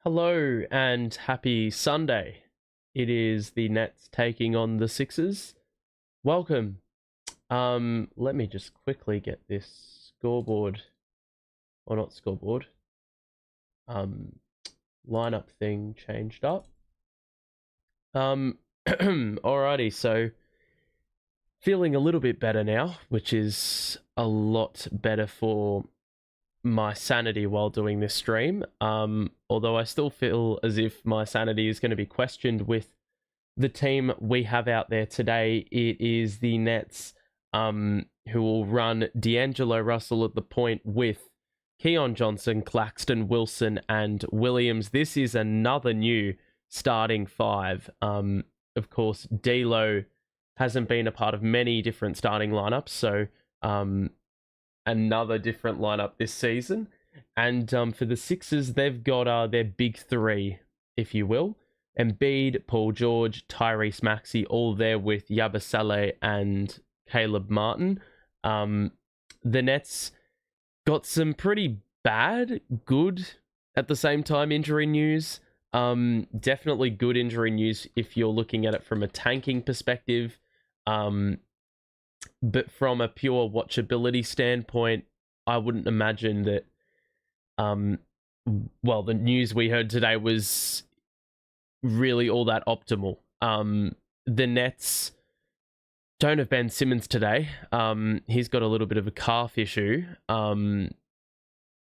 Hello and happy Sunday. It is the Nets taking on the Sixers. Welcome. Let me just quickly get this scoreboard, or not scoreboard, um, lineup thing changed up. Alrighty, so feeling a little bit better now, which is a lot better for my sanity while doing this stream. Although I still feel as if my sanity is going to be questioned with the team we have out there today. It is the Nets, who will run D'Angelo Russell at the point with Keon Johnson, Claxton, Wilson, and Williams. This is another new starting five. Of course, D'Lo hasn't been a part of many different starting lineups, so another different lineup this season. And for the Sixers, they've got their big three, if you will. Embiid, Paul George, Tyrese Maxey, all there with Yabusele and Caleb Martin. The Nets got some pretty bad, good, at the same time, injury news. Definitely good injury news if you're looking at it from a tanking perspective. But from a pure watchability standpoint, I wouldn't imagine that, the news we heard today was really all that optimal. The Nets don't have Ben Simmons today. He's got a little bit of a calf issue. And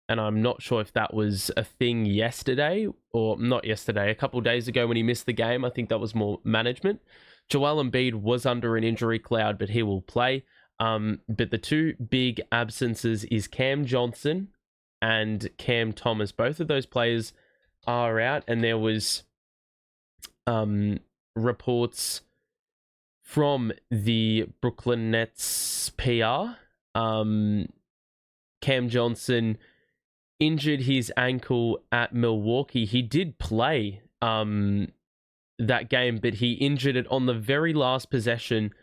I'm not sure if that was a thing yesterday, or not yesterday, a couple of days ago when he missed the game. I think that was more management. Joel Embiid was under an injury cloud, but he will play. But the two big absences is Cam Johnson and Cam Thomas. Both of those players are out, and there was reports from the Brooklyn Nets PR. Cam Johnson injured his ankle at Milwaukee. He did play that game, but he injured it on the very last possession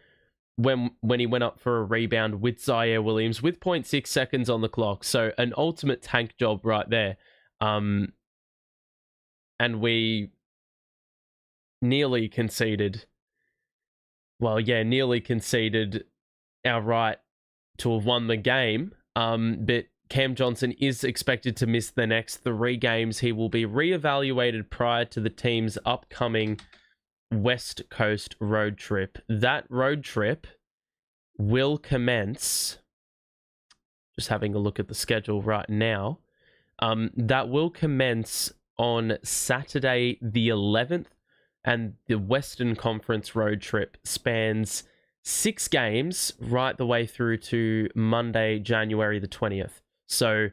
when he went up for a rebound with Zaire Williams with 0.6 seconds on the clock. So an ultimate tank job right there. And we nearly conceded our right to have won the game. But Cam Johnson is expected to miss the next 3 games. He will be reevaluated prior to the team's upcoming West Coast road trip. That road trip will commence, just having a look at the schedule right now, that will commence on Saturday the 11th, and the Western Conference road trip spans 6 games right the way through to Monday, January the 20th. So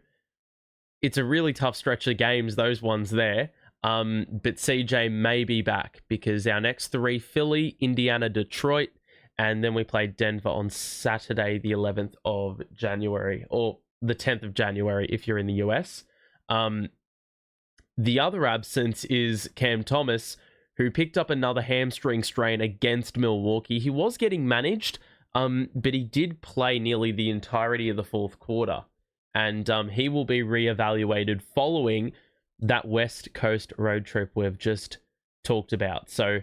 it's a really tough stretch of games, those ones there. But CJ may be back because our next 3, Philly, Indiana, Detroit, and then we play Denver on Saturday, the 11th of January, or the 10th of January if you're in the US. The other absence is Cam Thomas, who picked up another hamstring strain against Milwaukee. He was getting managed, but he did play nearly the entirety of the fourth quarter. And he will be reevaluated following that West Coast road trip we've just talked about. So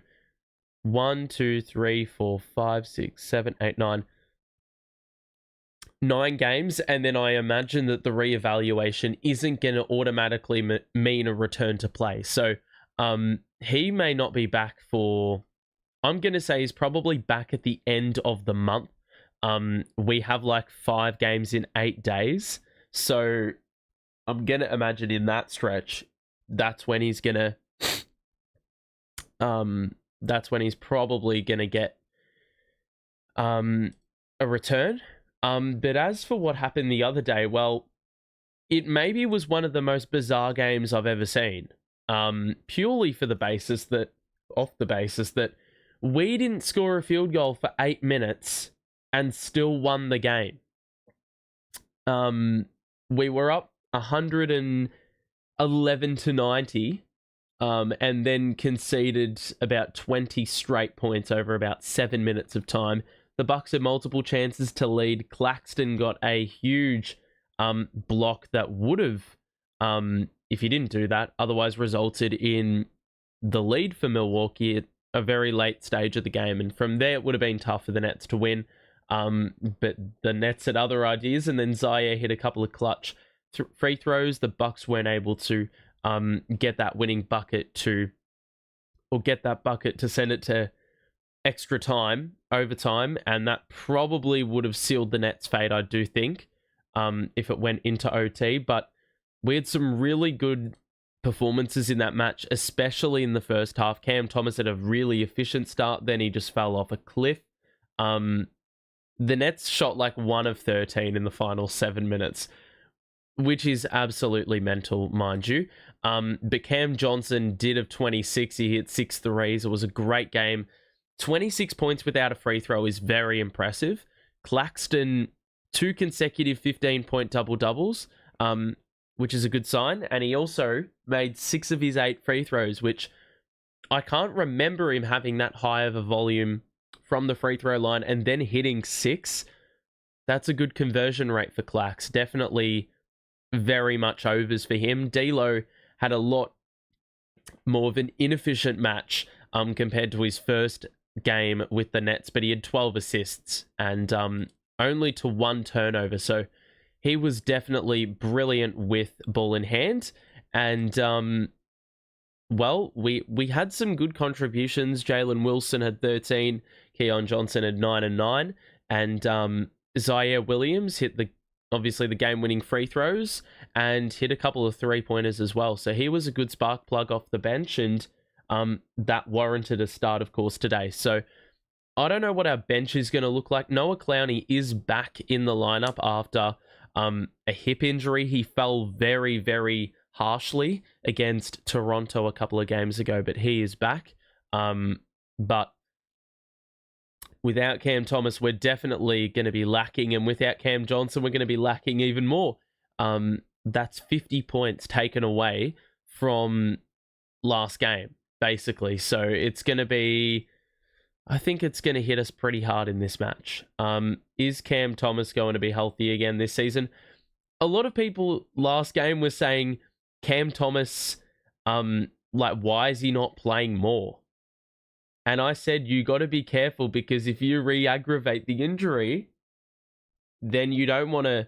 1, 2, 3, 4, 5, 6, 7, 8, 9 games. And then I imagine that the reevaluation isn't going to automatically mean a return to play. So he may not be back for, I'm going to say he's probably back at the end of the month. We have like 5 games in 8 days. So I'm going to imagine in that stretch, that's when he's going to, that's when he's probably going to get a return. But as for what happened the other day, well, it maybe was one of the most bizarre games I've ever seen. Purely for the basis that, off the basis that we didn't score a field goal for 8 minutes and still won the game. We were up 111 to 90, and then conceded about 20 straight points over about 7 minutes of time. The Bucks had multiple chances to lead. Claxton got a huge block that would have if he didn't do that, otherwise resulted in the lead for Milwaukee at a very late stage of the game. And from there, it would have been tough for the Nets to win. But the Nets had other ideas, and then Zaire hit a couple of clutch free throws. The Bucks weren't able to get that winning bucket to send it to extra time, overtime, and that probably would have sealed the Nets' fate, I do think, if it went into OT. But we had some really good performances in that match, especially in the first half. Cam Thomas had a really efficient start, then he just fell off a cliff. The Nets shot like 1 of 13 in the final 7 minutes, which is absolutely mental, mind you. But Cam Johnson did have 26. He hit 6 threes. It was a great game. 26 points without a free throw is very impressive. Claxton, 2 consecutive 15-point double-doubles, which is a good sign. And he also made 6 of his 8 free throws, which I can't remember him having that high of a volume from the free throw line and then hitting 6. That's a good conversion rate for Clax. Definitely very much overs for him. D'Lo had a lot more of an inefficient match compared to his first game with the Nets, but he had 12 assists and only to 1 turnover. So he was definitely brilliant with ball in hand. And well, we had some good contributions. Jalen Wilson had 13, Keon Johnson had 9 and 9, and Zaire Williams hit obviously the game-winning free throws and hit a couple of 3-pointers as well. So he was a good spark plug off the bench, and that warranted a start, of course, today. So I don't know what our bench is going to look like. Noah Clowney is back in the lineup after a hip injury. He fell very, very harshly against Toronto a couple of games ago, but he is back. But without Cam Thomas, we're definitely going to be lacking, and without Cam Johnson, we're going to be lacking even more. That's 50 points taken away from last game, basically. So it's going to be, I think it's going to hit us pretty hard in this match. Is Cam Thomas going to be healthy again this season? A lot of people last game were saying Cam Thomas, why is he not playing more? And I said, you got to be careful, because if you re-aggravate the injury, then you don't want to,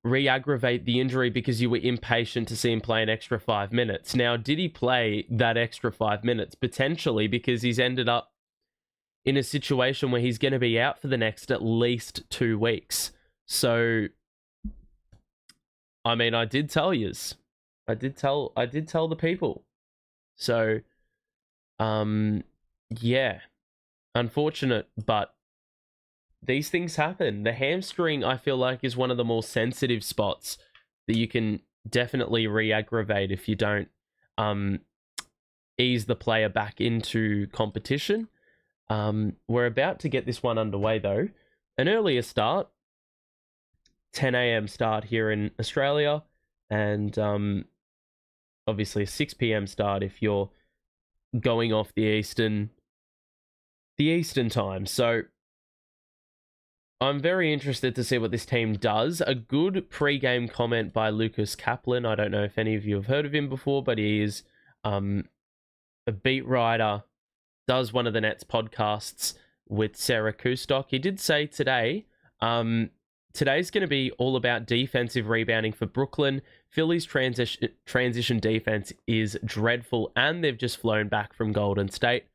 re-aggravate the injury because you were impatient to see him play an extra 5 minutes. Now, did he play that extra 5 minutes? Potentially, because he's ended up in a situation where he's going to be out for the next at least 2 weeks. So, I mean, I did tell yous. I did tell the people. So, yeah, unfortunate, but these things happen. The hamstring, I feel like, is one of the more sensitive spots that you can definitely re-aggravate if you don't ease the player back into competition. We're about to get this one underway, though. An earlier start, 10 a.m. start here in Australia, and obviously a 6 p.m. start if you're going off the Eastern time. So I'm very interested to see what this team does. A good pre-game comment by Lucas Kaplan. I don't know if any of you have heard of him before, but he is a beat writer, does one of the Nets podcasts with Sarah Kustok. He did say today, today's going to be all about defensive rebounding for Brooklyn. Philly's transition defense is dreadful, and they've just flown back from Golden State.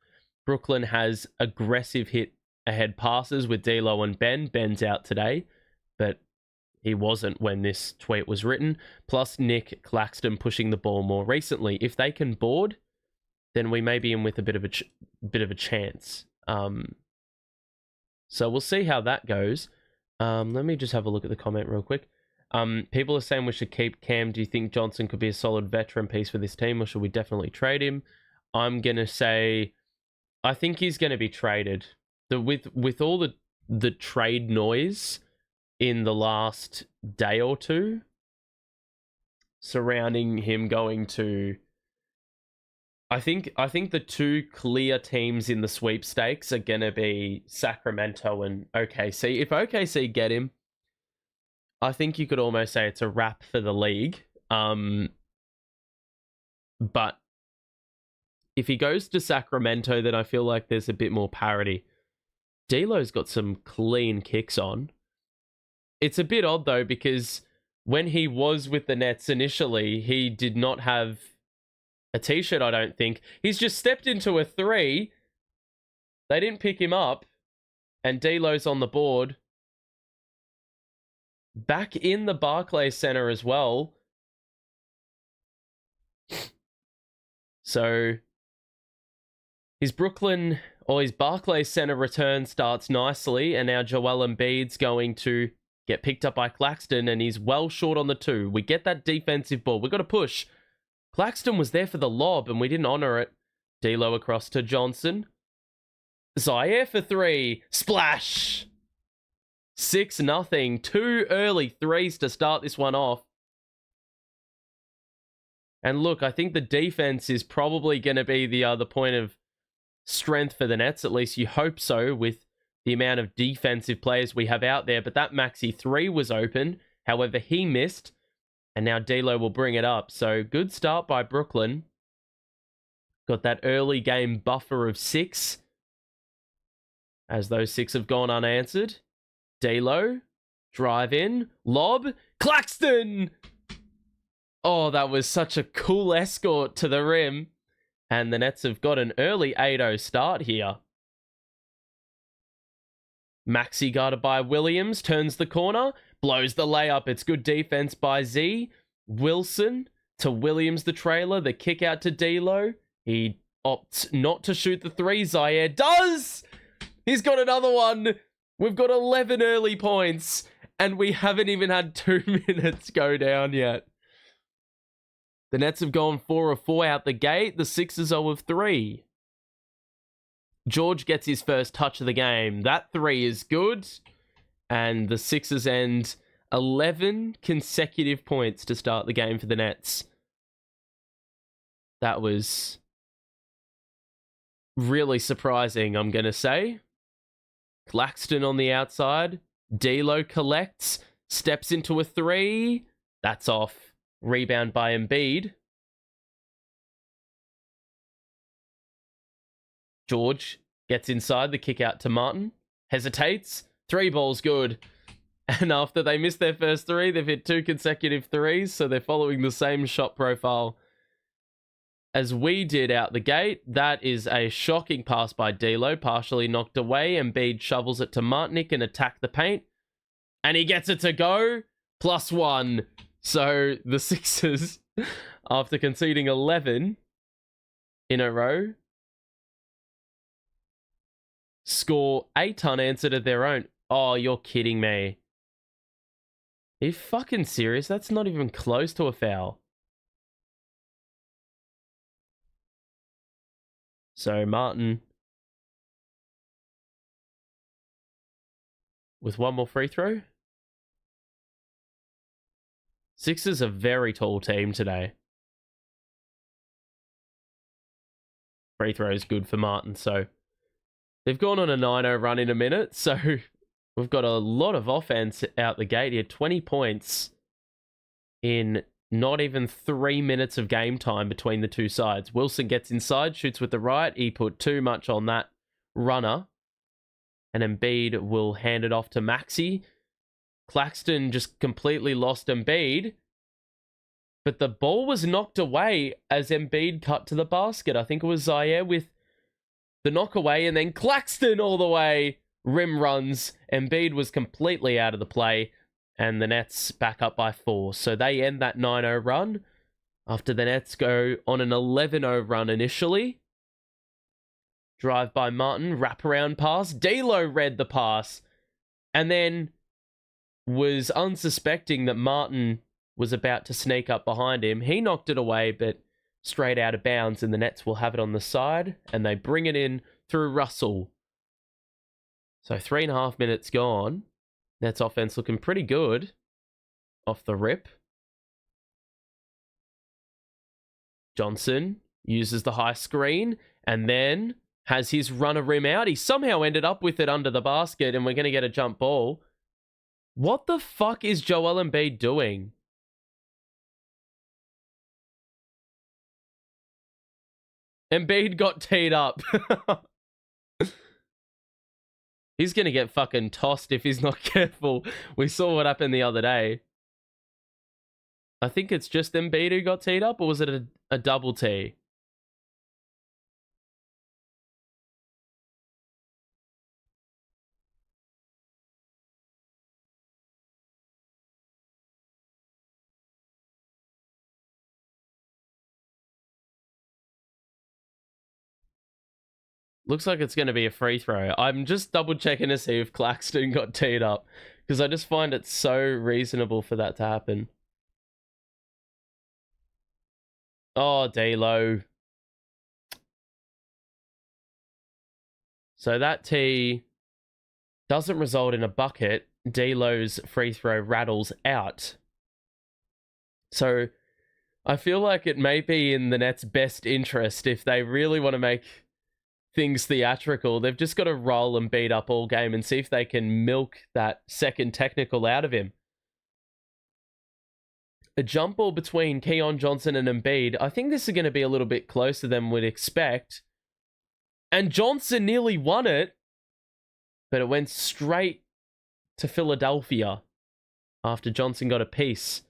Brooklyn has aggressive hit ahead passes with D'Lo and Ben. Ben's out today, but he wasn't when this tweet was written. Plus Nic Claxton pushing the ball more recently. If they can board, then we may be in with a bit of a chance. So we'll see how that goes. Let me just have a look at the comment real quick. People are saying we should keep Cam. Do you think Johnson could be a solid veteran piece for this team, or should we definitely trade him? I'm going to say I think he's going to be traded. With all the trade noise in the last day or two surrounding him going to, I think the 2 clear teams in the sweepstakes are going to be Sacramento and OKC. If OKC get him, I think you could almost say it's a wrap for the league. But if he goes to Sacramento, then I feel like there's a bit more parity. D'Lo's got some clean kicks on. It's a bit odd, though, because when he was with the Nets initially, he did not have a t-shirt, I don't think. He's just stepped into a three. They didn't pick him up. And D'Lo's on the board. Back in the Barclays Center as well. So his Barclays Center return starts nicely, and now Joel Embiid's going to get picked up by Claxton, and he's well short on the two. We get that defensive ball. We've got to push. Claxton was there for the lob, and we didn't honor it. D'Lo across to Johnson. Zaire for three. Splash! 6-0. 2 early threes to start this one off. And look, I think the defense is probably going to be the other point of strength for the Nets. At least you hope so with the amount of defensive players we have out there. But that Maxey 3 was open. However, he missed. And now D'Lo will bring it up. So good start by Brooklyn. Got that early game buffer of 6. As those 6 have gone unanswered. D'Lo, drive in, lob, Claxton! Oh, that was such a cool escort to the rim. And the Nets have got an early 8-0 start here. Maxey guarded by Williams, turns the corner, blows the layup. It's good defense by Z. Wilson to Williams, the trailer, the kick out to D'Lo. He opts not to shoot the 3. Zaire does! He's got another one. We've got 11 early points, and we haven't even had 2 minutes go down yet. The Nets have gone 4 of 4 out the gate. The Sixers 0 of 3. George gets his first touch of the game. That 3 is good. And the Sixers end 11 consecutive points to start the game for the Nets. That was really surprising, I'm going to say. Claxton on the outside. D'Lo collects. Steps into a 3. That's off. Rebound by Embiid. George gets inside, the kick out to Martin. Hesitates. 3 balls good. And after they missed their first 3, they've hit 2 consecutive 3s, so they're following the same shot profile as we did out the gate. That is a shocking pass by D'Lo, partially knocked away. Embiid shovels it to Martin and attack the paint. And he gets it to go. +1. So the Sixers, after conceding 11 in a row, score 8 unanswered of their own. Oh, you're kidding me. Are you fucking serious? That's not even close to a foul. So Martin with one more free throw. Sixers are a very tall team today. Free throw is good for Martin, so they've gone on a 9-0 run in a minute, so we've got a lot of offense out the gate here. 20 points in not even 3 minutes of game time between the two sides. Wilson gets inside, shoots with the right. He put too much on that runner. And Embiid will hand it off to Maxey. Claxton just completely lost Embiid. But the ball was knocked away as Embiid cut to the basket. I think it was Zaire with the knock away, and then Claxton all the way. Rim runs. Embiid was completely out of the play. And the Nets back up by 4. So they end that 9-0 run after the Nets go on an 11-0 run initially. Drive by Martin, wraparound pass. D'Lo read the pass and then was unsuspecting that Martin was about to sneak up behind him. He knocked it away, but straight out of bounds, and the Nets will have it on the side, and they bring it in through Russell. So 3.5 minutes gone. Nets offense looking pretty good off the rip. Johnson uses the high screen and then has his runner rim out. He somehow ended up with it under the basket, and we're going to get a jump ball. What the fuck is Joel Embiid doing? Embiid got teed up. He's going to get fucking tossed if he's not careful. We saw what happened the other day. I think it's just Embiid who got teed up, or was it a double tee? Looks like it's going to be a free throw. I'm just double checking to see if Claxton got teed up, because I just find it so reasonable for that to happen. Oh, D'Lo. So that tee doesn't result in a bucket. D'Lo's free throw rattles out. So I feel like it may be in the Nets' best interest, if they really want to make things theatrical, they've just got to roll and beat up all game and see if they can milk that second technical out of him. A jump ball between Keon Johnson and Embiid. I think this is going to be a little bit closer than we'd expect. And Johnson nearly won it, but it went straight to Philadelphia after Johnson got a piece.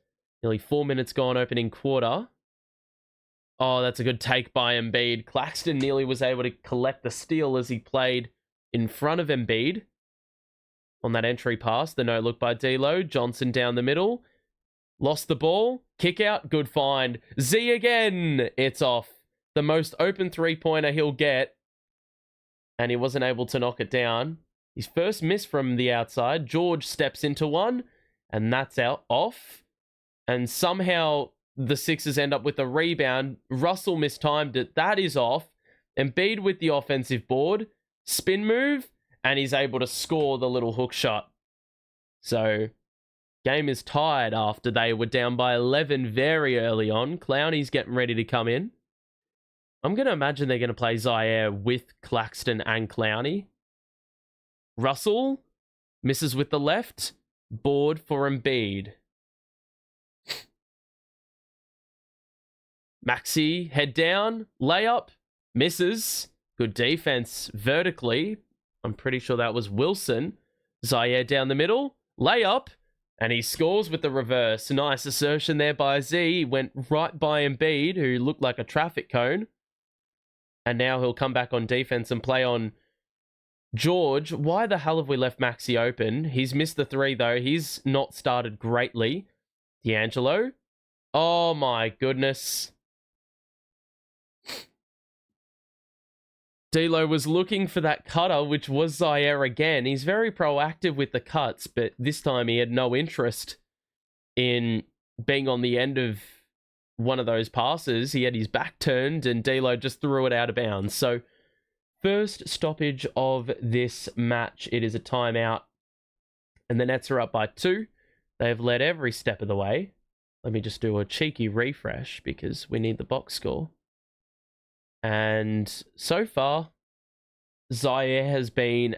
Nearly 4 minutes gone opening quarter. Oh, that's a good take by Embiid. Claxton nearly was able to collect the steal as he played in front of Embiid on that entry pass. The no-look by D'Lo. Johnson down the middle. Lost the ball. Kick out. Good find. Z again. It's off. The most open three-pointer he'll get. And he wasn't able to knock it down. His first miss from the outside. George steps into one. And that's out off. And somehow the Sixers end up with a rebound. Russell mistimed it. That is off. Embiid with the offensive board. Spin move. And he's able to score the little hook shot. So, game is tied after they were down by 11 very early on. Clowney's getting ready to come in. I'm going to imagine they're going to play Zaire with Claxton and Clowney. Russell misses with the left. Board for Embiid. Maxey, head down, layup, misses. Good defense vertically. I'm pretty sure that was Wilson. Zaire down the middle, layup, and he scores with the reverse. Nice assertion there by Z. Went right by Embiid, who looked like a traffic cone. And now he'll come back on defense and play on George. Why the hell have we left Maxey open? He's missed the three, though. He's not started greatly. D'Angelo. Oh, my goodness. D'Lo was looking for that cutter, which was Zaire again. He's very proactive with the cuts, but this time he had no interest in being on the end of one of those passes. He had his back turned, and D'Lo just threw it out of bounds. So, first stoppage of this match. It is a timeout, and the Nets are up by 2. They've led every step of the way. Let me just do a cheeky refresh because we need the box score. And so far, Zaire has been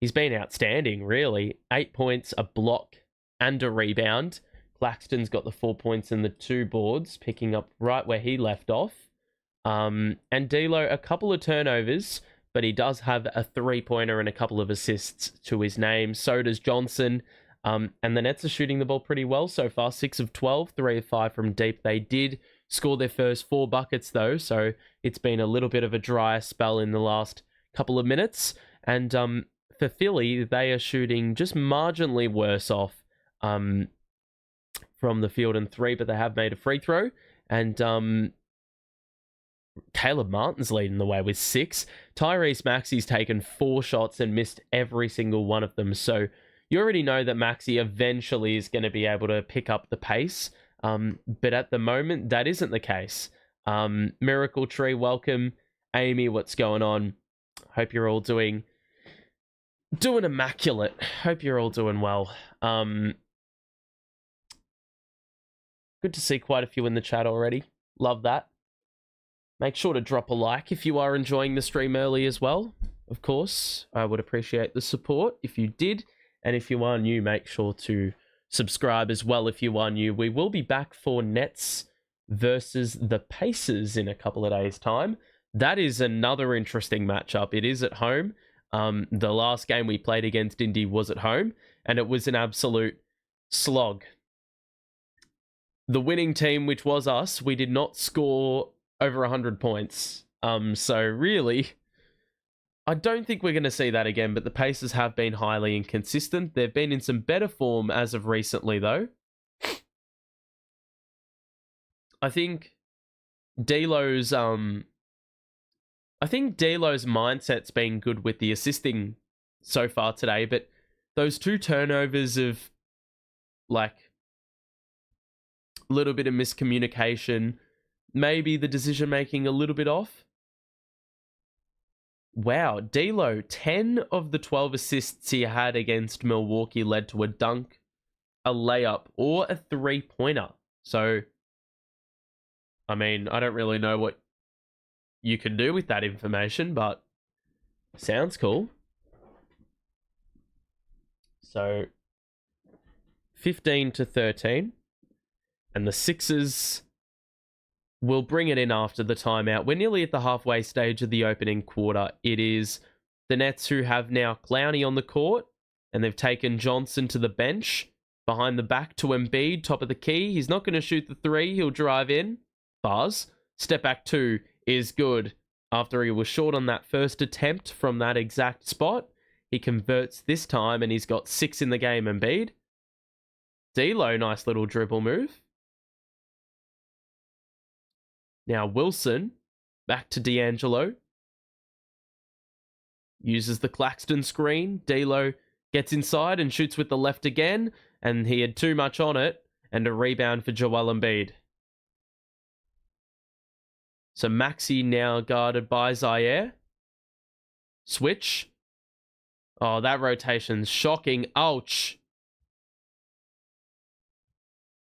he's been outstanding, really. 8 points, a block, and a rebound. Claxton's got the 4 points and the 2 boards, picking up right where he left off. And D'Lo, a couple of turnovers, but he does have a 3-pointer and a couple of assists to his name. So does Johnson. And the Nets are shooting the ball pretty well so far. 6 of 12, 3 of 5 from deep. They did score their first 4 buckets, though, so it's been a little bit of a dry spell in the last couple of minutes. And for Philly, they are shooting just marginally worse off from the field in 3, but they have made a free throw. And Caleb Martin's leading the way with 6. Tyrese Maxey's taken 4 shots and missed every single one of them. So you already know that Maxey eventually is going to be able to pick up the pace. But at the moment, that isn't the case. Miracle Tree, welcome. Amy, what's going on? Hope you're all doing immaculate. Hope you're all doing well. Good to see quite a few in the chat already. Love that. Make sure to drop a like if you are enjoying the stream early as well. Of course, I would appreciate the support if you did. And if you are new, make sure to subscribe as well if you are new. We will be back for Nets versus the Pacers in a couple of days' time. That is another interesting matchup. It is at home. The last game we played against Indy was at home, and it was an absolute slog. The winning team, which was us, we did not score over 100 points. So really, I don't think we're going to see that again, but the Pacers have been highly inconsistent. They've been in some better form as of recently, though. I think D'Lo's mindset's been good with the assisting so far today, but those 2 turnovers of like a little bit of miscommunication, maybe the decision making a little bit off. Wow, D'Lo, 10 of the 12 assists he had against Milwaukee led to a dunk, a layup, or a 3-pointer. So, I mean, I don't really know what you can do with that information, but sounds cool. So, 15-13. And the Sixers will bring it in after the timeout. We're nearly at the halfway stage of the opening quarter. It is the Nets who have now Clowney on the court, and they've taken Johnson to the bench. Behind the back to Embiid, top of the key. He's not going to shoot the 3. He'll drive in. Buzz. Step back 2 is good. After he was short on that first attempt from that exact spot, he converts this time, and he's got 6 in the game, Embiid. D'Lo, nice little dribble move. Now Wilson, back to D'Angelo. Uses the Claxton screen. D'Lo gets inside and shoots with the left again, and he had too much on it, and a rebound for Joel Embiid. So Maxey now guarded by Zaire. Switch. Oh, that rotation's shocking. Ouch.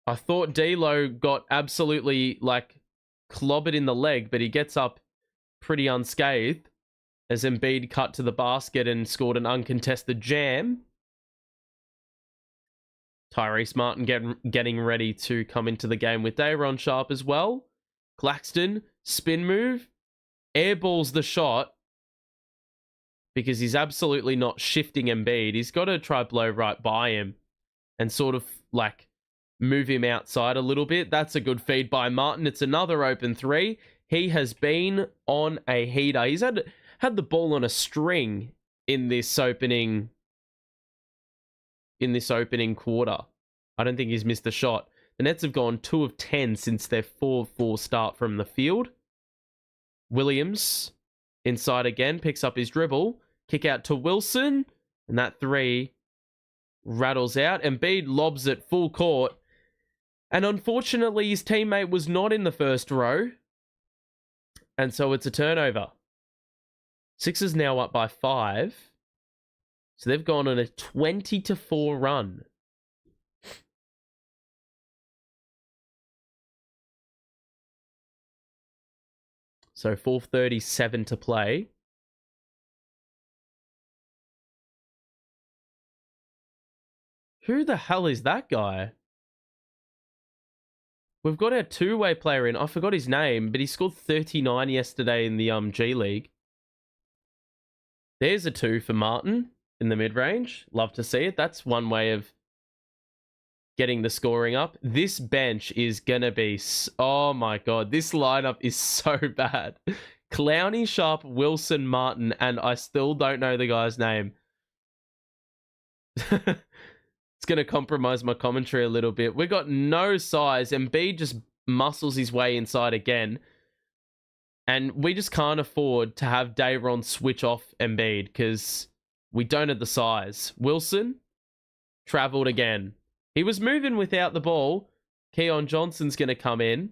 I thought D'Lo got absolutely, clobbered in the leg, but he gets up pretty unscathed as Embiid cut to the basket and scored an uncontested jam. Tyrese Martin getting ready to come into the game with Day'Ron Sharpe as well. Claxton, spin move, airballs the shot because he's absolutely not shifting Embiid. He's got to try blow right by him and sort of move him outside a little bit. That's a good feed by Martin. It's another open 3. He has been on a heater. He's had the ball on a string in this opening quarter. I don't think he's missed a shot. The Nets have gone 2 of 10 since their 4-4 start from the field. Williams inside again, picks up his dribble, kick out to Wilson, and that 3 rattles out. Embiid lobs it full court. And unfortunately, his teammate was not in the first row. And so it's a turnover. Sixers now up by 5. So they've gone on a 20-4 run. So 4:37 to play. Who the hell is that guy? We've got our 2-way player in. I forgot his name, but he scored 39 yesterday in the G League. There's a 2 for Martin in the mid-range. Love to see it. That's one way of getting the scoring up. This bench is going to be... Oh my God. This lineup is so bad. Clowney, Sharpe, Wilson, Martin, and I still don't know the guy's name. It's going to compromise my commentary a little bit. We got no size. Embiid just muscles his way inside again. And we just can't afford to have Day'Ron switch off Embiid because we don't have the size. Wilson traveled again. He was moving without the ball. Keon Johnson's going to come in.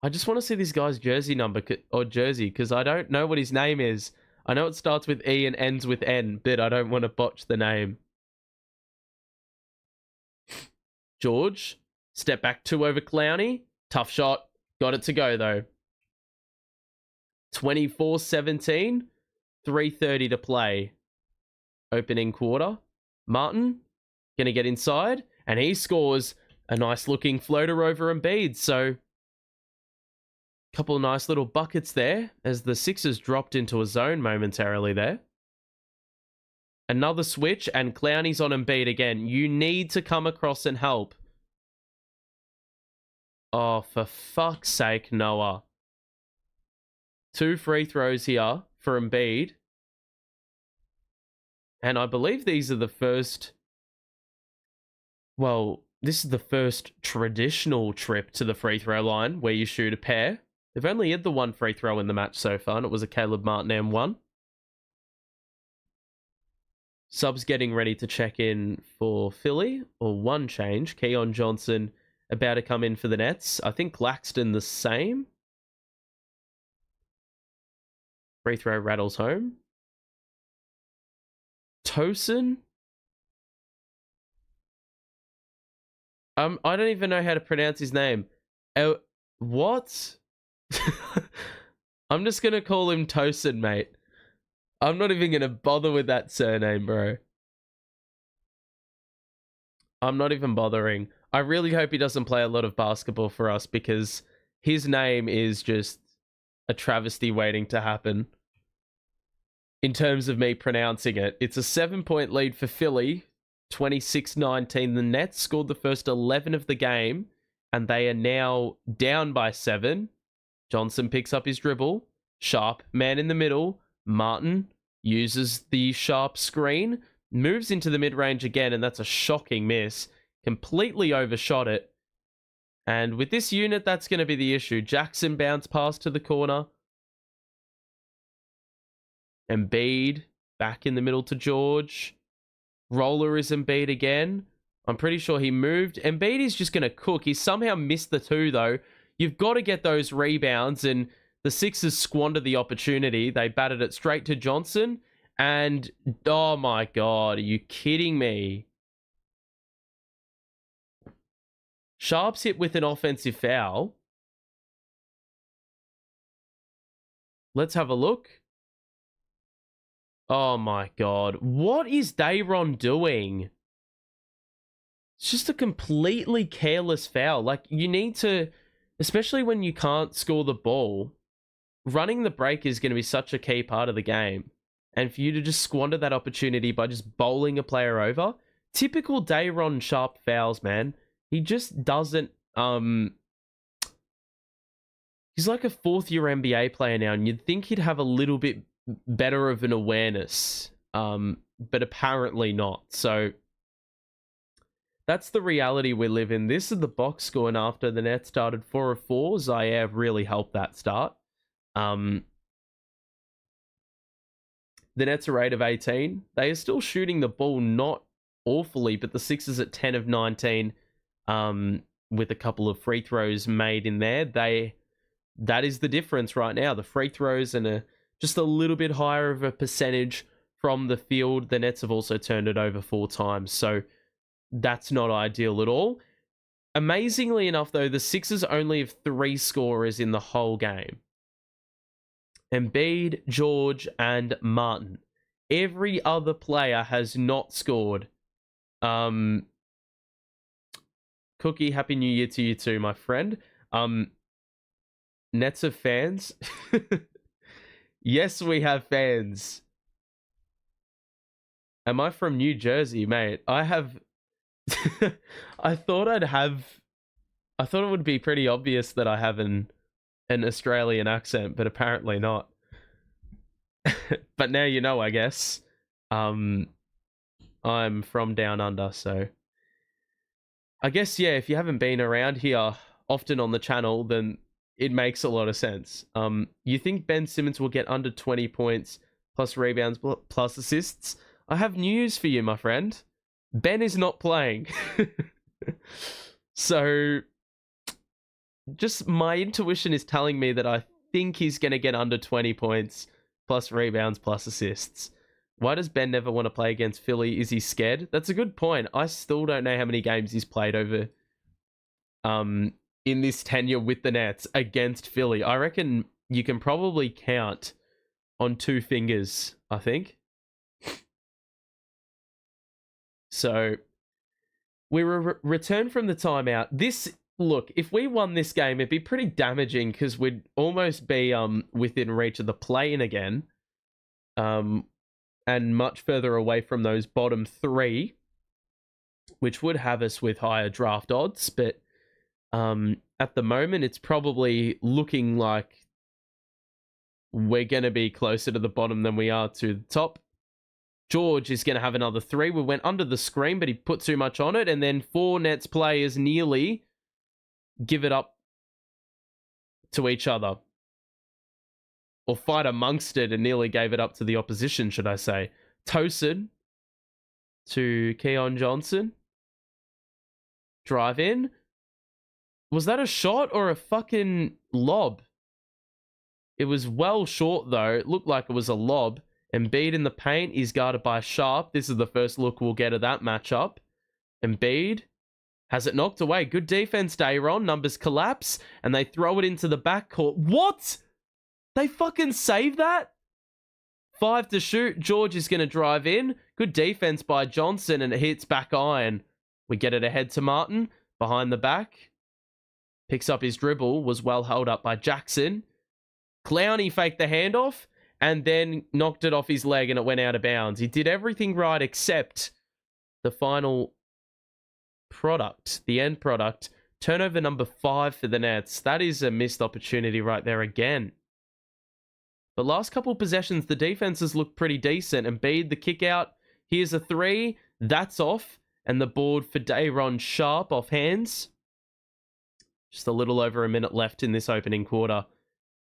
I just want to see this guy's jersey number or jersey because I don't know what his name is. I know it starts with E and ends with N, but I don't want to botch the name. George, step back 2 over Clowney. Tough shot. Got it to go, though. 24-17. 3:30 to play. Opening quarter. Martin going to get inside, and he scores a nice looking floater over Embiid. So, couple of nice little buckets there as the Sixers dropped into a zone momentarily there. Another switch, and Clowney's on Embiid again. You need to come across and help. Oh, for fuck's sake, Noah. 2 free throws here for Embiid. And I believe these are the first... Well, this is the first traditional trip to the free throw line where you shoot a pair. They've only had the 1 free throw in the match so far, and it was a Caleb Martin M1. Subs getting ready to check in for Philly, or one change. Keon Johnson about to come in for the Nets. I think Claxton the same. Free throw rattles home. Tosin. I don't even know how to pronounce his name. What? I'm just going to call him Tosin, mate. I'm not even going to bother with that surname, bro. I'm not even bothering. I really hope he doesn't play a lot of basketball for us because his name is just a travesty waiting to happen. In terms of me pronouncing it, it's a 7-point lead for Philly, 26-19. The Nets scored the first 11 of the game, and they are now down by 7. Johnson picks up his dribble. Sharp, man in the middle. Martin uses the sharp screen, moves into the mid-range again, and that's a shocking miss. Completely overshot it. And with this unit, that's going to be the issue. Jackson bounce pass to the corner. Embiid back in the middle to George. Roller is Embiid again. I'm pretty sure he moved. Embiid is just going to cook. He somehow missed the 2, though. You've got to get those rebounds, and the Sixers squandered the opportunity. They batted it straight to Johnson, and oh my God, are you kidding me? Sharp's hit with an offensive foul. Let's have a look. Oh my God. What is Dayron doing? It's just a completely careless foul. Like, you need to, especially when you can't score the ball, running the break is going to be such a key part of the game. And for you to just squander that opportunity by just bowling a player over, typical Dayron Sharp fouls, man. He just doesn't, he's like a 4th-year NBA player now, and you'd think he'd have a little bit better of an awareness, but apparently not. So that's the reality we live in. This is the box score, and after the Nets started 4 of 4, Zaire really helped that start. The Nets are 8 of 18. They are still shooting the ball not awfully, but the Sixers at 10 of 19, with a couple of free throws made in there. That is the difference right now. The free throws and just a little bit higher of a percentage from the field. The Nets have also turned it over 4 times, so that's not ideal at all. Amazingly enough, though, the Sixers only have 3 scorers in the whole game. Embiid, George, and Martin. Every other player has not scored. Cookie, Happy New Year to you too, my friend. Nets have fans. Yes, we have fans. Am I from New Jersey, mate? I have... I thought it would be pretty obvious that I have an Australian accent, but apparently not. But now you know, I guess. I'm from down under, so... I guess, yeah, if you haven't been around here often on the channel, then it makes a lot of sense. You think Ben Simmons will get under 20 points, plus rebounds, plus assists? I have news for you, my friend. Ben is not playing. So, just my intuition is telling me that I think he's going to get under 20 points, plus rebounds, plus assists. Why does Ben never want to play against Philly? Is he scared? That's a good point. I still don't know how many games he's played over in this tenure with the Nets against Philly. I reckon you can probably count on 2 fingers, I think. So we return from the timeout. Look, if we won this game, it'd be pretty damaging because we'd almost be within reach of the play-in again, and much further away from those bottom 3, which would have us with higher draft odds. But at the moment, it's probably looking like we're going to be closer to the bottom than we are to the top. George is going to have another 3. We went under the screen, but he put too much on it. And then 4 Nets players nearly give it up to each other. Or fight amongst it and nearly gave it up to the opposition, should I say. Tosin to Keon Johnson. Drive in. Was that a shot or a fucking lob? It was well short, though. It looked like it was a lob. Embiid in the paint. He's guarded by Sharp. This is the first look we'll get at that matchup. Embiid has it knocked away. Good defense, Dayron. Numbers collapse, and they throw it into the backcourt. What? They fucking save that? 5 to shoot. George is going to drive in. Good defense by Johnson, and it hits back iron. We get it ahead to Martin. Behind the back. Picks up his dribble. Was well held up by Jackson. Clowney faked the handoff and then knocked it off his leg and it went out of bounds. He did everything right except the final product, the end product. Turnover number 5 for the Nets. That is a missed opportunity right there again. The last couple possessions, the defenses look pretty decent. Embiid, the kick out. Here's a 3. That's off. And the board for Dayron Sharp off hands. Just a little over a minute left in this opening quarter.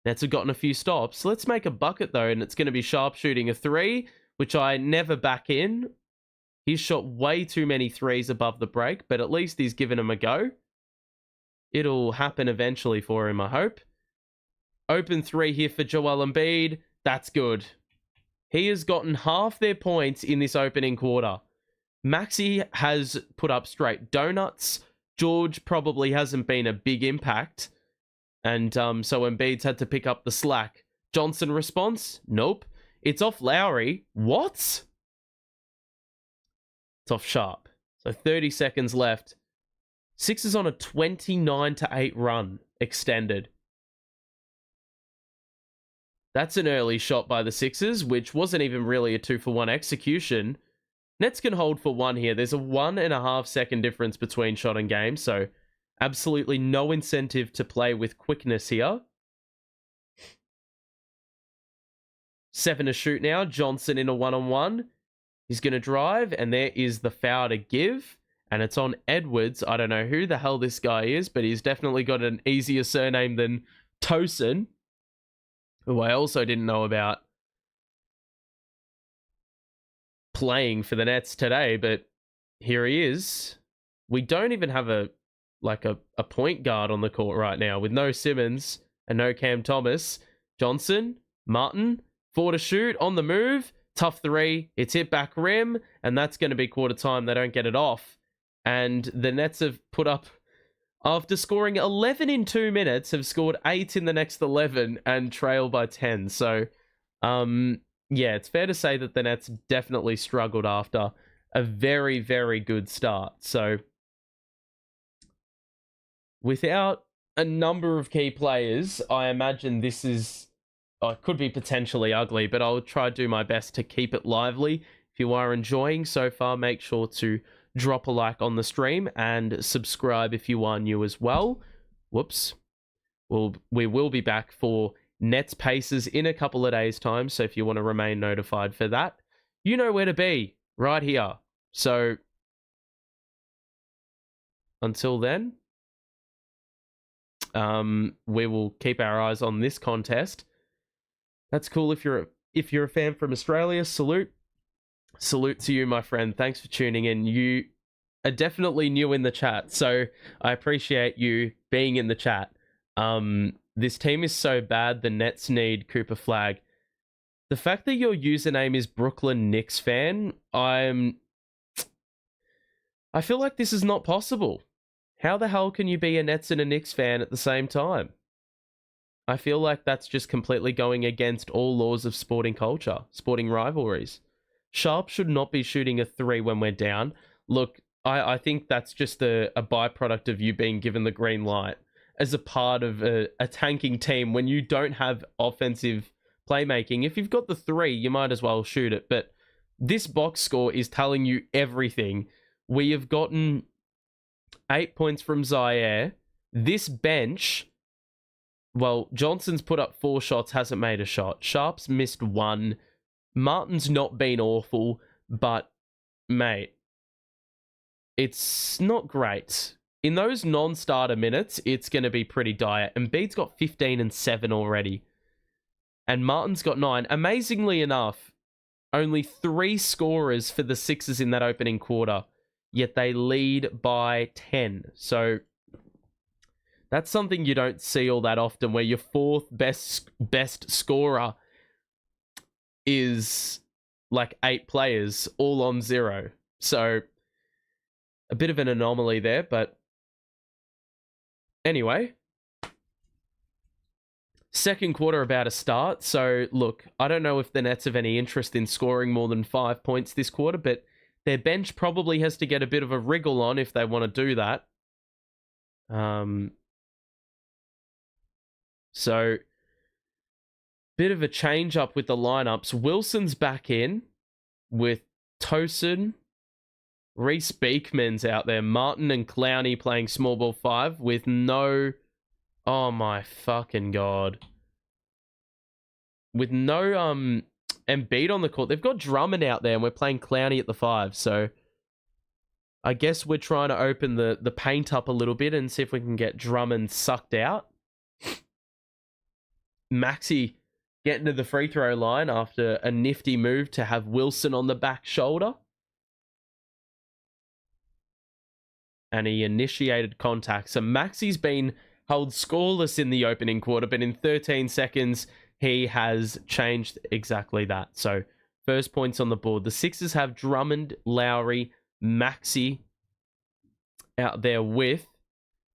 Nets have gotten a few stops. Let's make a bucket, though, and it's going to be Sharp shooting a 3, which I never back in. He's shot way too many 3s above the break, but at least he's given him a go. It'll happen eventually for him, I hope. Open 3 here for Joel Embiid. That's good. He has gotten half their points in this opening quarter. Maxey has put up straight donuts. George probably hasn't been a big impact. And so Embiid's had to pick up the slack. Johnson response? Nope. It's off Lowry. What? It's off Sharp. So 30 seconds left. Sixers on a 29-8 run extended. That's an early shot by the Sixers, which wasn't even really a 2-for-1 execution. Nets can hold for 1 here. There's a 1.5 second difference between shot and game, so absolutely no incentive to play with quickness here. 7 to shoot now. Johnson in a 1-on-1. He's going to drive, and there is the foul to give. And it's on Edwards. I don't know who the hell this guy is, but he's definitely got an easier surname than Tosin, who I also didn't know about playing for the Nets today, but here he is. We don't even have a point guard on the court right now with no Simmons and no Cam Thomas. Johnson, Martin, 4 to shoot, on the move, tough 3, it's hit back rim, and that's going to be quarter time. They don't get it off. And the Nets have put up, after scoring 11 in 2 minutes, have scored 8 in the next 11 and trail by 10. So, yeah, it's fair to say that the Nets definitely struggled after a very, very good start. So, without a number of key players, I imagine this could be potentially ugly, but I'll try to do my best to keep it lively. If you are enjoying so far, make sure to drop a like on the stream and subscribe if you are new as well. Whoops. We will be back for Nets Pacers in a couple of days' time, so if you want to remain notified for that, you know where to be, right here. So, until then, we will keep our eyes on this contest. That's cool. If you're a fan from Australia, salute to you, my friend. Thanks for tuning in. You are definitely new in the chat, so I appreciate you being in the chat. This team is so bad, the Nets need Cooper Flag. The fact that your username is Brooklyn Knicks fan, I feel like this is not possible. How the hell can you be a Nets and a Knicks fan at the same time? I feel like that's just completely going against all laws of sporting culture, sporting rivalries. Sharp should not be shooting a 3 when we're down. Look, I think that's just a byproduct of you being given the green light as a part of a tanking team when you don't have offensive playmaking. If you've got the 3, you might as well shoot it. But this box score is telling you everything. We have gotten 8 points from Zaire. This bench, well, Johnson's put up 4 shots, hasn't made a shot. Sharp's missed 1. Martin's not been awful, but, mate, it's not great. In those non-starter minutes, it's going to be pretty dire. Embiid's got 15 and 7 already. And Martin's got 9. Amazingly enough, only 3 scorers for the Sixers in that opening quarter, yet they lead by 10. So that's something you don't see all that often, where your 4th best scorer is like 8 players all on 0. So a bit of an anomaly there, but anyway, second quarter about to start. So look, I don't know if the Nets have any interest in scoring more than 5 points this quarter, but their bench probably has to get a bit of a wriggle on if they want to do that. So bit of a change up with the lineups. Wilson's back in with Tosin. Reese Beekman's out there. Martin and Clowney playing small ball 5 with no... Oh my fucking God. With no Embiid on the court. They've got Drummond out there and we're playing Clowney at the 5. So I guess we're trying to open the paint up a little bit and see if we can get Drummond sucked out. Maxey getting to the free throw line after a nifty move to have Wilson on the back shoulder. And he initiated contact. So Maxey's been held scoreless in the opening quarter, but in 13 seconds, he has changed exactly that. So first points on the board. The Sixers have Drummond, Lowry, Maxey out there with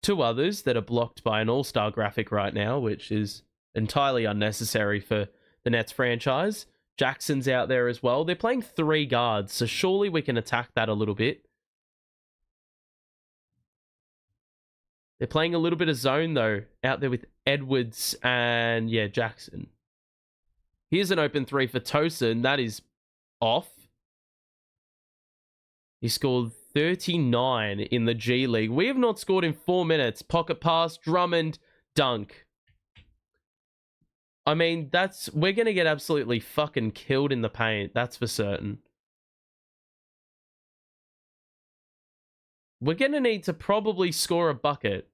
2 others that are blocked by an all-star graphic right now, which is entirely unnecessary for the Nets franchise. Jackson's out there as well. They're playing 3 guards, so surely we can attack that a little bit. They're playing a little bit of zone, though, out there with Edwards and, yeah, Jackson. Here's an open 3 for Tosin. That is off. He scored 39 in the G League. We have not scored in 4 minutes. Pocket pass, Drummond, dunk. I mean, we're going to get absolutely fucking killed in the paint. That's for certain. We're going to need to probably score a bucket.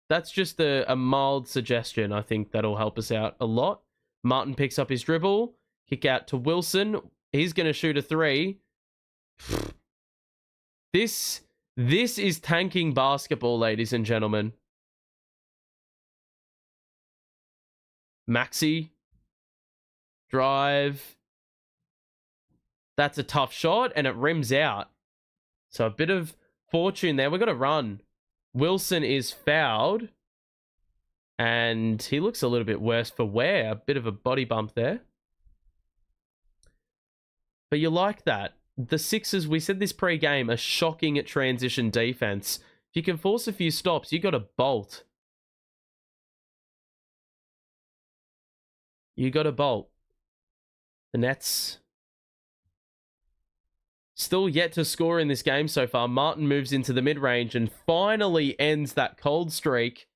That's just a mild suggestion. I think that'll help us out a lot. Martin picks up his dribble. Kick out to Wilson. He's going to shoot a 3. This is tanking basketball, ladies and gentlemen. Maxey. Drive. That's a tough shot, and it rims out. So a bit of fortune there. We've got to run. Wilson is fouled. And he looks a little bit worse for wear. A bit of a body bump there. But you like that. The Sixers, we said this pre-game, are shocking at transition defense. If you can force a few stops, you got to bolt. You got to bolt. The Nets still yet to score in this game so far. Martin moves into the mid-range and finally ends that cold streak,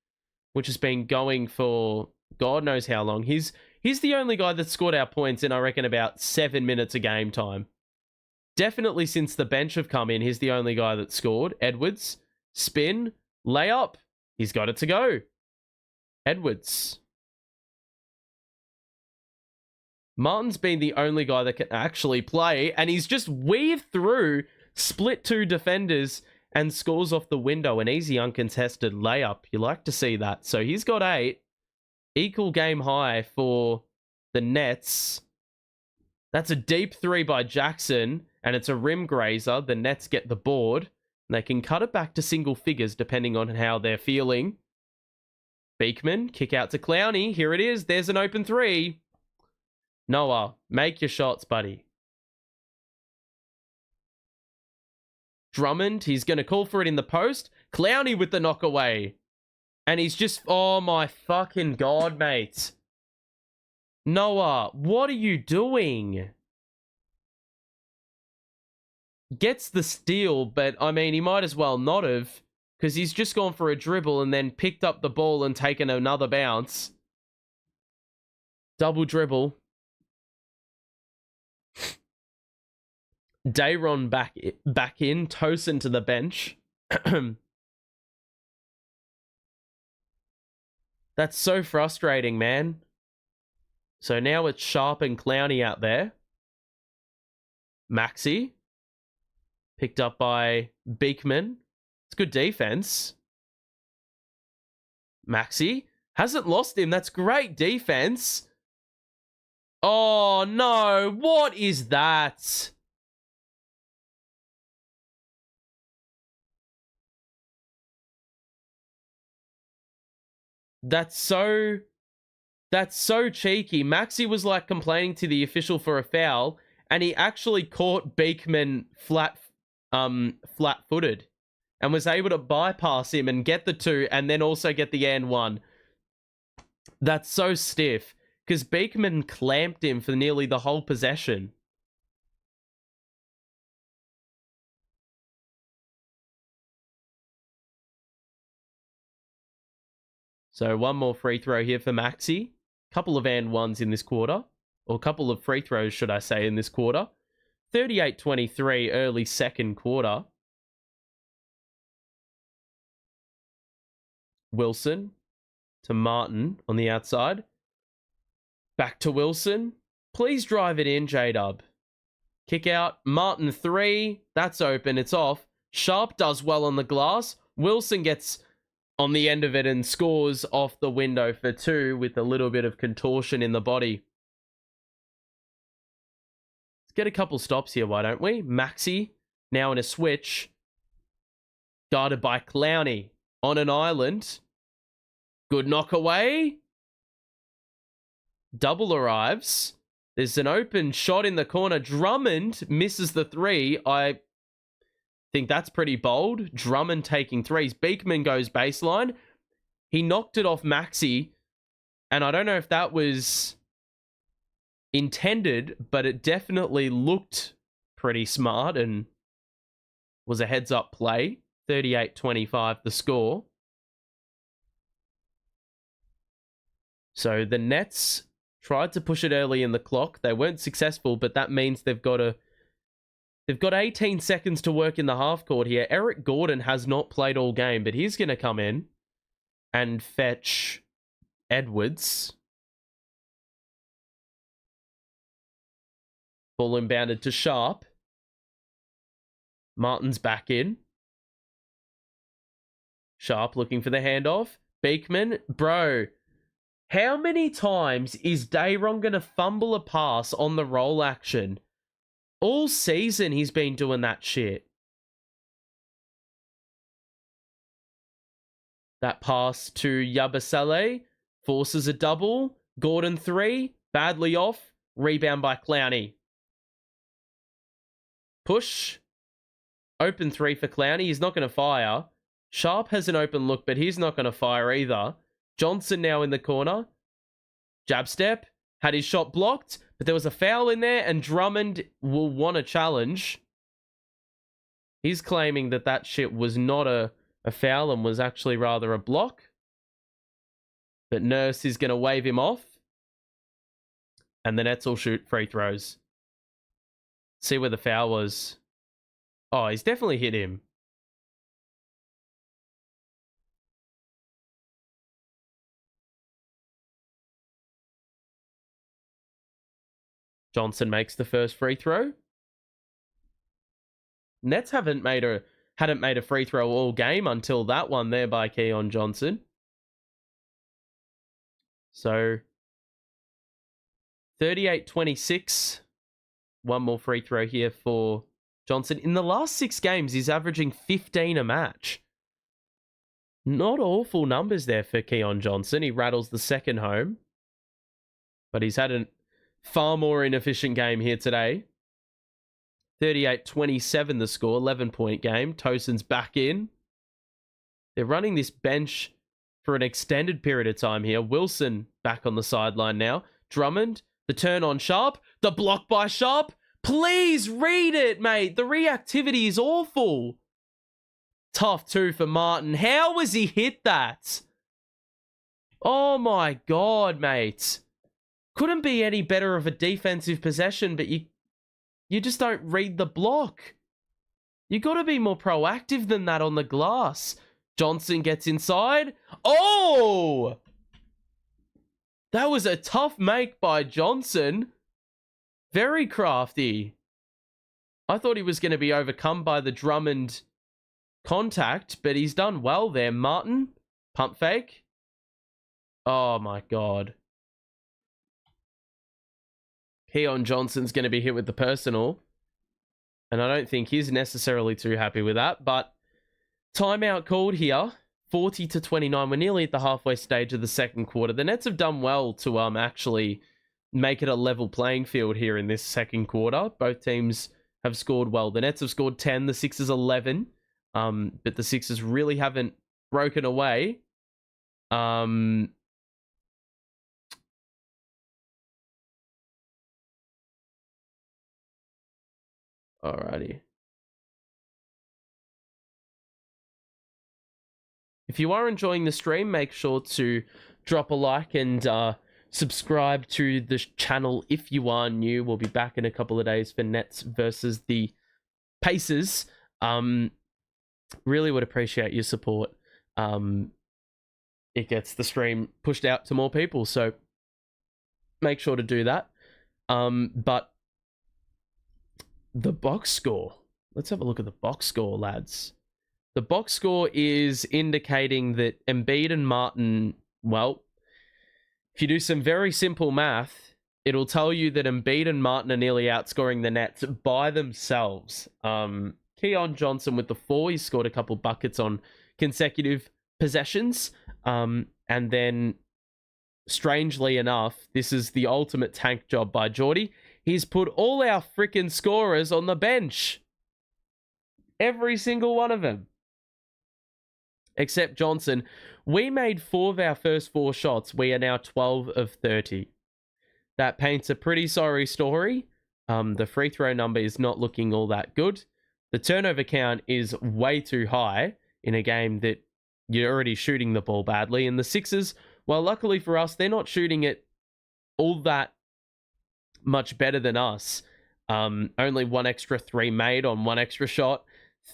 which has been going for God knows how long. He's the only guy that scored our points in, I reckon, about 7 minutes of game time. Definitely since the bench have come in, he's the only guy that scored. Edwards, spin, layup. He's got it to go. Edwards. Martin's been the only guy that can actually play, and he's just weaved through, split 2 defenders, and scores off the window. An easy uncontested layup. You like to see that. So he's got 8. Equal game high for the Nets. That's a deep 3 by Jackson, and it's a rim grazer. The Nets get the board. And they can cut it back to single figures depending on how they're feeling. Beekman, kick out to Clowney. Here it is. There's an open three. Noah, make your shots, buddy. Drummond, he's going to call for it in the post. Clowney with the knockaway. And he's just... Oh, my fucking God, mate. Noah, what are you doing? Gets the steal, but, I mean, he might as well not have. Because he's just gone for a dribble and then picked up the ball and taken another bounce. Double dribble. Dayron back in. Tosin to the bench. That's so frustrating, man. So now it's Sharp and Clowney out there. Maxey. Picked up by Beekman. It's good defense. Maxey. Hasn't lost him. That's great defense. Oh, no. What is that? That's so cheeky. Maxey was like complaining to the official for a foul, and he actually caught Beekman flat-footed and was able to bypass him and get the two and then also get the and one. That's so stiff because Beekman clamped him for nearly the whole possession. So one more free throw here for Maxey. Couple of and ones in this quarter. Or a couple of free throws, should I say, in this quarter. 38-23 early second quarter. Wilson to Martin on the outside. Back to Wilson. Please drive it in, J-Dub. Kick out. Martin 3. That's open. It's off. Sharp does well on the glass. Wilson gets on the end of it and scores off the window for 2 with a little bit of contortion in the body. Let's get a couple stops here, why don't we? Maxey now in a switch. Guarded by Clowney on an island. Good knock away. Double arrives. There's an open shot in the corner. Drummond misses the 3. I think that's pretty bold. Drummond taking 3s. Beekman goes baseline. He knocked it off Maxey. And I don't know if that was intended, but it definitely looked pretty smart and was a heads-up play. 38-25 the score. So the Nets tried to push it early in the clock. They weren't successful, but that means they've got 18 seconds to work in the half court here. Eric Gordon has not played all game, but he's going to come in and fetch Edwards. Ball inbounded to Sharp. Martin's back in. Sharp looking for the handoff. Beekman. Bro, how many times is Dayron going to fumble a pass on the roll action? All season he's been doing that shit. That pass to Yabusele forces a double. Gordon 3, badly off. Rebound by Clowney. Push. Open 3 for Clowney. He's not going to fire. Sharp has an open look, but he's not going to fire either. Johnson now in the corner. Jab step. Had his shot blocked, but there was a foul in there, and Drummond will want a challenge. He's claiming that that shit was not a foul and was actually rather a block. But Nurse is going to wave him off. And the Nets will shoot free throws. See where the foul was. Oh, he's definitely hit him. Johnson makes the first free throw. Nets hadn't made a free throw all game until that one there by Keon Johnson. So 38-26. One more free throw here for Johnson. In the last 6 games, he's averaging 15 a match. Not awful numbers there for Keon Johnson. He rattles the second home, but he's had a far more inefficient game here today. 38-27 the score, 11-point game. Tosin's back in. They're running this bench for an extended period of time here. Wilson back on the sideline now. Drummond, the turn on Sharp, the block by Sharp. Please read it, mate. The reactivity is awful. Tough too for Martin. How was he hit that? Oh my God, mate. Couldn't be any better of a defensive possession, but you just don't read the block. You got to be more proactive than that on the glass. Johnson gets inside. Oh! That was a tough make by Johnson. Very crafty. I thought he was going to be overcome by the Drummond contact, but he's done well there. Martin, pump fake. Oh my God. Keon Johnson's going to be hit with the personal. And I don't think he's necessarily too happy with that, but timeout called here. 40-29. We're nearly at the halfway stage of the second quarter. The Nets have done well to actually make it a level playing field here in this second quarter. Both teams have scored well. The Nets have scored 10, the Sixers 11. But the Sixers really haven't broken away. Alrighty. If you are enjoying the stream, make sure to drop a like and subscribe to the channel if you are new. We'll be back in a couple of days for Nets versus the Pacers. Really would appreciate your support. It gets the stream pushed out to more people, so make sure to do that. But the box score. Let's have a look at the box score, lads. The box score is indicating that Embiid and Martin, well, if you do some very simple math, it'll tell you that Embiid and Martin are nearly outscoring the Nets by themselves. Keon Johnson with the 4, he scored a couple buckets on consecutive possessions. And then, strangely enough, this is the ultimate tank job by Geordie. He's put all our freaking scorers on the bench. Every single one of them. Except Johnson. We made 4 of our first 4 shots. We are now 12 of 30. That paints a pretty sorry story. The free throw number is not looking all that good. The turnover count is way too high in a game that you're already shooting the ball badly. And the Sixers, well, luckily for us, they're not shooting it all that much better than us. Only 1 extra 3 made on 1 extra shot.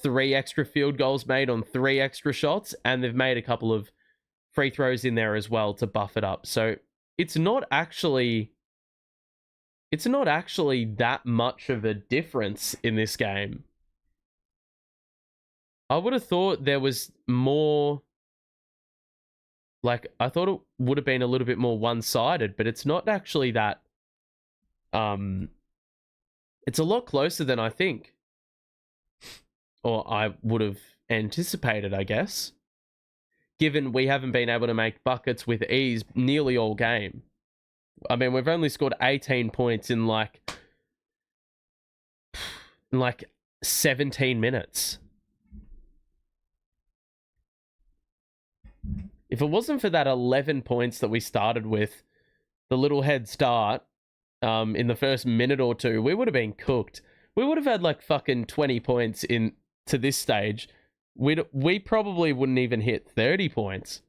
3 extra field goals made on 3 extra shots, and they've made a couple of free throws in there as well to buff it up. So it's not actually that much of a difference in this game. I would have thought there was more, like, I thought it would have been a little bit more one-sided, but it's not actually that. It's a lot closer than I think. Or I would have anticipated, I guess. Given we haven't been able to make buckets with ease nearly all game. I mean, we've only scored 18 points in like 17 minutes. If it wasn't for that 11 points that we started with, the little head start in the first minute or two, we would have been cooked. We would have had like fucking 20 points to this stage. We probably wouldn't even hit 30 points.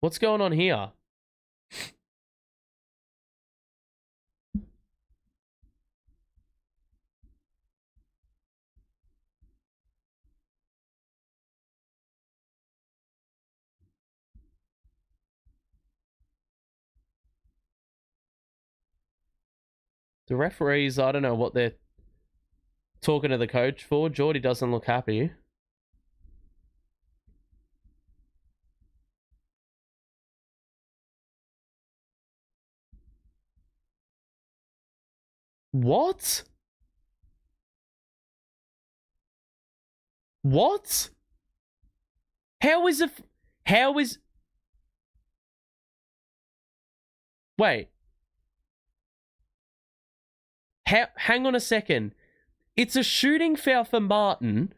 What's going on here? The referees, I don't know what they're talking to the coach for. Geordie doesn't look happy. What? What? How is... Wait. Hang on a second. It's a shooting foul for Martin.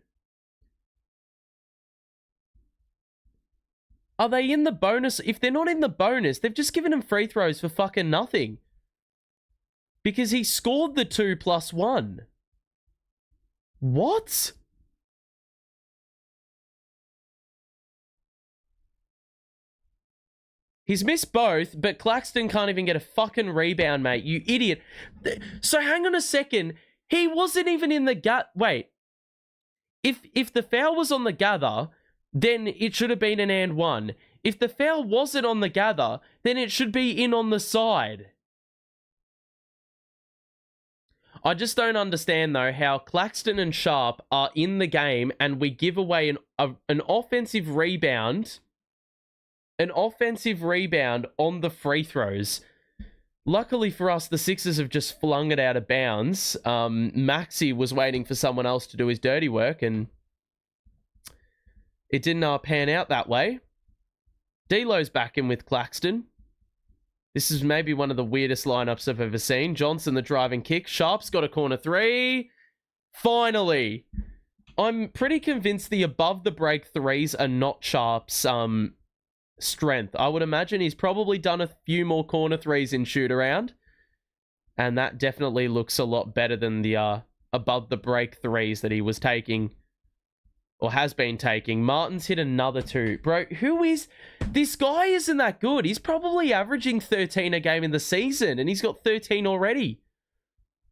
Are they in the bonus? If they're not in the bonus, they've just given him free throws for fucking nothing. Because he scored the 2+1. What? He's missed both, but Claxton can't even get a fucking rebound, mate. You idiot. So hang on a second. He wasn't even in the Wait. If the foul was on the gather, then it should have been an and one. If the foul wasn't on the gather, then it should be in on the side. I just don't understand, though, how Claxton and Sharp are in the game and we give away an offensive rebound. An offensive rebound on the free throws. Luckily for us, the Sixers have just flung it out of bounds. Maxey was waiting for someone else to do his dirty work, and it didn't pan out that way. D'Lo's back in with Claxton. This is maybe one of the weirdest lineups I've ever seen. Johnson, the driving kick. Sharp's got a corner three. Finally. I'm pretty convinced the above the break threes are not Sharp's strength. I would imagine he's probably done a few more corner threes in shoot around. And that definitely looks a lot better than the above the break threes that he was taking. Or has been taking. Martin's hit another two. Bro, who is... This guy isn't that good. He's probably averaging 13 a game in the season. And he's got 13 already.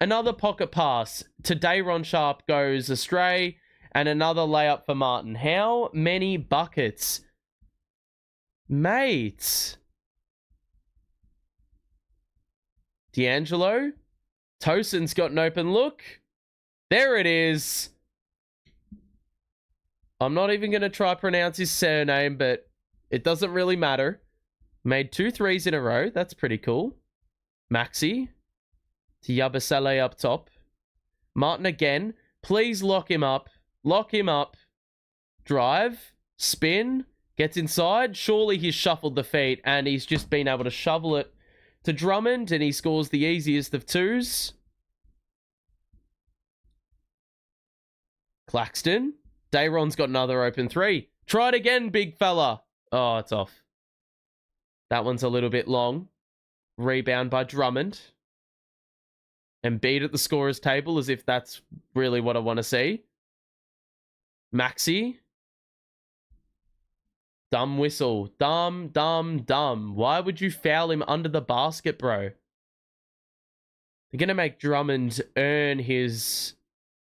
Another pocket pass to Day'Ron Sharp goes astray. And another layup for Martin. How many buckets? Mate. D'Angelo. Tosin's got an open look. There it is. I'm not even going to try pronounce his surname, but it doesn't really matter. Made 2 threes in a row. That's pretty cool. Maxey. To Yabusele up top. Martin again. Please lock him up. Lock him up. Drive. Spin. Gets inside. Surely he's shuffled the feet and he's just been able to shovel it to Drummond and he scores the easiest of twos. Claxton. Day'Ron's got another open three. Try it again, big fella. Oh, it's off. That one's a little bit long. Rebound by Drummond. Embiid at the scorer's table as if that's really what I want to see. Maxey. Dumb whistle. Dumb. Why would you foul him under the basket, bro? They're going to make Drummond earn his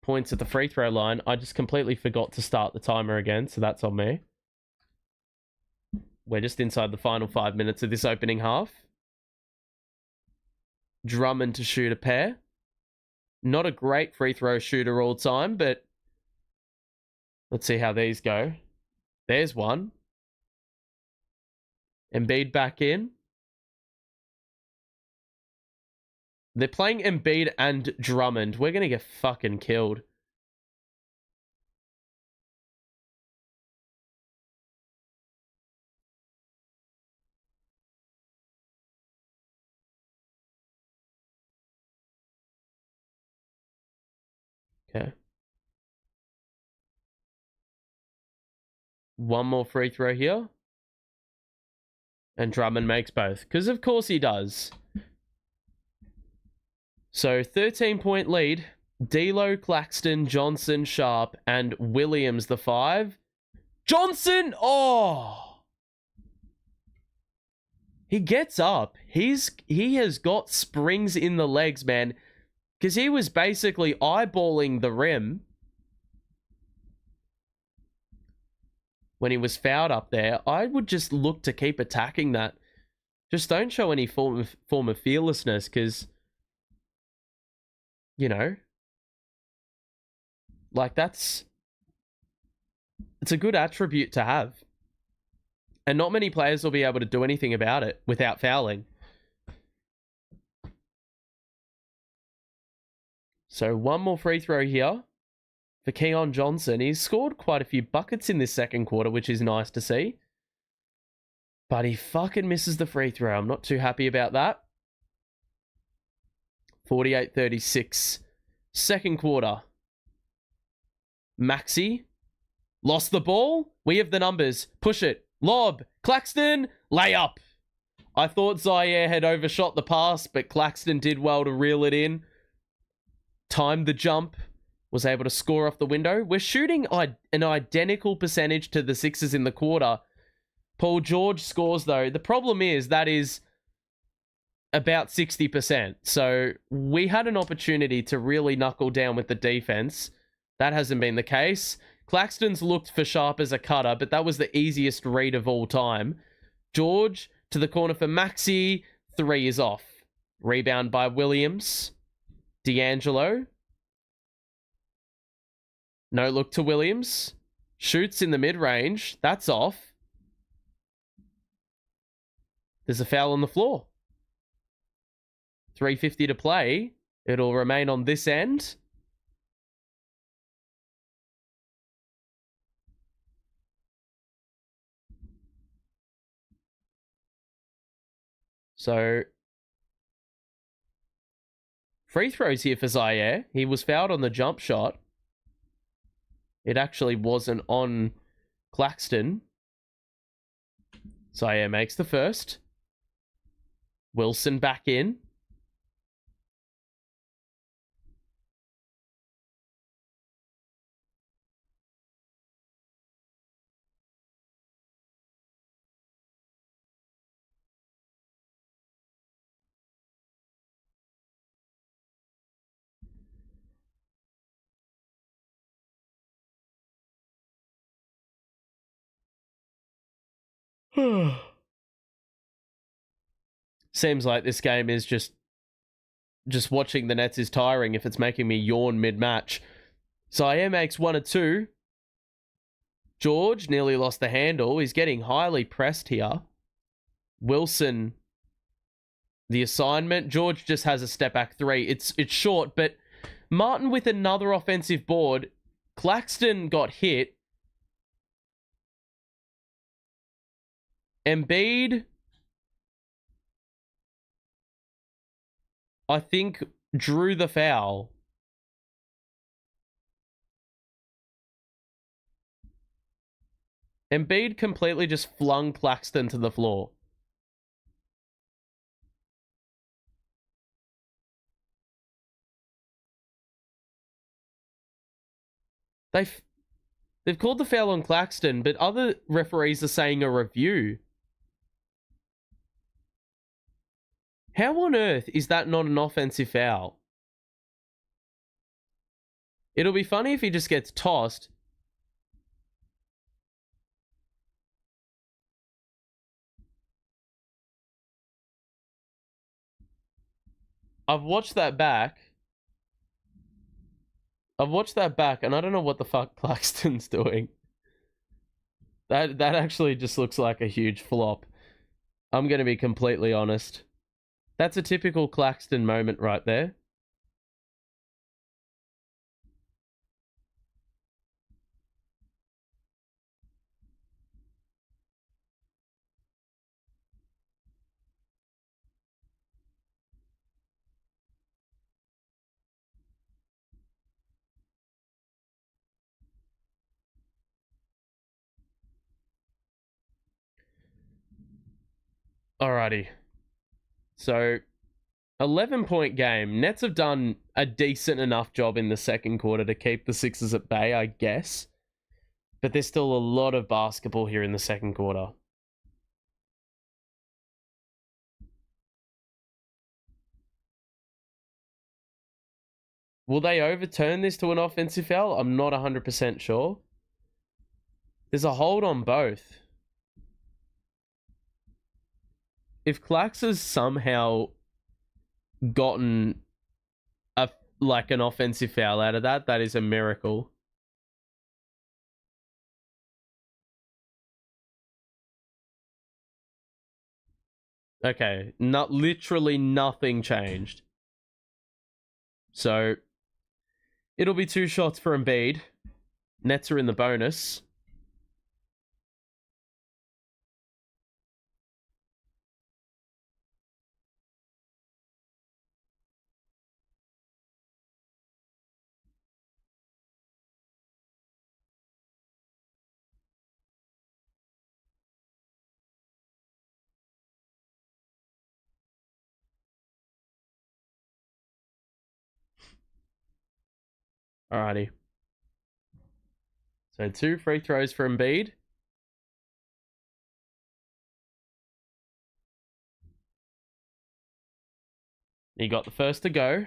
points at the free throw line. I just completely forgot to start the timer again, so that's on me. We're just inside the final 5 minutes of this opening half. Drummond to shoot a pair. Not a great free throw shooter all time, but let's see how these go. There's one. Embiid back in. They're playing Embiid and Drummond. We're going to get fucking killed. Okay. One more free throw here. And Drummond makes both. Because of course he does. So 13-point lead. D'Lo, Claxton, Johnson, Sharp, and Williams the 5. Johnson! Oh! He gets up. He has got springs in the legs, man. Because he was basically eyeballing the rim when he was fouled up there. I would just look to keep attacking that. Just don't show any form of fearlessness, because, you know, like it's a good attribute to have. And not many players will be able to do anything about it without fouling. So one more free throw here. for Keon Johnson. He's scored quite a few buckets in this second quarter, which is nice to see. But he fucking misses the free throw. I'm not too happy about that. 48-36. Second quarter. Maxey lost the ball. We have the numbers. Push it. Lob. Claxton. Layup. I thought Zaire had overshot the pass, but Claxton did well to reel it in. Timed the jump. Was able to score off the window. We're shooting an identical percentage to the Sixers in the quarter. Paul George scores, though. The problem is that is about 60%. So we had an opportunity to really knuckle down with the defense. That hasn't been the case. Claxton's looked for sharp as a cutter, but that was the easiest read of all time. George to the corner for Maxey. 3 is off. Rebound by Williams. D'Angelo. No look to Williams. Shoots in the mid-range. That's off. There's a foul on the floor. 3:50 to play. It'll remain on this end. So, free throws here for Zaire. He was fouled on the jump shot. It actually wasn't on Claxton. Zaire makes the first. Wilson back in. Seems like this game is just watching the Nets is tiring if it's making me yawn mid-match. Zaire makes 1 or 2. George nearly lost the handle. He's getting highly pressed here. Wilson, the assignment. George just has a step back 3. It's short, but Martin with another offensive board. Claxton got hit. Embiid, I think, drew the foul. Embiid completely just flung Claxton to the floor. They've called the foul on Claxton, but other referees are saying a review. How on earth is that not an offensive foul? It'll be funny if he just gets tossed. I've watched that back. And I don't know what the fuck Claxton's doing. That actually just looks like a huge flop. I'm going to be completely honest. That's a typical Claxton moment right there. Alrighty. So, 11-point game. Nets have done a decent enough job in the second quarter to keep the Sixers at bay, I guess. But there's still a lot of basketball here in the second quarter. Will they overturn this to an offensive foul? I'm not 100% sure. There's a hold on both. If Clax has somehow gotten an offensive foul out of that is a miracle. Okay, literally nothing changed. So, it'll be 2 shots for Embiid. Nets are in the bonus. Alrighty. So 2 free throws for Embiid. He got the first to go.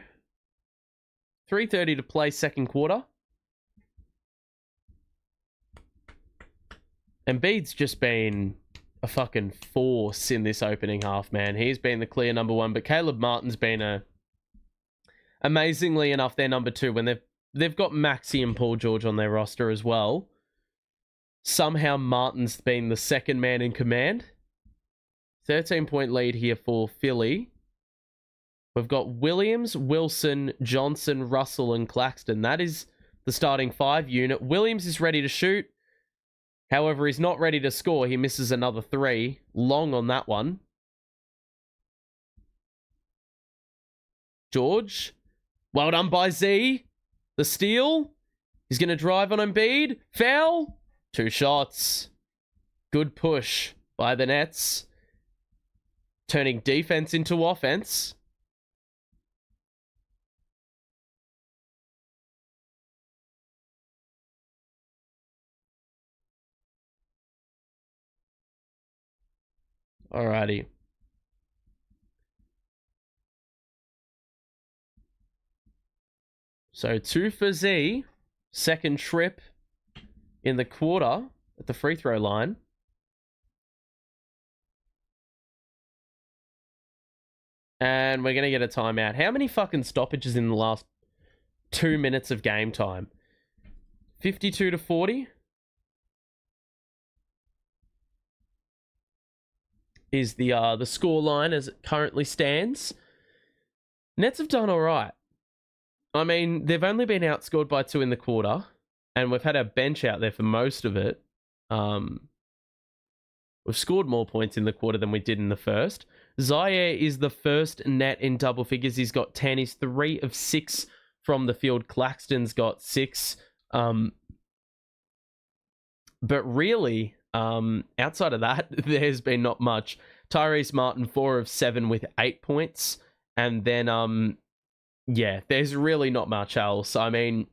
3:30 to play second quarter. Embiid's just been a fucking force in this opening half, man. He's been the clear number one, but Caleb Martin's been amazingly enough, their number 2 when they've got Maxey and Paul George on their roster as well. Somehow Martin's been the second man in command. 13-point lead here for Philly. We've got Williams, Wilson, Johnson, Russell, and Claxton. That is the starting 5 unit. Williams is ready to shoot. However, he's not ready to score. He misses another 3. Long on that one. George. Well done by Z. The steal. He's going to drive on Embiid. Foul. 2 shots. Good push by the Nets. Turning defense into offense. Alrighty. So 2 for Z. Second trip in the quarter at the free throw line. And we're going to get a timeout. How many fucking stoppages in the last 2 minutes of game time? 52 to 40 is the score line as it currently stands. Nets have done all right. I mean, they've only been outscored by 2 in the quarter, and we've had our bench out there for most of it. We've scored more points in the quarter than we did in the first. Zaire is the first net in double figures. He's got 10. He's 3 of 6 from the field. Claxton's got 6. But really, outside of that, there's been not much. Tyrese Martin, 4 of 7 with 8 points. And then, yeah, there's really not much else. I mean,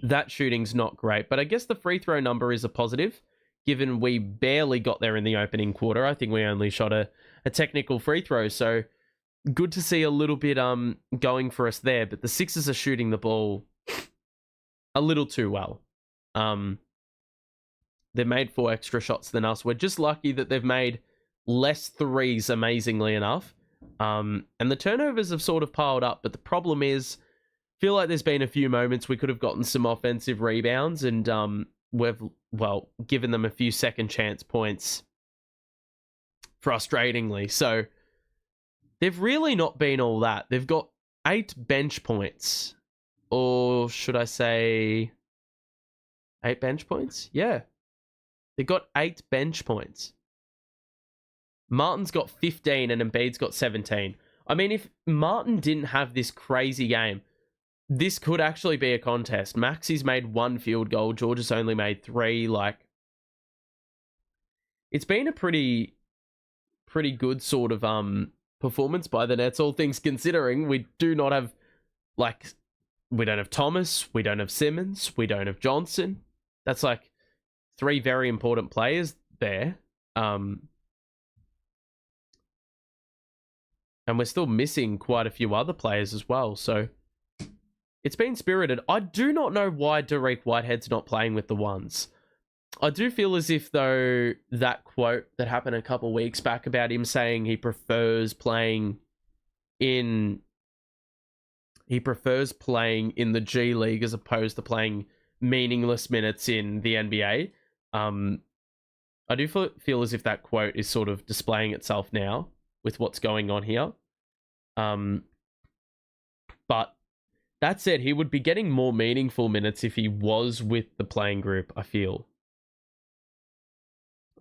that shooting's not great. But I guess the free throw number is a positive, given we barely got there in the opening quarter. I think we only shot a technical free throw. So good to see a little bit going for us there. But the Sixers are shooting the ball a little too well. They've made 4 extra shots than us. We're just lucky that they've made less threes, amazingly enough. And the turnovers have sort of piled up. But the problem is, feel like there's been a few moments we could have gotten some offensive rebounds, and we've, well, given them a few second chance points, frustratingly. So they've really not been all that. They've got 8 bench points. Or should I say 8 bench points? Yeah. They've got 8 bench points. Martin's got 15 and Embiid's got 17. I mean, if Martin didn't have this crazy game, this could actually be a contest. Maxey's made 1 field goal. George has only made 3. Like, it's been a pretty good sort of performance by the Nets, all things considering. We do not have, like, we don't have Thomas, we don't have Simmons, we don't have Johnson. That's like 3 very important players there. And we're still missing quite a few other players as well. So it's been spirited. I do not know why Derek Whitehead's not playing with the ones. I do feel as if, though, that quote that happened a couple weeks back about him saying he prefers playing in the G League as opposed to playing meaningless minutes in the NBA. I do feel as if that quote is sort of displaying itself now with what's going on here. But That said, he would be getting more meaningful minutes if he was with the playing group, I feel.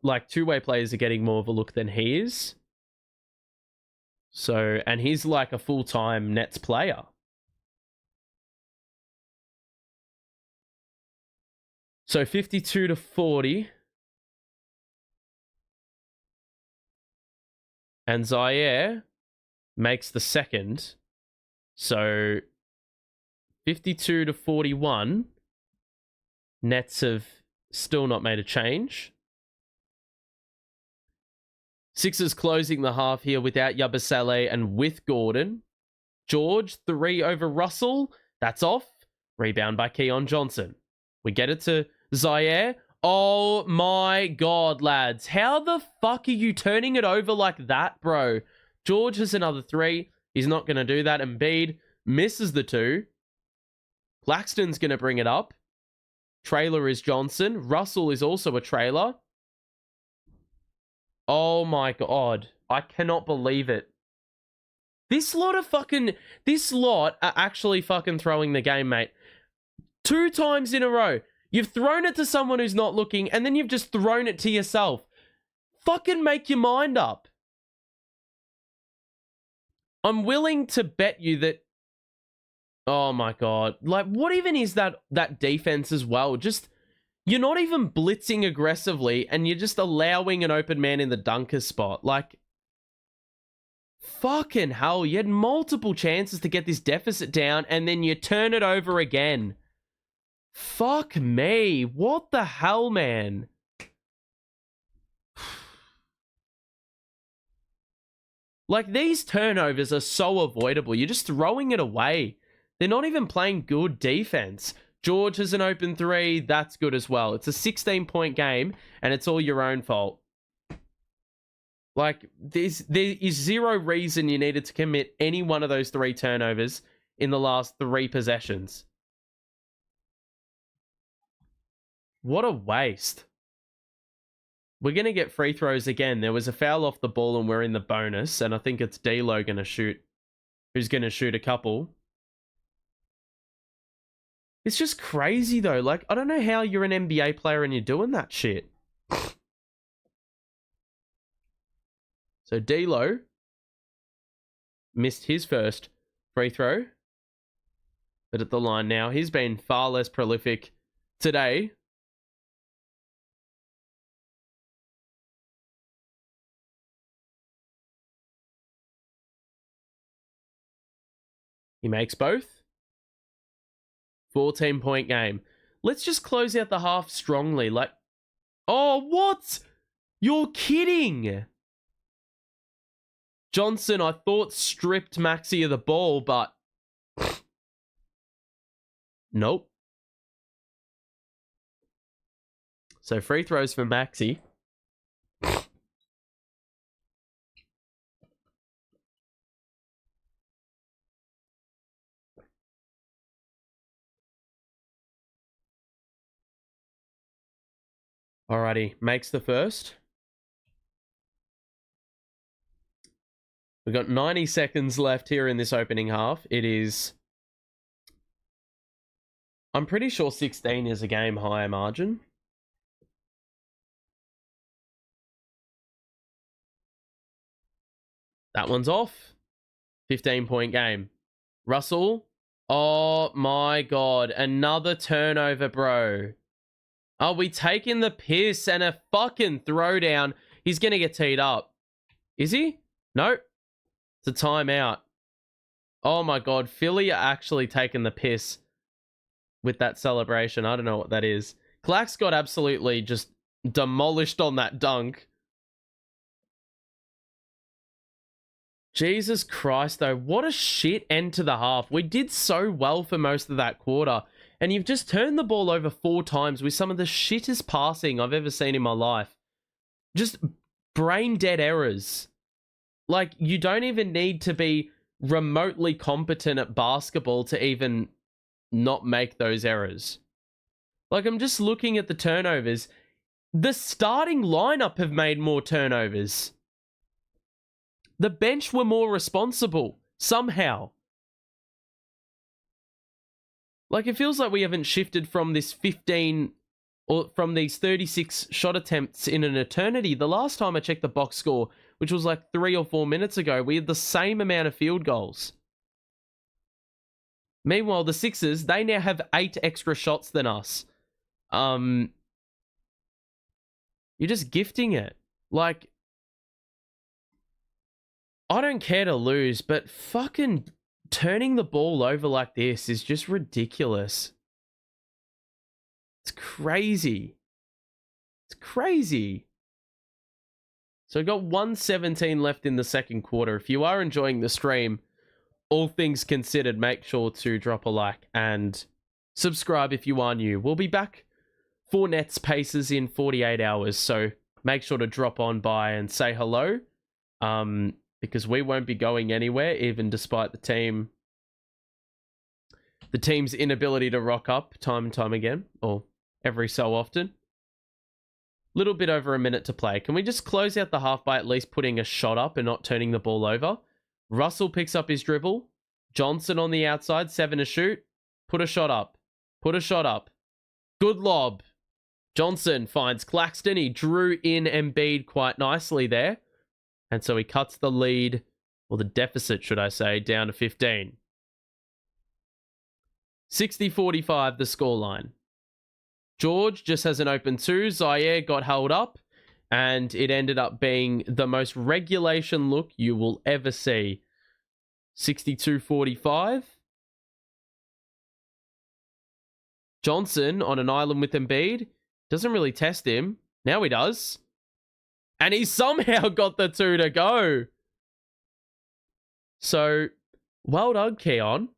Like, two-way players are getting more of a look than he is. So, and he's like a full-time Nets player. So 52-40. And Zaire makes the second. So 52-41. Nets have still not made a change. Sixers closing the half here without Yabusele and with Gordon. George, 3 over Russell. That's off. Rebound by Keon Johnson. We get it to Zaire. Oh my God, lads. How the fuck are you turning it over like that, bro? George has another 3. He's not going to do that. Embiid misses the 2. Claxton's going to bring it up. Trailer is Johnson. Russell is also a trailer. Oh my God. I cannot believe it. This lot are actually fucking throwing the game, mate. 2 times in a row. You've thrown it to someone who's not looking, and then you've just thrown it to yourself. Fucking make your mind up. I'm willing to bet you that... Oh my God. Like, what even is that defense as well? Just... You're not even blitzing aggressively, and you're just allowing an open man in the dunker spot. Like, fucking hell, you had multiple chances to get this deficit down, and then you turn it over again. Fuck me. What the hell, man? Like, these turnovers are so avoidable. You're just throwing it away. They're not even playing good defense. George has an open 3. That's good as well. It's a 16-point game, and it's all your own fault. Like, there is zero reason you needed to commit any one of those 3 turnovers in the last 3 possessions. What a waste. We're going to get free throws again. There was a foul off the ball, and we're in the bonus, and I think it's D'Lo going to shoot. Who's going to shoot a couple. It's just crazy, though. Like, I don't know how you're an NBA player and you're doing that shit. So, D'Lo missed his first free throw. But at the line now, he's been far less prolific today. He makes both. 14-point game. Let's just close out the half strongly. Like, oh, what? You're kidding. Johnson, I thought, stripped Maxey of the ball, but nope. So free throws for Maxey. Alrighty, makes the first. We've got 90 seconds left here in this opening half. It is... I'm pretty sure 16 is a game high margin. That one's off. 15-point game. Russell. Oh my God. Another turnover, bro. Are we taking the piss and a fucking throwdown? He's going to get teed up. Is he? Nope. It's a timeout. Oh my God. Philly are actually taking the piss with that celebration. I don't know what that is. Clax got absolutely just demolished on that dunk. Jesus Christ, though. What a shit end to the half. We did so well for most of that quarter. And you've just turned the ball over 4 times with some of the shittest passing I've ever seen in my life. Just brain dead errors. Like, you don't even need to be remotely competent at basketball to even not make those errors. Like, I'm just looking at the turnovers. The starting lineup have made more turnovers. The bench were more responsible, somehow. Like, it feels like we haven't shifted from this 15 or from these 36 shot attempts in an eternity. The last time I checked the box score, which was like 3 or 4 minutes ago, we had the same amount of field goals. Meanwhile, the Sixers, they now have 8 extra shots than us. You're just gifting it. Like, I don't care to lose, but fucking turning the ball over like this is just ridiculous. It's crazy. It's crazy. So we've got 1:17 left in the second quarter. If you are enjoying the stream, all things considered, make sure to drop a like and subscribe if you are new. We'll be back for Nets Pacers in 48 hours, so make sure to drop on by and say hello, because we won't be going anywhere, even despite the team's inability to rock up time and time again, or every so often. Little bit over a minute to play. Can we just close out the half by at least putting a shot up and not turning the ball over? Russell picks up his dribble. Johnson on the outside, 7 to shoot. Put a shot up. Put a shot up. Good lob. Johnson finds Claxton. He drew in Embiid quite nicely there. And so he cuts the lead, or the deficit, should I say, down to 15. 60-45 the scoreline. George just has an open 2. Zaire got held up, and it ended up being the most regulation look you will ever see. 62-45. Johnson on an island with Embiid. Doesn't really test him. Now he does. And he somehow got the 2 to go. So, well done, Keon.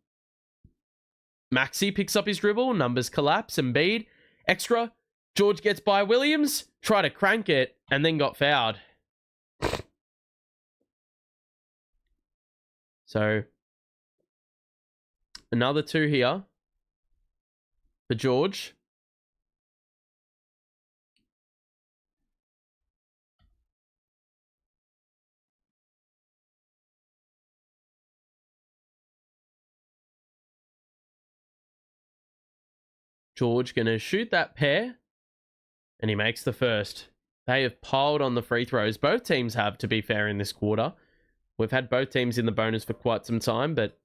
Maxey picks up his dribble. Numbers collapse. Embiid. Extra. George gets by Williams. Try to crank it. And then got fouled. So, another 2 here for George. George going to shoot that pair. And he makes the first. They have piled on the free throws. Both teams have, to be fair, in this quarter. We've had both teams in the bonus for quite some time, but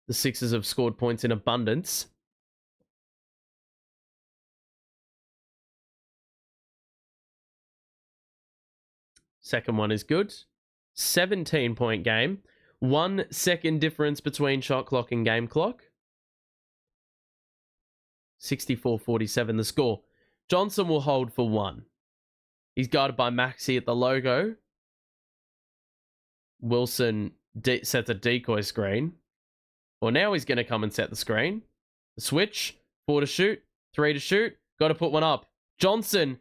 the Sixers have scored points in abundance. Second one is good. 17-point game. 1 second difference between shot clock and game clock. 64-47 the score. Johnson will hold for 1. He's guarded by Maxey at the logo. Wilson sets a decoy screen. Well, now he's going to come and set the screen. The switch. 4 to shoot. 3 to shoot. Got to put one up. Johnson.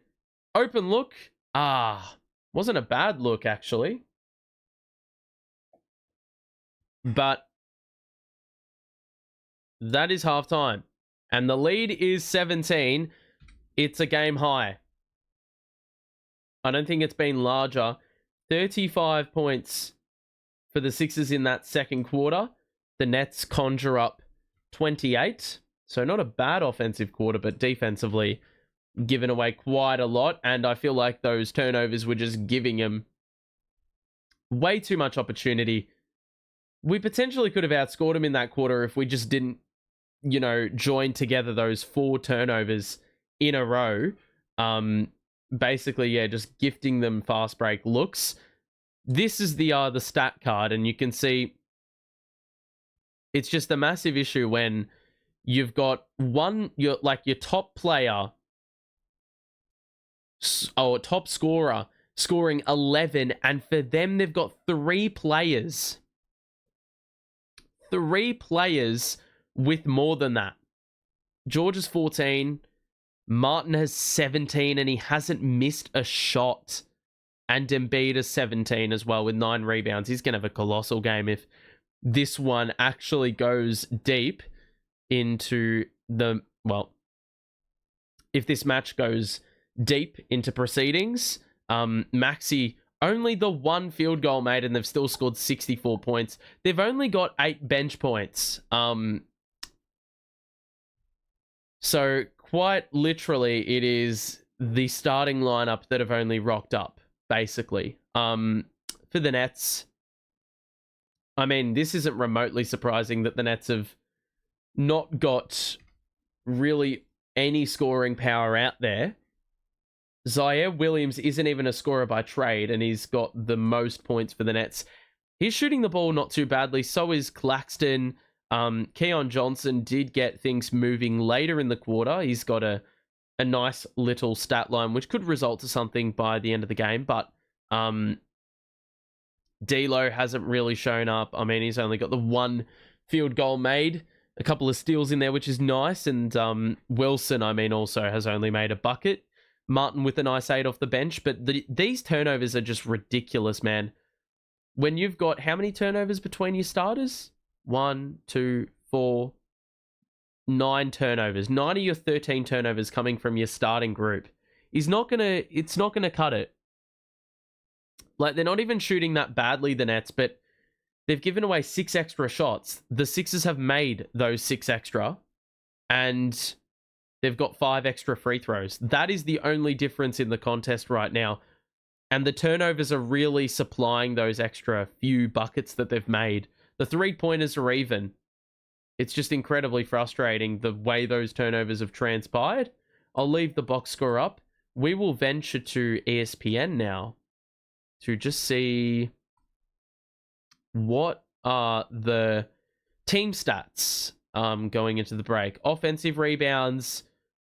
Open look. Wasn't a bad look, actually. But that is halftime. And the lead is 17. It's a game high. I don't think it's been larger. 35 points for the Sixers in that second quarter. The Nets conjure up 28. So not a bad offensive quarter, but defensively given away quite a lot. And I feel like those turnovers were just giving them way too much opportunity. We potentially could have outscored them in that quarter if we just didn't, join together those 4 turnovers in a row. Basically, just gifting them fast break looks. This is the stat card, and you can see it's just a massive issue when you've got your top player or top scorer scoring 11, and for them they've got 3 players. 3 players with more than that. George is 14. Martin has 17, and he hasn't missed a shot. And Embiid is 17 as well with 9 rebounds. He's going to have a colossal game if this one actually goes deep into if this match goes deep into proceedings. Maxey Only the one field goal made, and they've still scored 64 points. They've only got 8 bench points. So quite literally, it is the starting lineup that have only rocked up, basically. For the Nets, I mean, this isn't remotely surprising that the Nets have not got really any scoring power out there. Zaire Williams isn't even a scorer by trade, and he's got the most points for the Nets. He's shooting the ball not too badly. So is Claxton. Keon Johnson did get things moving later in the quarter. He's got a nice little stat line, which could result to something by the end of the game. But D'Lo hasn't really shown up. I mean, he's only got the one field goal made, a couple of steals in there, which is nice. And Wilson, I mean, also has only made a bucket. Martin with a nice 8 off the bench. But these turnovers are just ridiculous, man. When you've got how many turnovers between your starters? 1, 2, 4, 9 turnovers. 9 of your 13 turnovers coming from your starting group. It's not gonna cut it. Like, they're not even shooting that badly, the Nets, but they've given away 6 extra shots. The Sixers have made those 6 extra, and they've got 5 extra free throws. That is the only difference in the contest right now. And the turnovers are really supplying those extra few buckets that they've made. The 3-pointers are even. It's just incredibly frustrating the way those turnovers have transpired. I'll leave the box score up. We will venture to ESPN now to just see what are the team stats going into the break. Offensive rebounds,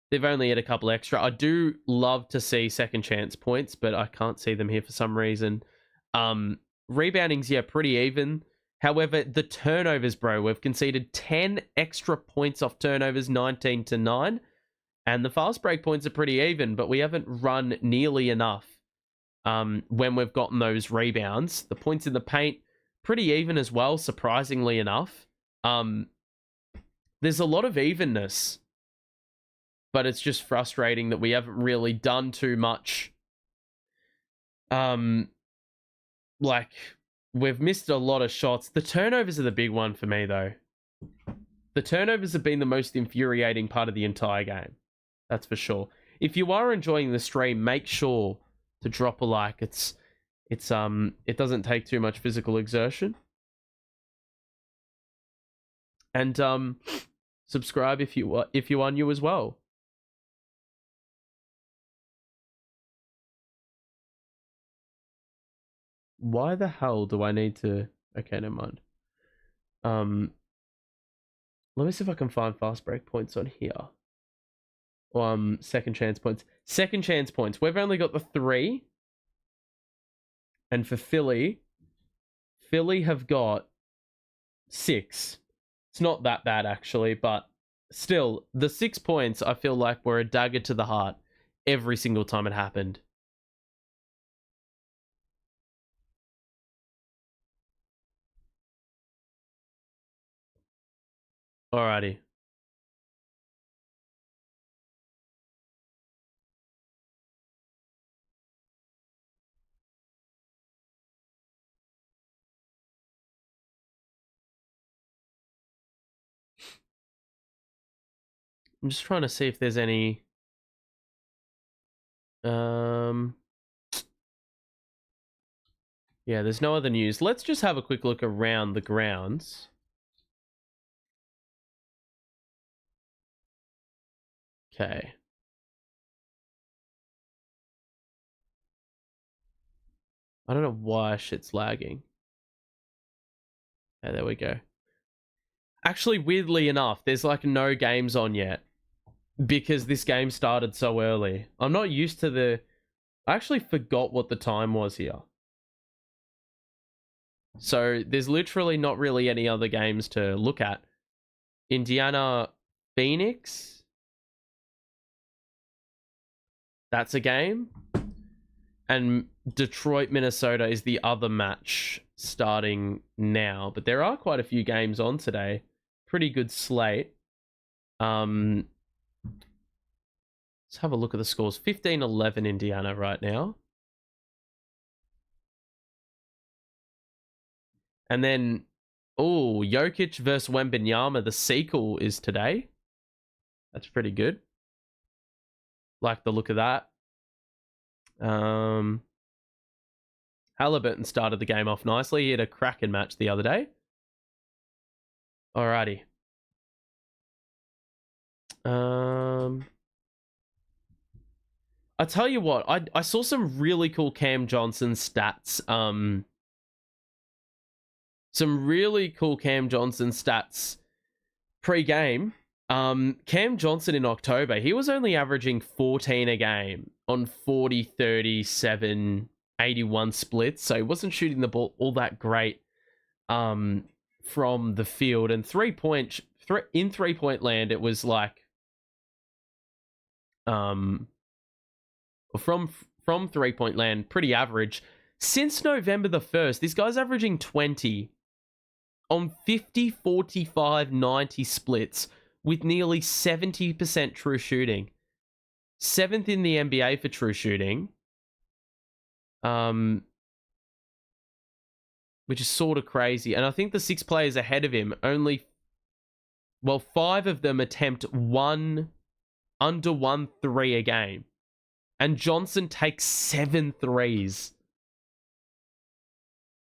they've only had a couple extra. I do love to see second chance points, but I can't see them here for some reason. Rebounding's, yeah, pretty even. However, the turnovers, bro, we've conceded 10 extra points off turnovers, 19-9. And the fast break points are pretty even, but we haven't run nearly enough when we've gotten those rebounds. The points in the paint, pretty even as well, surprisingly enough. There's a lot of evenness, but it's just frustrating that we haven't really done too much. Like, we've missed a lot of shots. The turnovers are the big one for me, though. The turnovers have been the most infuriating part of the entire game. That's for sure. If you are enjoying the stream, make sure to drop a like. It doesn't take too much physical exertion. And subscribe if you are new as well. Why the hell do I need to... Okay, never mind. Let me see if I can find fast break points on here. Second chance points. Second chance points. We've only got the 3. And for Philly have got 6. It's not that bad, actually, but still, the 6 points, I feel like, were a dagger to the heart every single time it happened. Alrighty. I'm just trying to see if there's any... Yeah, there's no other news. Let's just have a quick look around the grounds. Okay. I don't know why shit's lagging. Yeah, there we go. Actually, weirdly enough, there's like no games on yet because this game started so early. I'm not used to the... I actually forgot what the time was here. So there's literally not really any other games to look at. Indiana, Phoenix. That's a game. And Detroit, Minnesota is the other match starting now. But there are quite a few games on today. Pretty good slate. Let's have a look at the scores. 15-11 Indiana right now. And then, Jokic versus Wembanyama, the sequel is today. That's pretty good. Like the look of that. Halliburton started the game off nicely. He had a cracking match the other day. Alrighty. I tell you what, I saw some really cool Cam Johnson stats. Some really cool Cam Johnson stats pre-game. Cam Johnson in October, he was only averaging 14 a game on 40, 37, 81 splits. So he wasn't shooting the ball all that great from the field. And in three-point land, it was like from three-point land, pretty average. Since November the 1st, this guy's averaging 20 on 50, 45, 90 splits with nearly 70% true shooting. 7th in the NBA for true shooting. Which is sort of crazy. And I think the 6 players ahead of him, 5 of them attempt under 1 3 a game. And Johnson takes 7 threes.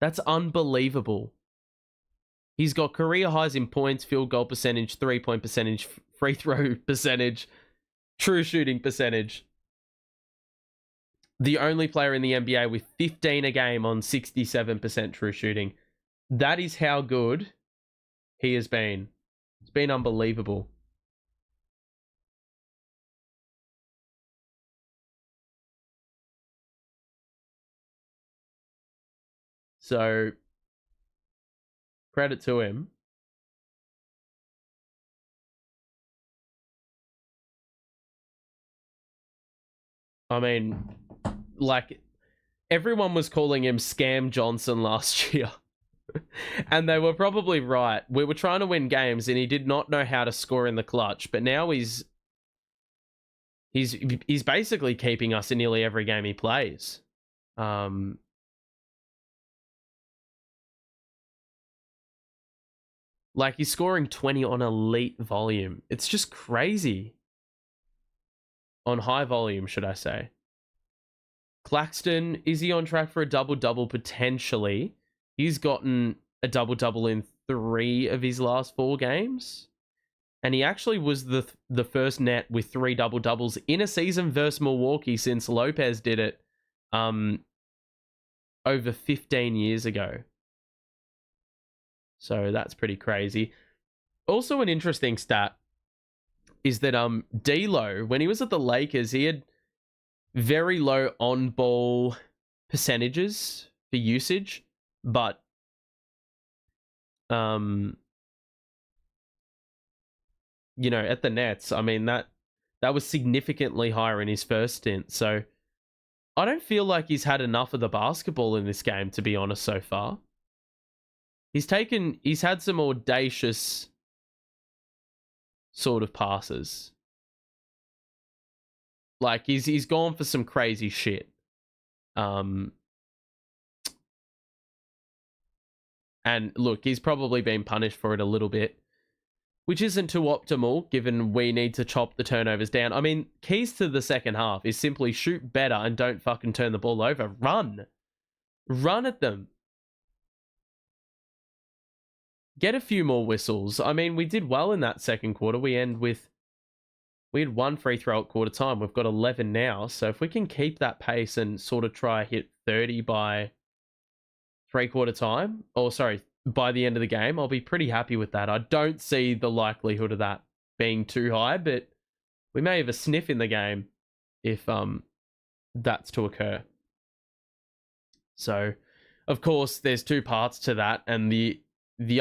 That's unbelievable. He's got career highs in points, field goal percentage, 3-point percentage, free throw percentage, true shooting percentage. The only player in the NBA with 15 a game on 67% true shooting. That is how good he has been. It's been unbelievable. So, credit to him. I mean, like, everyone was calling him Scam Johnson last year. And they were probably right. We were trying to win games and he did not know how to score in the clutch. But now he's basically keeping us in nearly every game he plays. Like, he's scoring 20 on elite volume. It's just crazy. On high volume, should I say. Claxton, is he on track for a double-double? Potentially. He's gotten a double-double in 3 of his last 4 games. And he actually was the first net with 3 double-doubles in a season versus Milwaukee since Lopez did it over 15 years ago. So that's pretty crazy. Also, an interesting stat is that D'Lo, when he was at the Lakers, he had very low on-ball percentages for usage, but at the Nets, I mean, that was significantly higher in his first stint. So I don't feel like he's had enough of the basketball in this game, to be honest, so far. He's had some audacious sort of passes. Like, he's gone for some crazy shit. And look, he's probably been punished for it a little bit, which isn't too optimal, given we need to chop the turnovers down. I mean, keys to the second half is simply shoot better and don't fucking turn the ball over. Run at them. Get a few more whistles. I mean, we did well in that second quarter. We had 1 free throw at quarter time. We've got 11 now. So if we can keep that pace and sort of try hit 30 by three-quarter time, by the end of the game, I'll be pretty happy with that. I don't see the likelihood of that being too high, but we may have a sniff in the game if that's to occur. So, of course, there's 2 parts to that, and the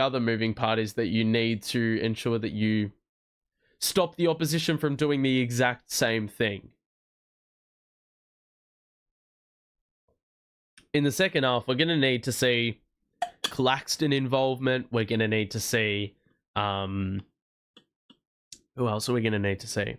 other moving part is that you need to ensure that you stop the opposition from doing the exact same thing. In the second half, we're going to need to see Claxton involvement. We're going to need to see... who else are we going to need to see?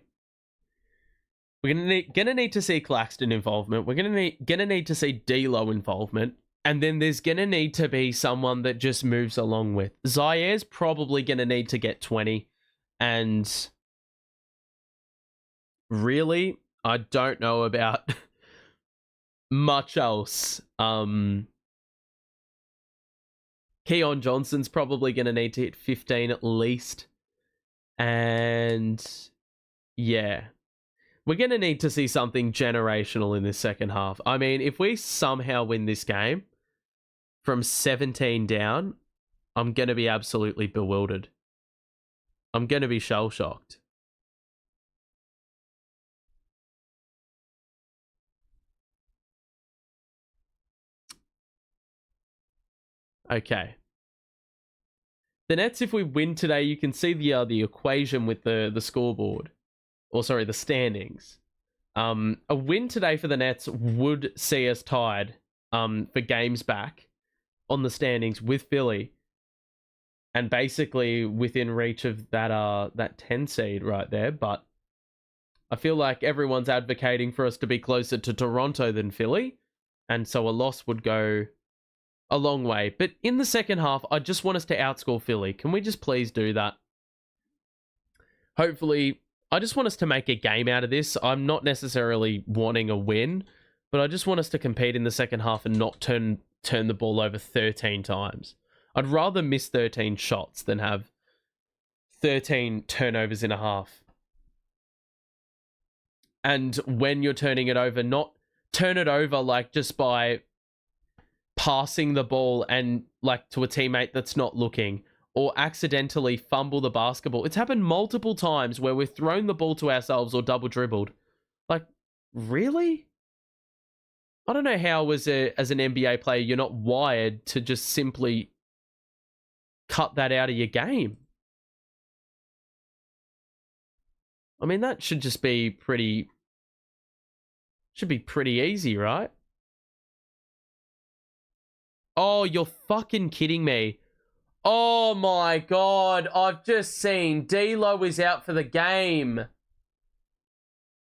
We're going to need to see Claxton involvement. We're going to need to see D'Lo involvement. And then there's going to need to be someone that just moves along with. Zaire's probably going to need to get 20. And really, I don't know about much else. Keon Johnson's probably going to need to hit 15 at least. And yeah, we're going to need to see something generational in this second half. I mean, if we somehow win this game from 17 down, I'm going to be absolutely bewildered. I'm going to be shell-shocked. Okay. The Nets, if we win today, you can see the equation with the scoreboard. Or sorry, the standings. A win today for the Nets would see us tied for games back on the standings with Philly. And basically within reach of that 10 seed right there. But I feel like everyone's advocating for us to be closer to Toronto than Philly. And so a loss would go a long way. But in the second half, I just want us to outscore Philly. Can we just please do that? Hopefully, I just want us to make a game out of this. I'm not necessarily wanting a win, but I just want us to compete in the second half and not turn the ball over 13 times. I'd rather miss 13 shots than have 13 turnovers in a half. And when you're turning it over, not turn it over like just by passing the ball and like to a teammate that's not looking, or accidentally fumble the basketball. It's happened multiple times where we've thrown the ball to ourselves or double dribbled. Like, really? I don't know how as an NBA player you're not wired to just simply cut that out of your game. I mean, that should just be pretty easy, right? Oh, you're fucking kidding me. Oh my God, I've just seen D'Lo is out for the game.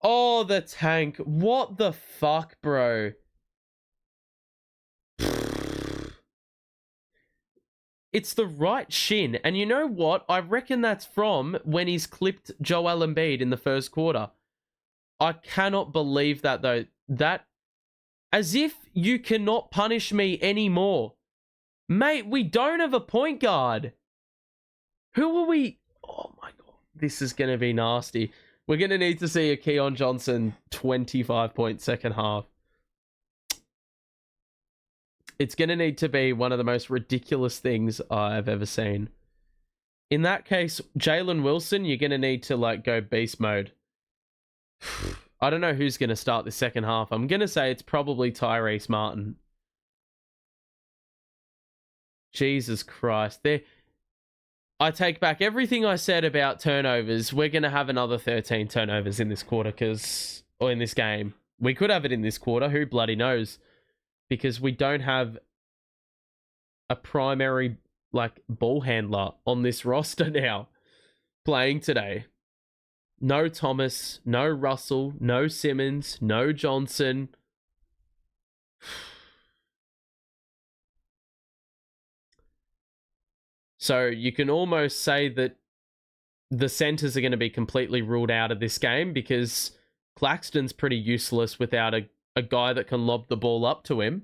Oh, the tank. What the fuck, bro? It's the right shin. And you know what? I reckon that's from when he's clipped Joel Embiid in the first quarter. I cannot believe that, though. That, as if you cannot punish me anymore. Mate, we don't have a point guard. Who are we? Oh my God. This is going to be nasty. We're going to need to see a Keon Johnson 25-point second half. It's going to need to be one of the most ridiculous things I've ever seen. In that case, Jalen Wilson, you're going to need to like go beast mode. I don't know who's going to start the second half. I'm going to say it's probably Tyrese Martin. Jesus Christ. I take back everything I said about turnovers. We're going to have another 13 turnovers in this quarter or in this game. We could have it in this quarter. Who bloody knows? Because we don't have a primary like ball handler on this roster now playing today. No Thomas, no Russell, no Simmons, no Johnson. So you can almost say that the centers are going to be completely ruled out of this game because Claxton's pretty useless without a guy that can lob the ball up to him.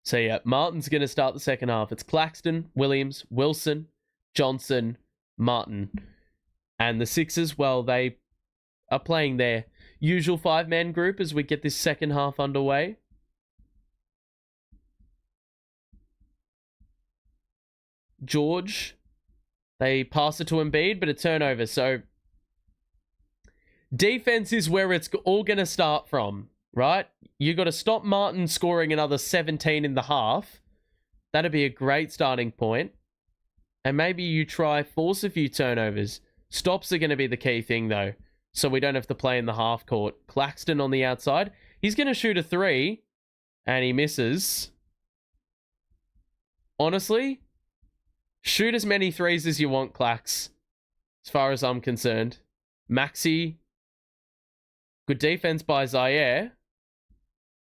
So yeah, Martin's going to start the second half. It's Claxton, Williams, Wilson, Johnson, Martin. And the Sixers, well, they are playing their usual five-man group as we get this second half underway. George, they pass it to Embiid, but a turnover. So defense is where it's all going to start from, right? You got to stop Martin scoring another 17 in the half. That'd be a great starting point. And maybe you try force a few turnovers. Stops are going to be the key thing, though. So we don't have to play in the half court. Claxton on the outside. He's going to shoot a three. And he misses. Honestly, shoot as many threes as you want, Clax. As far as I'm concerned. Maxey. Good defense by Zaire.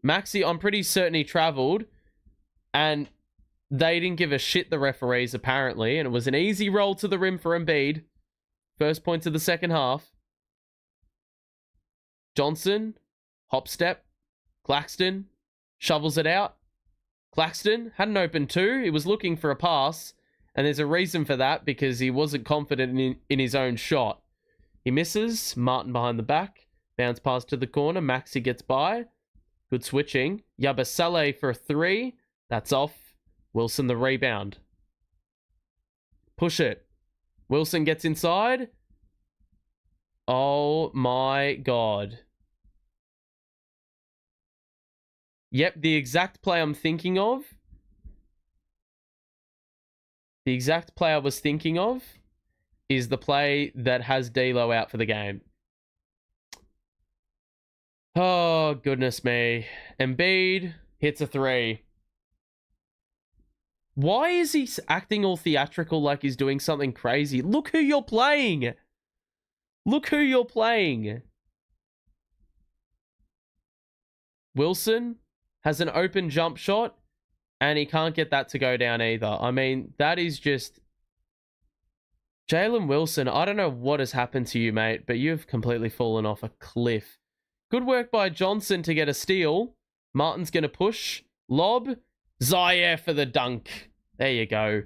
Maxey, I'm pretty certain he traveled, and they didn't give a shit, the referees, apparently, and it was an easy roll to the rim for Embiid. First points of the second half. Johnson, hop step, Claxton, shovels it out. Claxton had an open two. He was looking for a pass, and there's a reason for that, because he wasn't confident in his own shot. He misses. Martin behind the back. Bounce pass to the corner. Maxey gets by. Good switching. Yabusele for a three. That's off. Wilson the rebound. Push it. Wilson gets inside. Oh my God. Yep, the exact play I'm thinking of. The exact play I was thinking of is the play that has D'Lo out for the game. Oh, goodness me. Embiid hits a three. Why is he acting all theatrical like he's doing something crazy? Look who you're playing. Look who you're playing. Wilson has an open jump shot, and he can't get that to go down either. I mean, that is just... Jalen Wilson, I don't know what has happened to you, mate, but you've completely fallen off a cliff. Good work by Johnson to get a steal. Martin's going to push. Lob. Zaire for the dunk. There you go.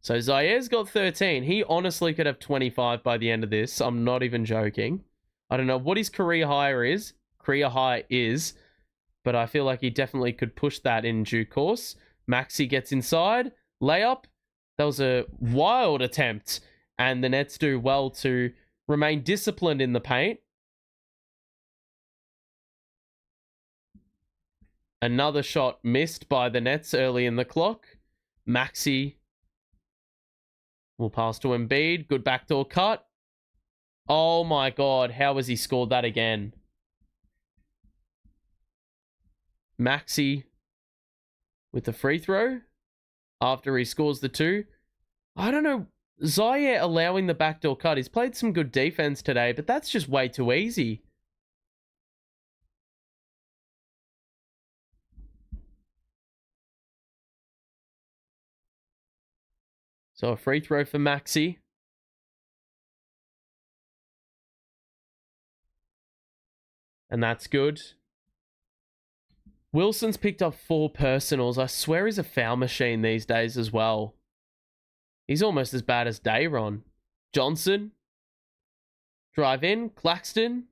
So Zaire's got 13. He honestly could have 25 by the end of this. I'm not even joking. I don't know what his career high is, but I feel like he definitely could push that in due course. Maxey gets inside. Layup. That was a wild attempt, and the Nets do well to remain disciplined in the paint. Another shot missed by the Nets early in the clock. Maxey will pass to Embiid. Good backdoor cut. Oh my God, how has he scored that again? Maxey with the free throw after he scores the two. I don't know. Zaire allowing the backdoor cut. He's played some good defense today, but that's just way too easy. So a free throw for Maxey. And that's good. Wilson's picked up 4 personals. I swear he's a foul machine these days as well. He's almost as bad as Dayron. Johnson. Drive in. Claxton.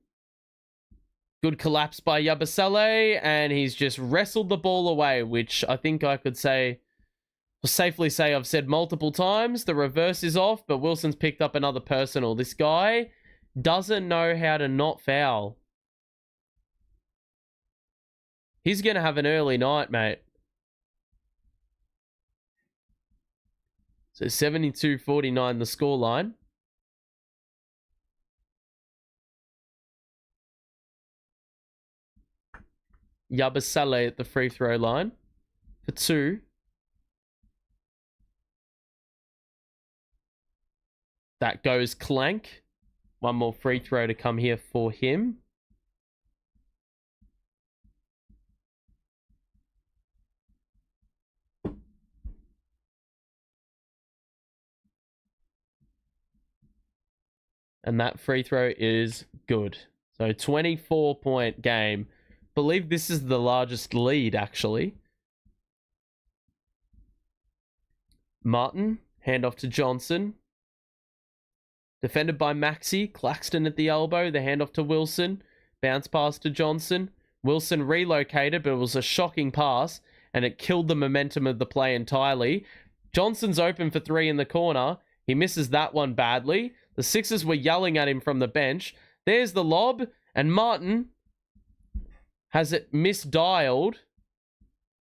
Good collapse by Yabusele. And he's just wrestled the ball away, which I think I could safely say I've said multiple times. The reverse is off, but Wilson's picked up another personal. This guy doesn't know how to not foul. He's going to have an early night, mate. So 72-49 the scoreline. Yabusele at the free throw line for 2. That goes clank. One more free throw to come here for him. And that free throw is good. So 24-point game. Believe this is the largest lead, actually. Martin, handoff to Johnson. Defended by Maxey. Claxton at the elbow. The handoff to Wilson. Bounce pass to Johnson. Wilson relocated, but it was a shocking pass, and it killed the momentum of the play entirely. Johnson's open for 3 in the corner. He misses that one badly. The Sixers were yelling at him from the bench. There's the lob, and Martin has it misdialed.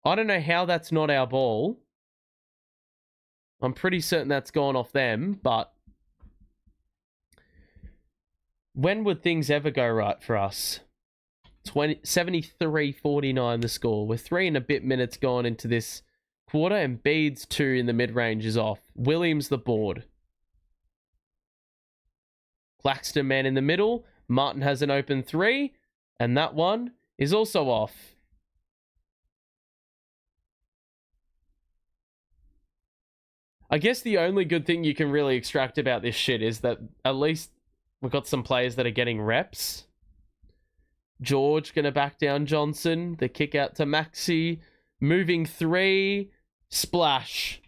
I don't know how that's not our ball. I'm pretty certain that's gone off them, but when would things ever go right for us? 73-49 the score. With 3 and a bit minutes gone into this quarter, and Embiid's 2 in the mid-range is off. Williams the board. Claxton man in the middle. Martin has an open 3. And that one is also off. I guess the only good thing you can really extract about this shit is that at least we've got some players that are getting reps. George going to back down Johnson. The kick out to Maxey. Moving three. Splash.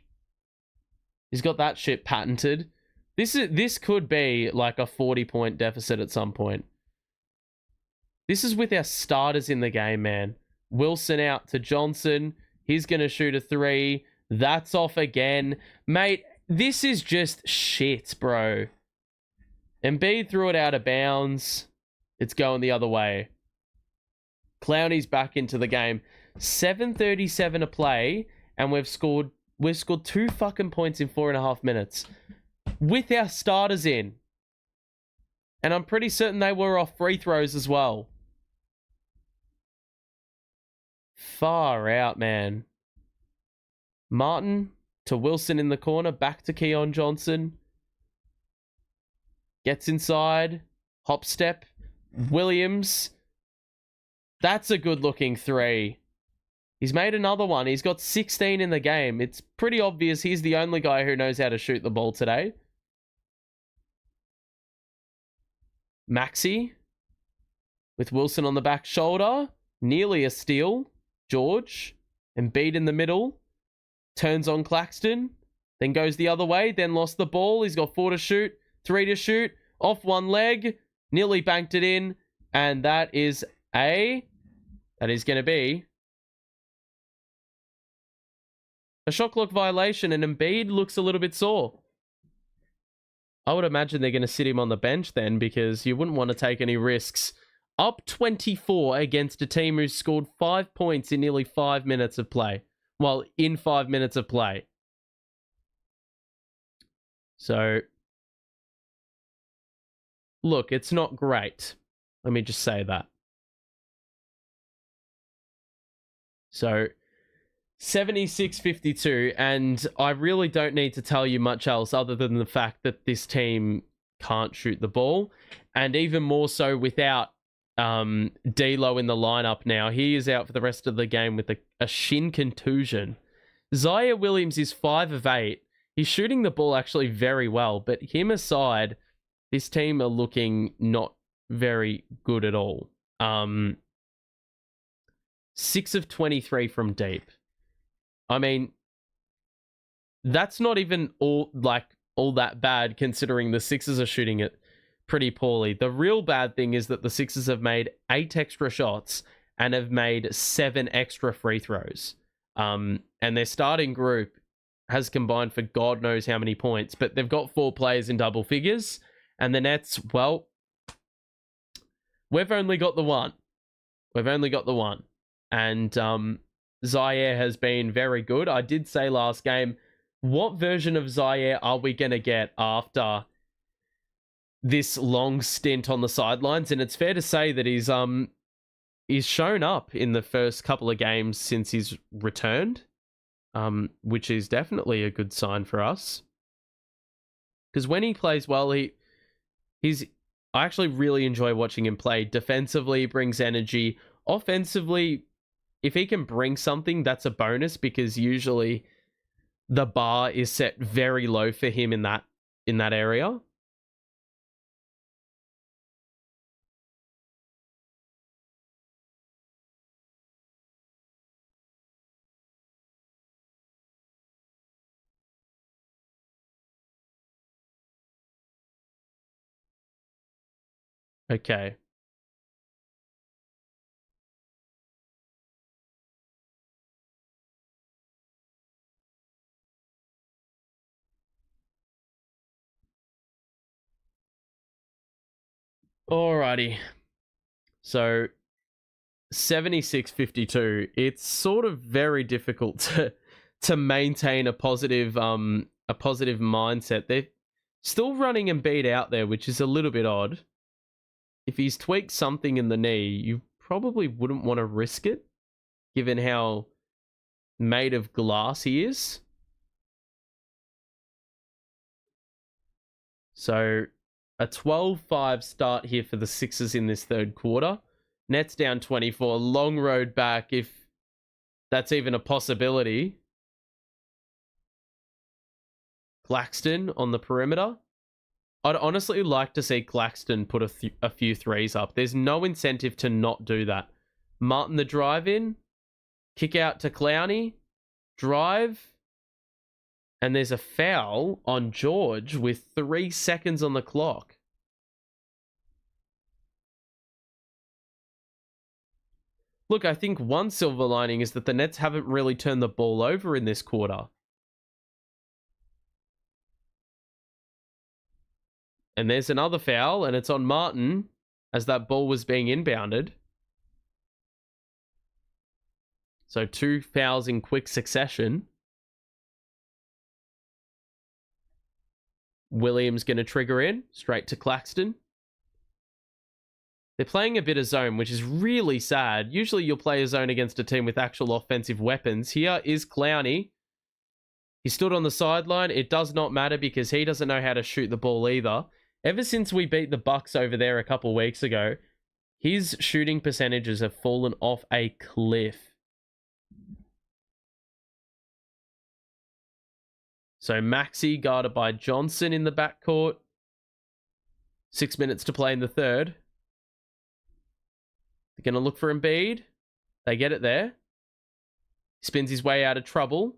He's got that shit patented. This could be like a 40-point deficit at some point. This is with our starters in the game, man. Wilson out to Johnson. He's going to shoot a three. That's off again. Mate, this is just shit, bro. Embiid threw it out of bounds. It's going the other way. Clowney's back into the game. 7:37 to play, and we've scored 2 fucking points in 4.5 minutes. With our starters in. And I'm pretty certain they were off free throws as well. Far out, man. Martin to Wilson in the corner. Back to Keon Johnson. Gets inside. Hop step. Williams. That's a good looking three. He's made another one. He's got 16 in the game. It's pretty obvious he's the only guy who knows how to shoot the ball today. Maxey with Wilson on the back shoulder. Nearly a steal. George. Embiid in the middle. Turns on Claxton. Then goes the other way. Then lost the ball. He's got 4 to shoot. 3 to shoot. Off one leg. Nearly banked it in. And that is going to be a shot clock violation, and Embiid looks a little bit sore. I would imagine they're going to sit him on the bench then, because you wouldn't want to take any risks. Up 24 against a team who's scored 5 points in nearly 5 minutes of play. Well, in 5 minutes of play. So, look, it's not great. Let me just say that. So, 76-52, and I really don't need to tell you much else other than the fact that this team can't shoot the ball, and even more so without D'Lo in the lineup now. He is out for the rest of the game with a shin contusion. Zaire Williams is 5 of 8. He's shooting the ball actually very well, but him aside, this team are looking not very good at all. 6 of 23 from deep. I mean, that's not even all that bad, considering the Sixers are shooting it pretty poorly. The real bad thing is that the Sixers have made 8 extra shots and have made 7 extra free throws. And their starting group has combined for God knows how many points, but they've got 4 players in double figures. And the Nets, well, we've only got the one. And Zaire has been very good. I did say last game, what version of Zaire are we going to get after this long stint on the sidelines? And it's fair to say that he's shown up in the first couple of games since he's returned, which is definitely a good sign for us. Because when he plays well, I actually really enjoy watching him play. Defensively, he brings energy. Offensively, if he can bring something, that's a bonus, because usually the bar is set very low for him in that area. Okay. Alrighty. So 76-52. It's sort of very difficult to maintain a positive mindset. They're still running Embiid out there, which is a little bit odd. If he's tweaked something in the knee, you probably wouldn't want to risk it, given how made of glass he is. So a 12-5 start here for the Sixers in this third quarter. Nets down 24. Long road back, if that's even a possibility. Claxton on the perimeter. I'd honestly like to see Claxton put a few threes up. There's no incentive to not do that. Martin the drive in. Kick out to Clowney. Drive. And there's a foul on George with 3 seconds on the clock. Look, I think one silver lining is that the Nets haven't really turned the ball over in this quarter. And there's another foul, and it's on Martin as that ball was being inbounded. So 2 fouls in quick succession. Williams going to trigger in, straight to Claxton. They're playing a bit of zone, which is really sad. Usually you'll play a zone against a team with actual offensive weapons. Here is Clowney. He stood on the sideline. It does not matter because he doesn't know how to shoot the ball either. Ever since we beat the Bucks over there a couple weeks ago, his shooting percentages have fallen off a cliff. So Maxey guarded by Johnson in the backcourt. 6 minutes to play in the third. They're going to look for Embiid. They get it there. He spins his way out of trouble.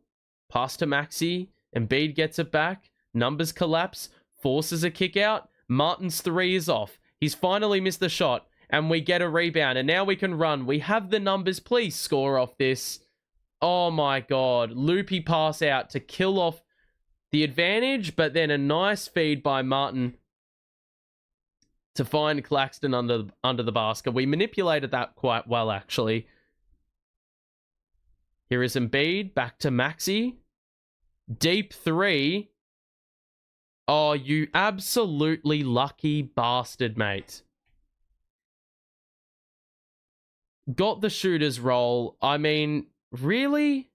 Pass to Maxey. Embiid gets it back. Numbers collapse. Forces a kick out. Martin's 3 is off. He's finally missed the shot. And we get a rebound. And now we can run. We have the numbers. Please score off this. Oh my God. Loopy pass out to kill off the advantage. But then a nice feed by Martin to find Claxton under the basket. We manipulated that quite well, actually. Here is Embiid. Back to Maxey. Deep 3. Oh, you absolutely lucky bastard, mate. Got the shooter's role. I mean, really?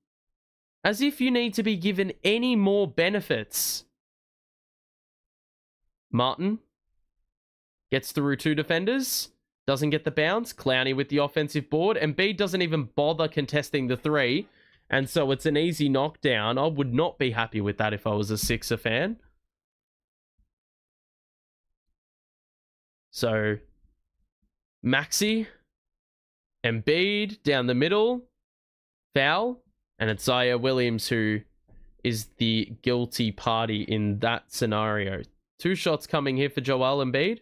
As if you need to be given any more benefits. Martin gets through 2 defenders. Doesn't get the bounce. Clowney with the offensive board. Embiid doesn't even bother contesting the 3. And so it's an easy knockdown. I would not be happy with that if I was a Sixer fan. So, Maxey, Embiid down the middle, foul, and it's Isaiah Williams who is the guilty party in that scenario. 2 shots coming here for Joel Embiid.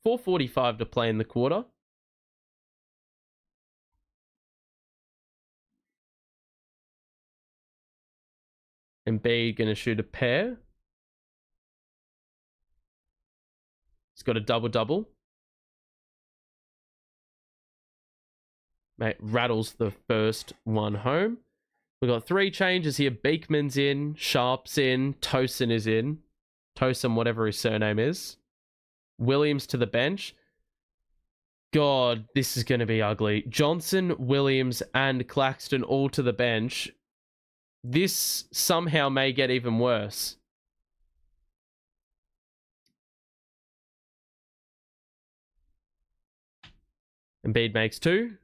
.445 to play in the quarter. Embiid going to shoot a pair. He's got a double-double. Mate, rattles the first one home. We've got 3 changes here. Beekman's in. Sharp's in. Tosin is in. Tosin, whatever his surname is. Williams to the bench. God, this is going to be ugly. Johnson, Williams, and Claxton all to the bench. This somehow may get even worse. Embiid makes 2.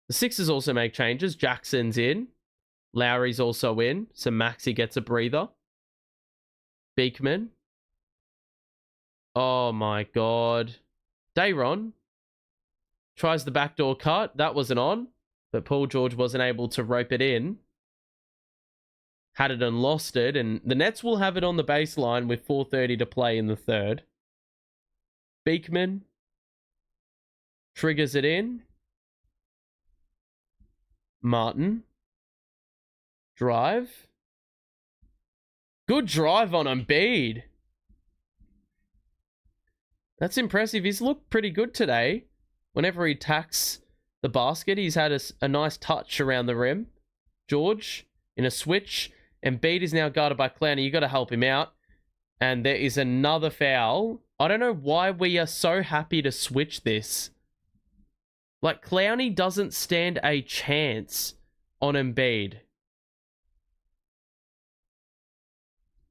The Sixers also make changes. Jackson's in. Lowry's also in. So Maxey gets a breather. Beekman. Oh my God. Dayron tries the backdoor cut. That wasn't on. But Paul George wasn't able to rope it in. Had it and lost it. And the Nets will have it on the baseline with 4:30 to play in the third. Beekman triggers it in. Martin. Drive. Good drive on Embiid. That's impressive. He's looked pretty good today. Whenever he attacks the basket, he's had a nice touch around the rim. George in a switch. Embiid is now guarded by Clowney. You got to help him out. And there is another foul. I don't know why we are so happy to switch this. Like, Clowney doesn't stand a chance on Embiid.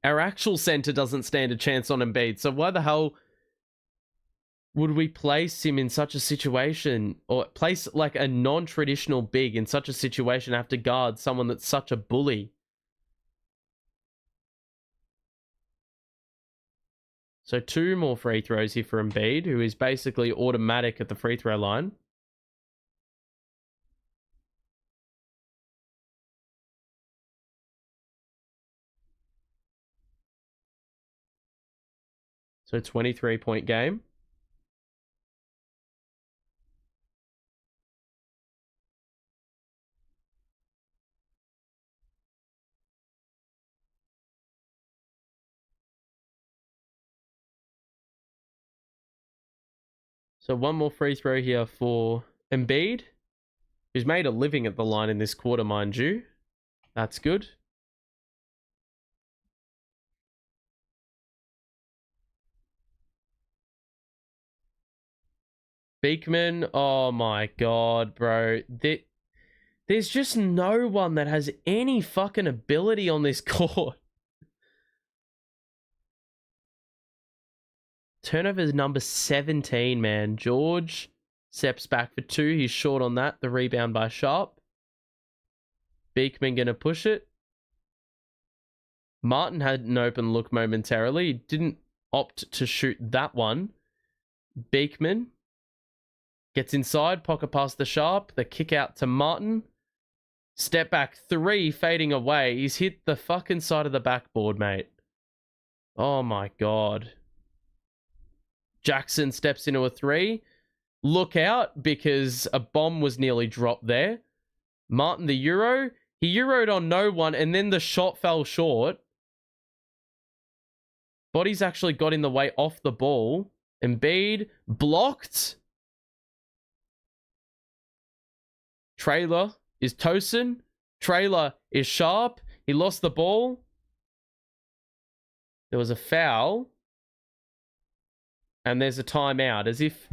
Our actual center doesn't stand a chance on Embiid. So why the hell would we place him in such a situation, or place like a non-traditional big in such a situation, have to guard someone that's such a bully? So 2 more free throws here for Embiid, who is basically automatic at the free throw line. So 23-point game. So 1 more free throw here for Embiid, who's made a living at the line in this quarter, mind you. That's good. Beekman, oh my god, bro. There's just no one that has any fucking ability on this court. Turnover is number 17, man. George steps back for 2. He's short on that. The rebound by Sharp. Beekman gonna push it. Martin had an open look momentarily. He didn't opt to shoot that one. Beekman gets inside, pocket past the Sharp. The kick out to Martin. Step back 3, fading away. He's hit the fucking side of the backboard, mate. Oh my god. Jackson steps into a 3. Look out, because a bomb was nearly dropped there. Martin the Euro. He Euroed on no one, and then the shot fell short. Body's actually got in the way off the ball. Embiid blocked. Trailer is Tosin. Trailer is Sharp. He lost the ball. There was a foul. And there's a timeout, as if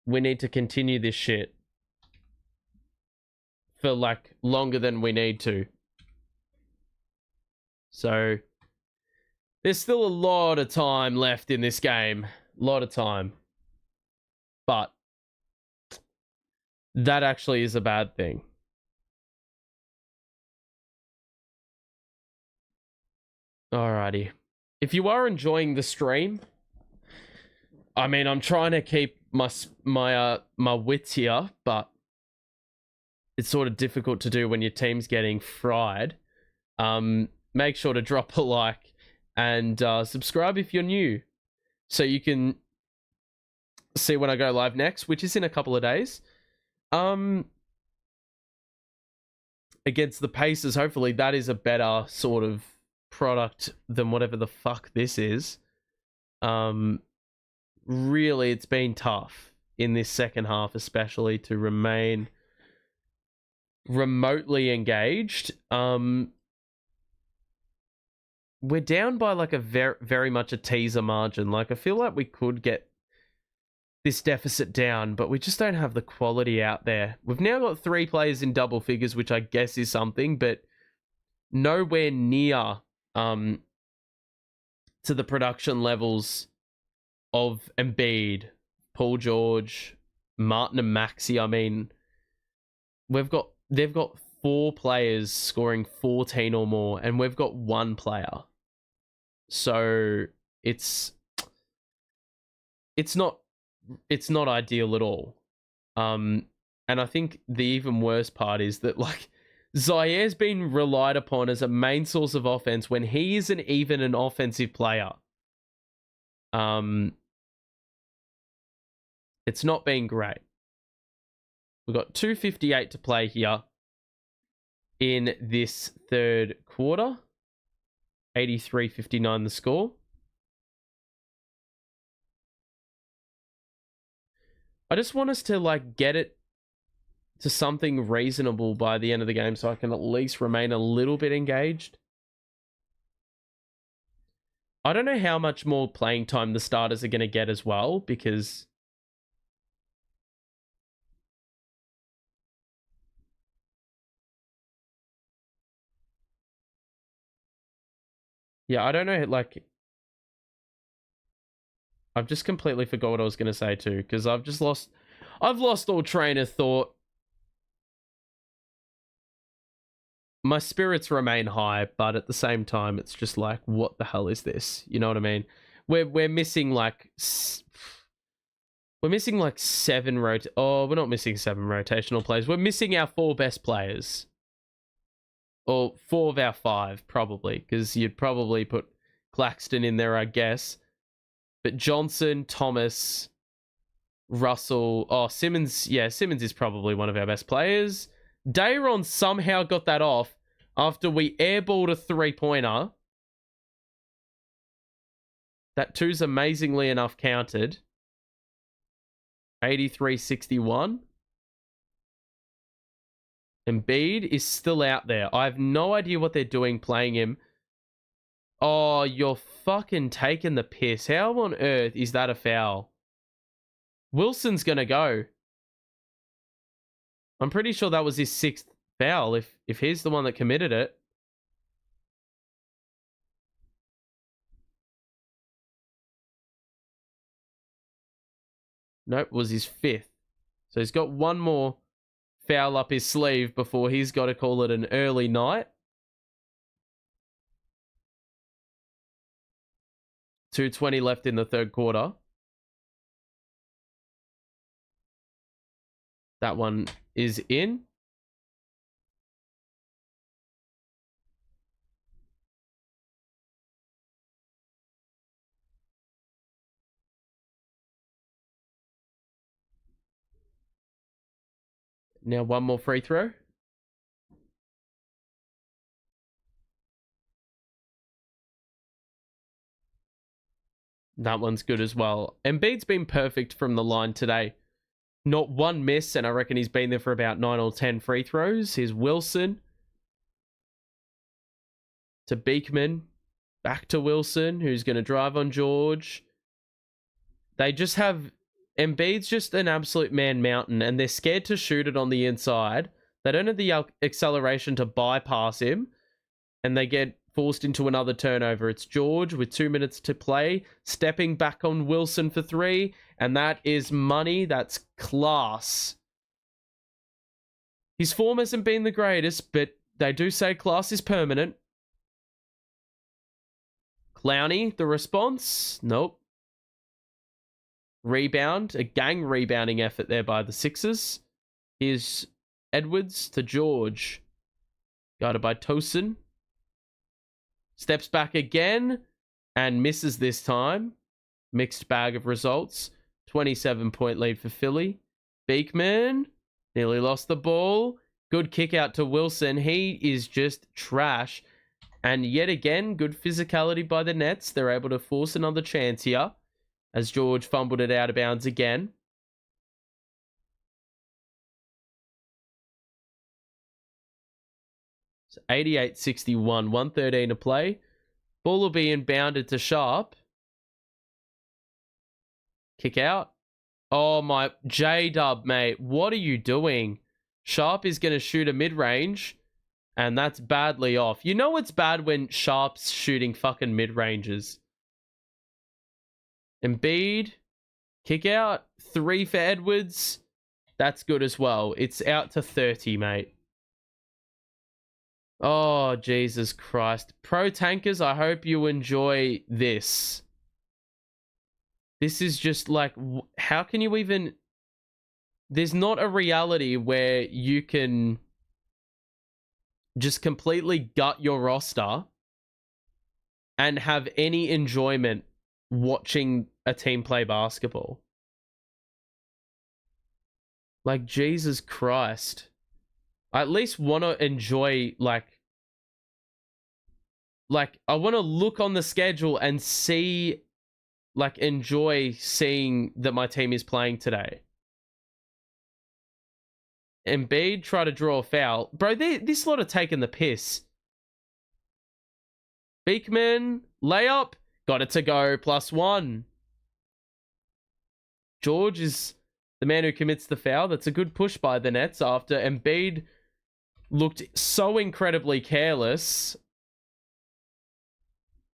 we need to continue this shit for like longer than we need to. So there's still a lot of time left in this game. A lot of time. But that actually is a bad thing. Alrighty. If you are enjoying the stream, I mean, I'm trying to keep my wits here, but it's sort of difficult to do when your team's getting fried. Make sure to drop a like and subscribe if you're new, so you can see when I go live next, which is in a couple of days. Against the Pacers, hopefully that is a better sort of product than whatever the fuck this is. Really, it's been tough in this second half, especially to remain remotely engaged. We're down by like a very much a teaser margin. Like, I feel like we could get this deficit down, but we just don't have the quality out there. We've now got 3 players in double figures, which I guess is something, but nowhere near to the production levels of Embiid, Paul George, Martin and Maxey. I mean, they've got 4 players scoring 14 or more, and we've got 1 player. So it's not ideal at all. And I think the even worse part is that, like, Zaire's been relied upon as a main source of offense when he isn't even an offensive player. It's not been great. We've got 2:58 to play here in this third quarter. 83-59 the score. I just want us to like get it to something reasonable by the end of the game so I can at least remain a little bit engaged. I don't know how much more playing time the starters are going to get as well, because Yeah, I don't know, like, I've just completely forgot what I was going to say too, because I've lost all train of thought. My spirits remain high, but at the same time, it's just like, what the hell is this? You know what I mean? We're missing like we're missing like we're not missing 7 rotational players. We're missing our 4 best players. Or 4 of our 5, probably, because you'd probably put Claxton in there, I guess. But Johnson, Thomas, Russell, Simmons, yeah, Simmons is probably one of our best players. Dayron somehow got that off after we airballed a 3-pointer. That 2's amazingly enough counted. 83-61. Embiid is still out there. I have no idea what they're doing playing him. Oh, you're fucking taking the piss. How on earth is that a foul? Wilson's gonna go. I'm pretty sure that was his 6th foul if he's the one that committed it. Nope, was his 5th. So he's got one more foul up his sleeve before he's got to call it an early night. 2:20 left in the 3rd quarter. That one is in. Now one more free throw. That one's good as well. Embiid's been perfect from the line today. Not one miss, and I reckon he's been there for about 9 or 10 free throws. Here's Wilson. To Beekman. Back to Wilson, who's going to drive on George. They just have... Embiid's just an absolute man mountain, and they're scared to shoot it on the inside. They don't have the acceleration to bypass him, and they get forced into another turnover. It's George with 2 minutes to play, stepping back on Wilson for 3, and that is money. That's class. His form hasn't been the greatest, but they do say class is permanent. Clowney, the response? Nope. Rebound, a gang rebounding effort there by the Sixers. Here's Edwards to George. Guarded by Tosin. Steps back again and misses this time. Mixed bag of results. 27-point lead for Philly. Beekman nearly lost the ball. Good kick out to Wilson. He is just trash. And yet again, good physicality by the Nets. They're able to force another chance here as George fumbled it out of bounds again. So 88-61, 1:13 to play. Ball will be inbounded to Sharp. Kick out. Oh my, J-Dub, mate. What are you doing? Sharp is going to shoot a mid-range, and that's badly off. You know it's bad when Sharp's shooting fucking mid-ranges. Embiid, kick out, 3 for Edwards. That's good as well. It's out to 30, mate. Oh, Jesus Christ. Pro Tankers, I hope you enjoy this. This is just like, how can you even... There's not a reality where you can just completely gut your roster and have any enjoyment watching a team play basketball. Like, Jesus Christ. I at least want to enjoy, like, I want to look on the schedule and see, like, enjoy seeing that my team is playing today. Embiid try to draw a foul. Bro, this lot are taking the piss. Beekman, layup. Got it to go, +1. George is the man who commits the foul. That's a good push by the Nets after Embiid looked so incredibly careless.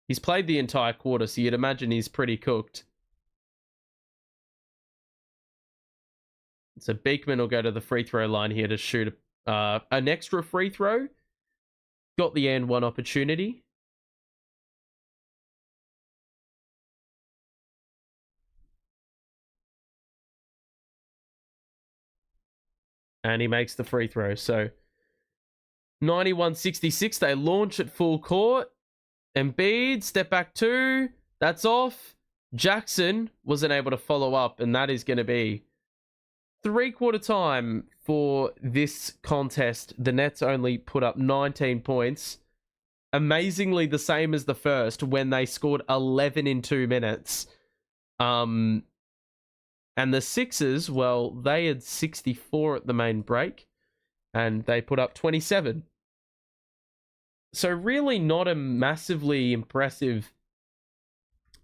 He's played the entire quarter, so you'd imagine he's pretty cooked. So Beekman will go to the free throw line here to shoot an extra free throw. Got the and one opportunity. And he makes the free throw. So 91-66. They launch at full court. Embiid, step back 2. That's off. Jackson wasn't able to follow up, and that is going to be 3/4 time for this contest. The Nets only put up 19 points. Amazingly, the same as the first when they scored 11 in 2 minutes. And the Sixers, well, they had 64 at the main break, and they put up 27. So really not a massively impressive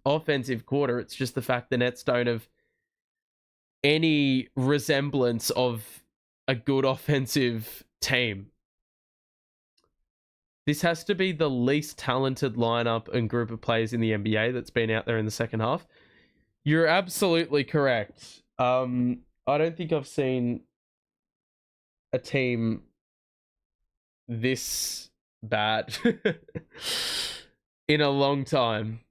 offensive quarter. It's just the fact the Nets don't have any resemblance of a good offensive team. This has to be the least talented lineup and group of players in the NBA that's been out there in the second half. You're absolutely correct. I don't think I've seen a team this bad in a long time.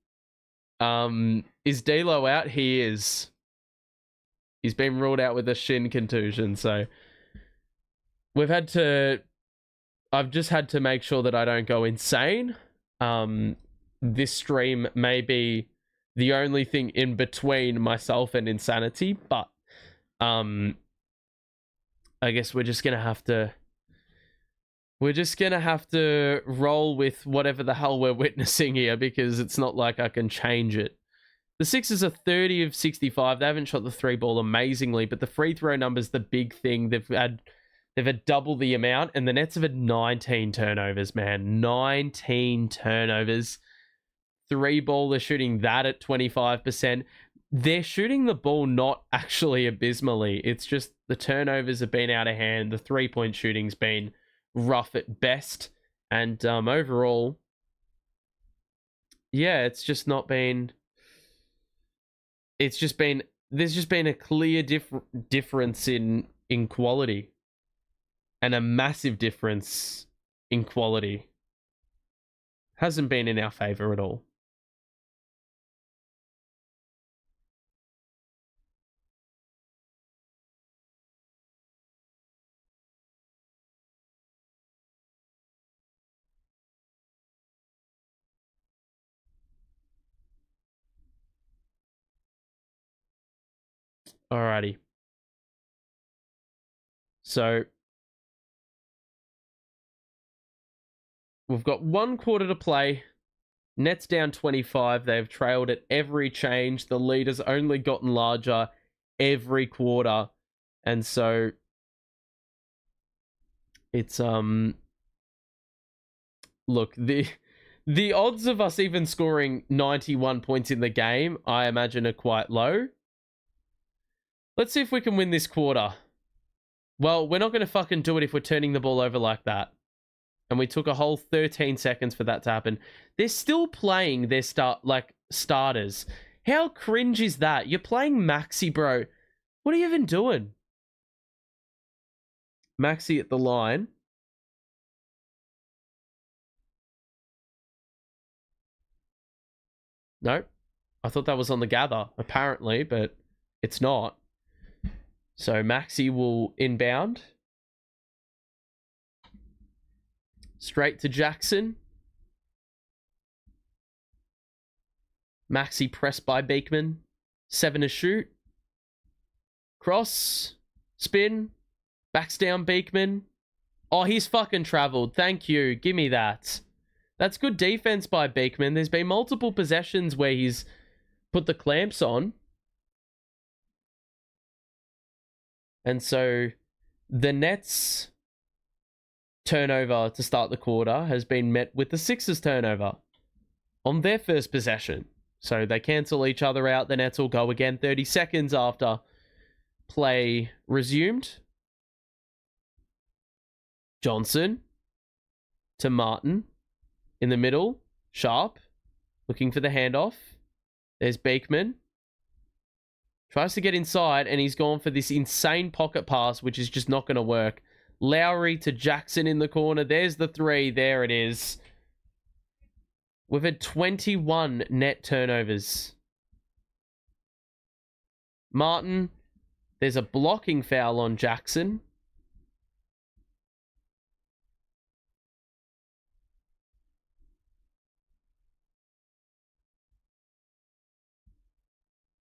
Is D'Lo out? He is. He's been ruled out with a shin contusion, so I've just had to make sure that I don't go insane. This stream may be the only thing in between myself and insanity, but I guess we're just gonna have to roll with whatever the hell we're witnessing here, because it's not like I can change it. The Sixers are 30 of 65. They haven't shot the 3 ball amazingly, but the free throw number's the big thing. They've had double the amount, and the Nets have had 19 turnovers, man. 19 turnovers. 3 ball, they're shooting that at 25%. They're shooting the ball not actually abysmally. It's just the turnovers have been out of hand. The 3-point shooting's been rough at best. And overall, yeah, there's just been a clear difference in quality. And a massive difference in quality. Hasn't been in our favor at all. Alrighty. So we've got 1 quarter to play. Nets down 25. They've trailed at every change. The lead has only gotten larger every quarter. And so it's look, the odds of us even scoring 91 points in the game, I imagine, are quite low. Let's see if we can win this quarter. Well, we're not going to fucking do it if we're turning the ball over like that. And we took a whole 13 seconds for that to happen. They're still playing their starters. How cringe is that? You're playing Maxey, bro. What are you even doing? Maxey at the line. Nope. I thought that was on the gather, apparently, but it's not. So Maxey will inbound. Straight to Jackson. Maxey pressed by Beekman. 7 to shoot. Cross. Spin. Backs down Beekman. Oh, he's fucking traveled. Thank you. Give me that. That's good defense by Beekman. There's been multiple possessions where he's put the clamps on. And so the Nets turnover to start the quarter has been met with the Sixers turnover on their first possession. So they cancel each other out. The Nets will go again 30 seconds after play resumed. Johnson to Martin in the middle. Sharp. Looking for the handoff. There's Beekman. Tries to get inside, and he's gone for this insane pocket pass, which is just not going to work. Lowry to Jackson in the corner. There's the three. There it is. We've had 21 net turnovers. Martin, there's a blocking foul on Jackson.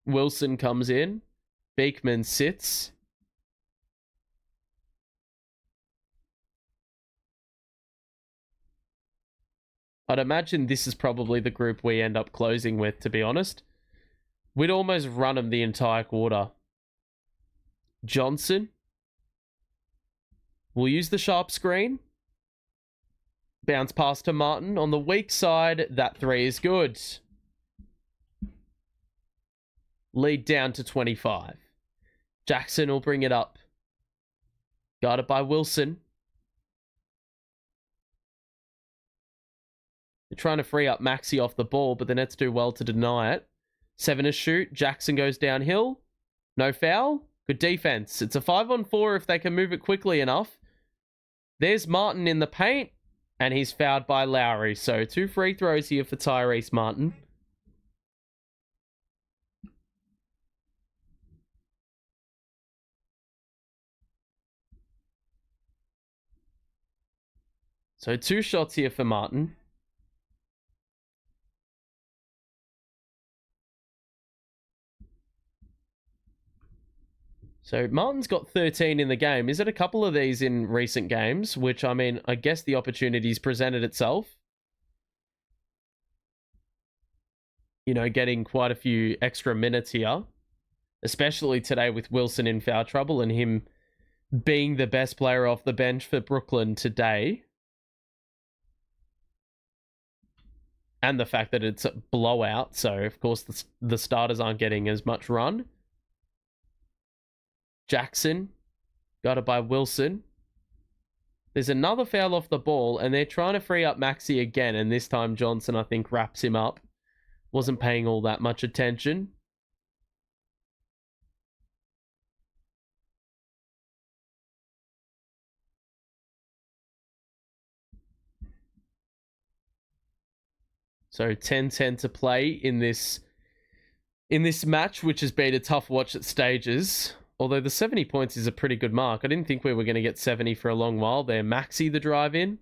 Wilson comes in. Beekman sits. I'd imagine this is probably the group we end up closing with, to be honest. We'd almost run them the entire quarter. Johnson. We'll use the sharp screen. Bounce pass to Martin. On the weak side, that three is good. Lead down to 25. Jackson will bring it up. Guarded by Wilson. They're trying to free up Maxey off the ball, but the Nets do well to deny it. 7 to shoot. Jackson goes downhill. No foul. Good defense. It's a 5-on-4 if they can move it quickly enough. There's Martin in the paint, and he's fouled by Lowry. So 2 free throws here for Tyrese Martin. So 2 shots here for Martin. So Martin's got 13 in the game. Is it a couple of these in recent games? Which, I mean, I guess the opportunity's presented itself. You know, getting quite a few extra minutes here. Especially today with Wilson in foul trouble and him being the best player off the bench for Brooklyn today. And the fact that it's a blowout. So, of course, the starters aren't getting as much run. Jackson. Got it by Wilson. There's another foul off the ball, and they're trying to free up Maxey again. And this time Johnson, I think, wraps him up. Wasn't paying all that much attention. So 10-10 to play in this match, which has been a tough watch at stages. Although the 70 points is a pretty good mark. I didn't think we were going to get 70 for a long while there. Maxey the drive in.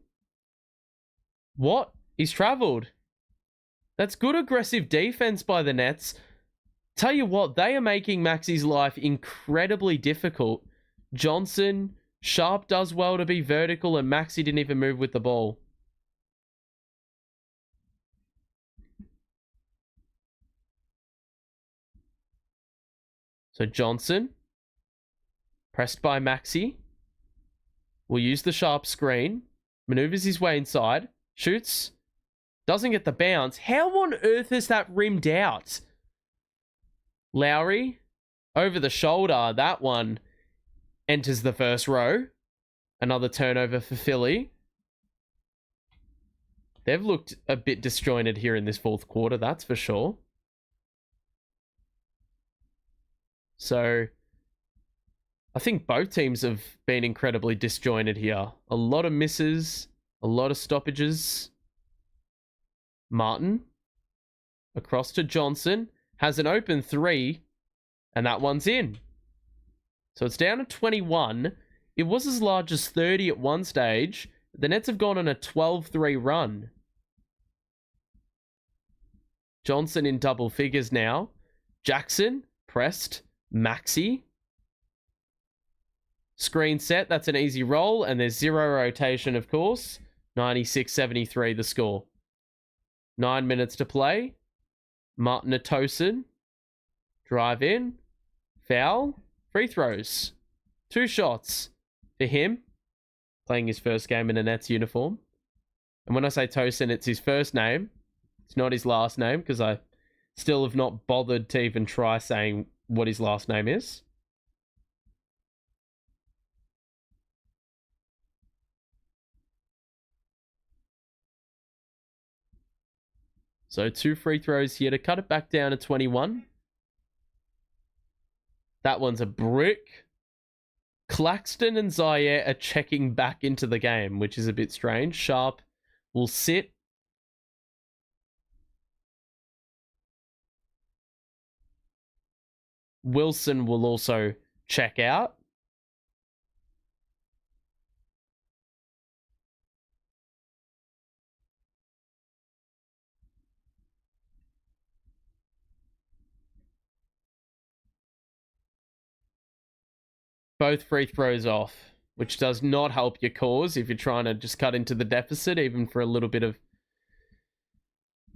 What? He's traveled. That's good aggressive defense by the Nets. Tell you what, they are making Maxey's life incredibly difficult. Johnson, Sharp does well to be vertical, and Maxey didn't even move with the ball. So Johnson, pressed by Maxey, will use the sharp screen, maneuvers his way inside, shoots, doesn't get the bounce. How on earth is that rimmed out? Lowry, over the shoulder, that one enters the first row. Another turnover for Philly. They've looked a bit disjointed here in this fourth quarter, that's for sure. So, I think both teams have been incredibly disjointed here. A lot of misses, a lot of stoppages. Martin, across to Johnson, has an open three, and that one's in. So it's down to 21. It was as large as 30 at one stage. The Nets have gone on a 12-3 run. Johnson in double figures now. Jackson, pressed. Maxey. Screen set, that's an easy roll, and there's 0 rotation, of course. 96-73 the score. 9 minutes to play. Martin Atosin. Drive in. Foul. Free throws. 2 shots for him. Playing his first game in a Nets uniform. And when I say Tosin, it's his first name. It's not his last name, because I still have not bothered to even try saying what his last name is. So 2 free throws here to cut it back down to 21. That one's a brick. Claxton and Zaire are checking back into the game, which is a bit strange. Sharp will sit. Wilson will also check out. Both free throws off, which does not help your cause if you're trying to just cut into the deficit, even for a little bit of,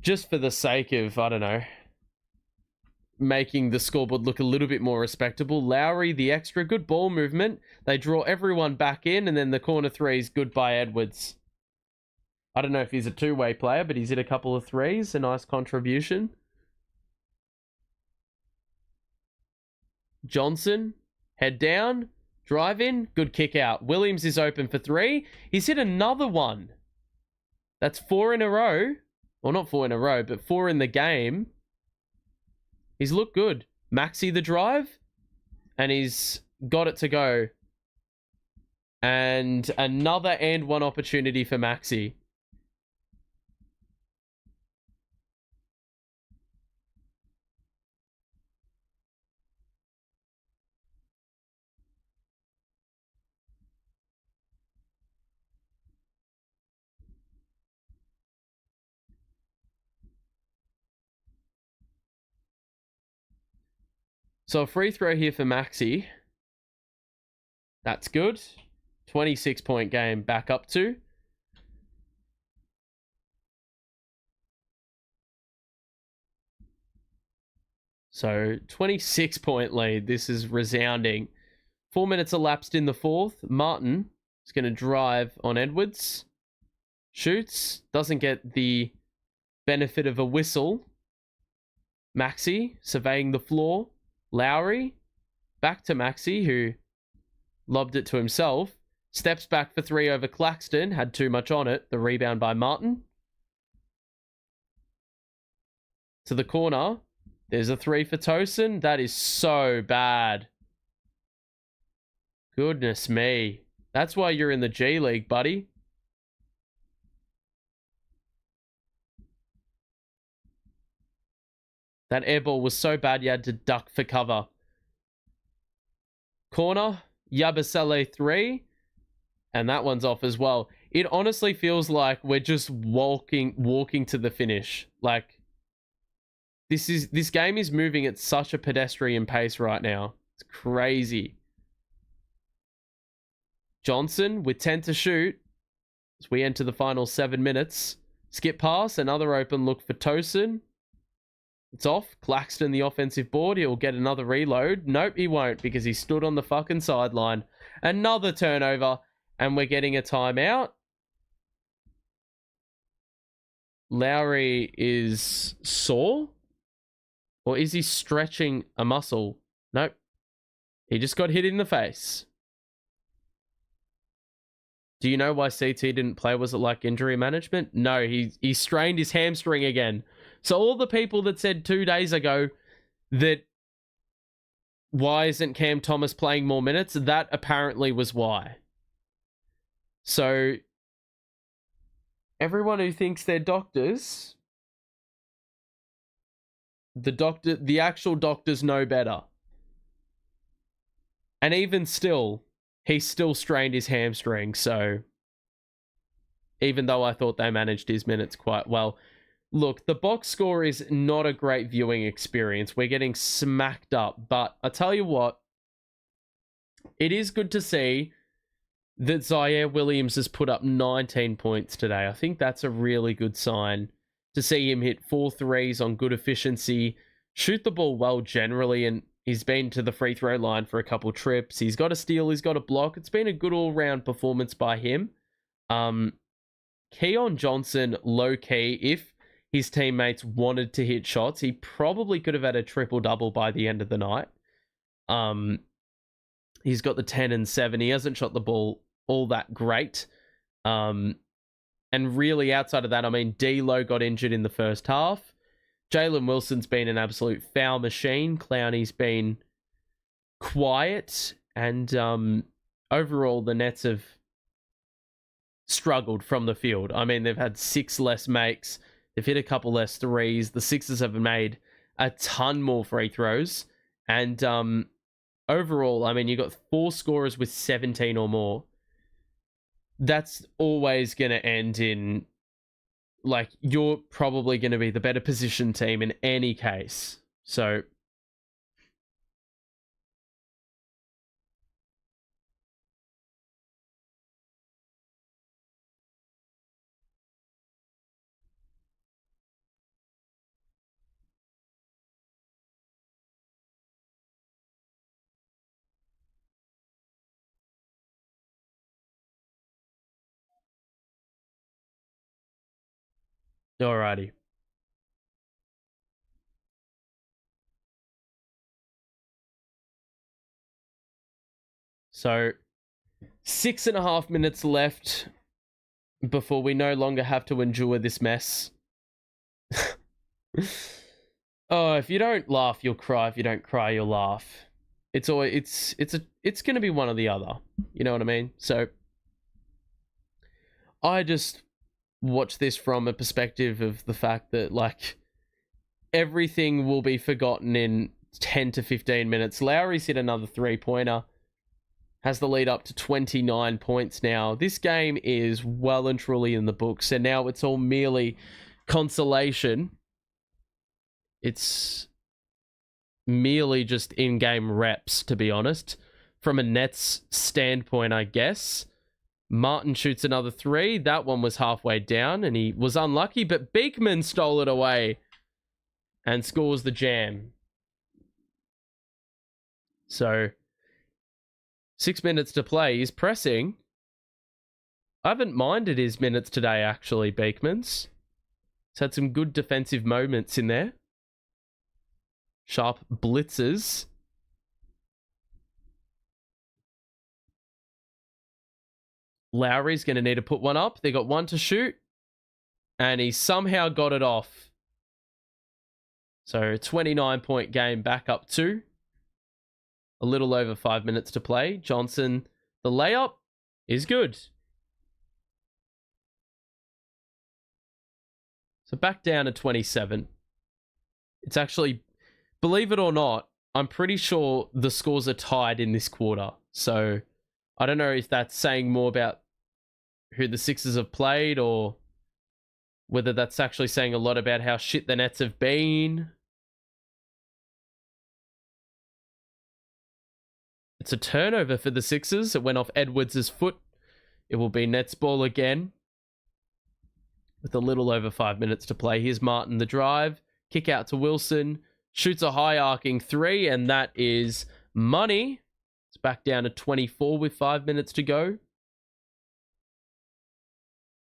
just for the sake of, I don't know, making the scoreboard look a little bit more respectable. Lowry, the extra, good ball movement. They draw everyone back in, and then the corner three is good by Edwards. I don't know if he's a two-way player, but he's hit a couple of threes. A nice contribution. Johnson, head down, drive in, good kick out. Williams is open for three. He's hit another one. That's 4 in a row. Well, not 4 in a row, but 4 in the game. He's looked good. Maxey the drive, and he's got it to go. And another and one opportunity for Maxey. So a free throw here for Maxey. That's good. 26-point game back up to. So 26-point lead. This is resounding. 4 minutes elapsed in the fourth. Martin is going to drive on Edwards. Shoots. Doesn't get the benefit of a whistle. Maxey surveying the floor. Lowry, back to Maxey, who lobbed it to himself. Steps back for three over Claxton. Had too much on it. The rebound by Martin. To the corner. There's a three for Tosin. That is so bad. Goodness me. That's why you're in the G League, buddy. That air ball was so bad you had to duck for cover. Corner, Yabusele 3. And that one's off as well. It honestly feels like we're just walking to the finish. Like, this game is moving at such a pedestrian pace right now. It's crazy. Johnson with 10 to shoot as we enter the final 7 minutes. Skip pass, another open look for Tosin. It's off. Claxton, the offensive board. He'll get another reload. Nope, he won't because he stood on the fucking sideline. Another turnover, and we're getting a timeout. Lowry is sore? Or is he stretching a muscle? Nope. He just got hit in the face. Do you know why CT didn't play? Was it like injury management? No, he strained his hamstring again. So all the people that said 2 days ago that why isn't Cam Thomas playing more minutes, that apparently was why. So everyone who thinks they're doctors, the actual doctors know better. And even still, he still strained his hamstring. So even though I thought they managed his minutes quite well. Look, the box score is not a great viewing experience. We're getting smacked up. But I tell you what, it is good to see that Zaire Williams has put up 19 points today. I think that's a really good sign to see him hit 4 threes on good efficiency, shoot the ball well generally, and he's been to the free throw line for a couple trips. He's got a steal, he's got a block. It's been a good all-round performance by him. Keon Johnson, low-key, if his teammates wanted to hit shots, he probably could have had a triple-double by the end of the night. He's got the 10 and 7. He hasn't shot the ball all that great. And really, outside of that, I mean, D'Lo got injured in the first half. Jalen Wilson's been an absolute foul machine. Clowney's been quiet. And overall, the Nets have struggled from the field. I mean, they've had 6 less makes. They've hit a couple less threes. The Sixers have made a ton more free throws. And overall, I mean, you got 4 scorers with 17 or more. That's always going to end in, like, you're probably going to be the better position team in any case. So, alrighty. So, 6.5 minutes left before we no longer have to endure this mess. Oh, if you don't laugh, you'll cry. If you don't cry, you'll laugh. It's always it's going to be one or the other. You know what I mean? So I just watch this from a perspective of the fact that, like, everything will be forgotten in 10 to 15 minutes. Lowry's hit another 3-pointer. Has the lead up to 29 points now. This game is well and truly in the books, and now it's all merely consolation. It's merely just in-game reps, to be honest. From a Nets standpoint, I guess. Martin shoots another 3. That one was halfway down, and he was unlucky, but Beekman stole it away and scores the jam. So, 6 minutes to play. He's pressing. I haven't minded his minutes today, actually, Beekman's. He's had some good defensive moments in there. Sharp blitzes. Lowry's going to need to put one up. They got 1 to shoot. And he somehow got it off. So, 29-point game back up 2. A little over 5 minutes to play. Johnson, the layup is good. So back down to 27. It's actually, believe it or not, I'm pretty sure the scores are tied in this quarter. So I don't know if that's saying more about who the Sixers have played, or whether that's actually saying a lot about how shit the Nets have been. It's a turnover for the Sixers. It went off Edwards' foot. It will be Nets ball again. With a little over 5 minutes to play. Here's Martin, the drive. Kick out to Wilson. Shoots a high arcing 3, and that is money. It's back down to 24 with 5 minutes to go.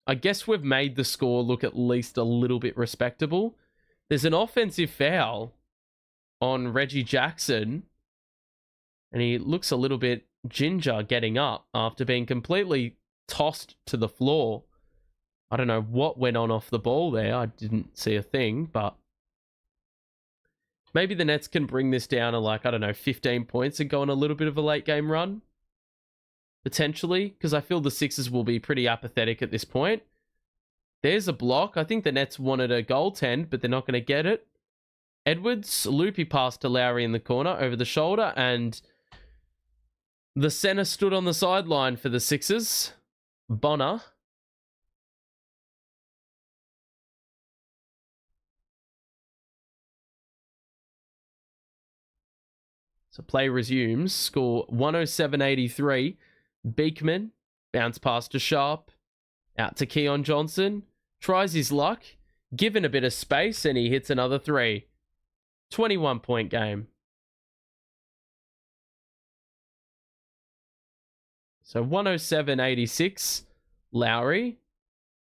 I guess we've made the score look at least a little bit respectable. There's an offensive foul on Reggie Jackson. And he looks a little bit ginger getting up after being completely tossed to the floor. I don't know what went on off the ball there. I didn't see a thing, but maybe the Nets can bring this down to, like, I don't know, 15 points and go on a little bit of a late game run. Potentially, because I feel the Sixers will be pretty apathetic at this point. There's a block. I think the Nets wanted a goaltend, but they're not going to get it. Edwards, loopy pass to Lowry in the corner over the shoulder, and the center stood on the sideline for the Sixers. Bonner. So play resumes. Score 107-83. Beekman. Bounce pass to Sharp. Out to Keon Johnson. Tries his luck. Given a bit of space, and he hits another 3. 21-point game. So 107-86. Lowry.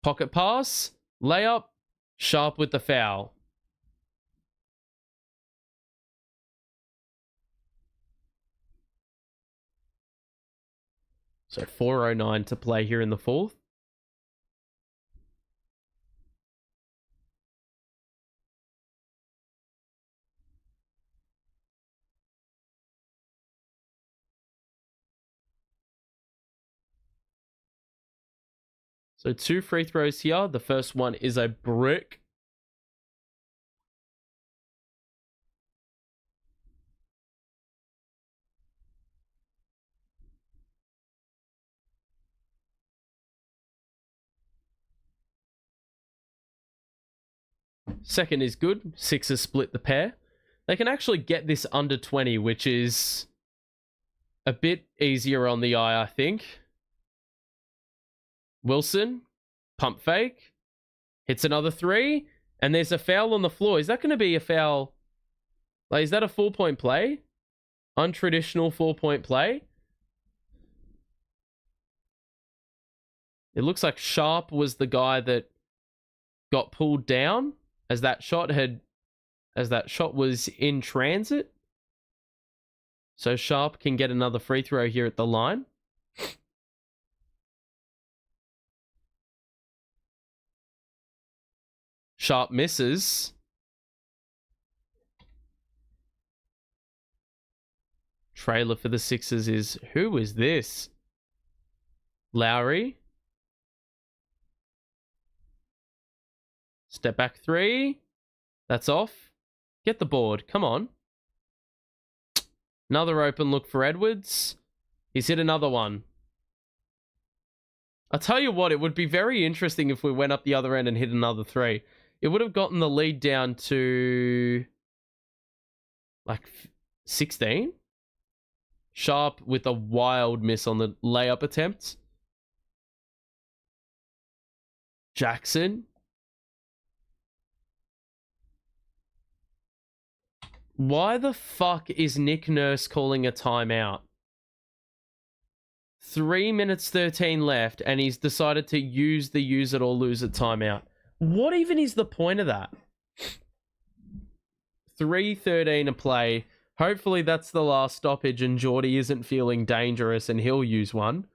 Pocket pass. Layup. Sharp with the foul. So 4:09 to play here in the fourth. So 2 free throws here. The first one is a brick. Second is good. Sixers split the pair. They can actually get this under 20, which is a bit easier on the eye, I think. Wilson, pump fake, hits another 3, and there's a foul on the floor. Is that going to be a foul? Like, is that a 4-point play? Untraditional 4-point play? It looks like Sharp was the guy that got pulled down as that shot was in transit. So Sharp can get another free throw here at the line. Sharp misses. Trailer for the Sixers is, who is this? Lowry. Step back 3. That's off. Get the board. Come on. Another open look for Edwards. He's hit another one. I'll tell you what, it would be very interesting if we went up the other end and hit another 3. It would have gotten the lead down to like 16. Sharp with a wild miss on the layup attempt. Jackson. Why the fuck is Nick Nurse calling a timeout? 3 minutes 13 left, and he's decided to use the use it or lose it timeout. What even is the point of that? 3:13 to play. Hopefully that's the last stoppage and Geordie isn't feeling dangerous and he'll use one.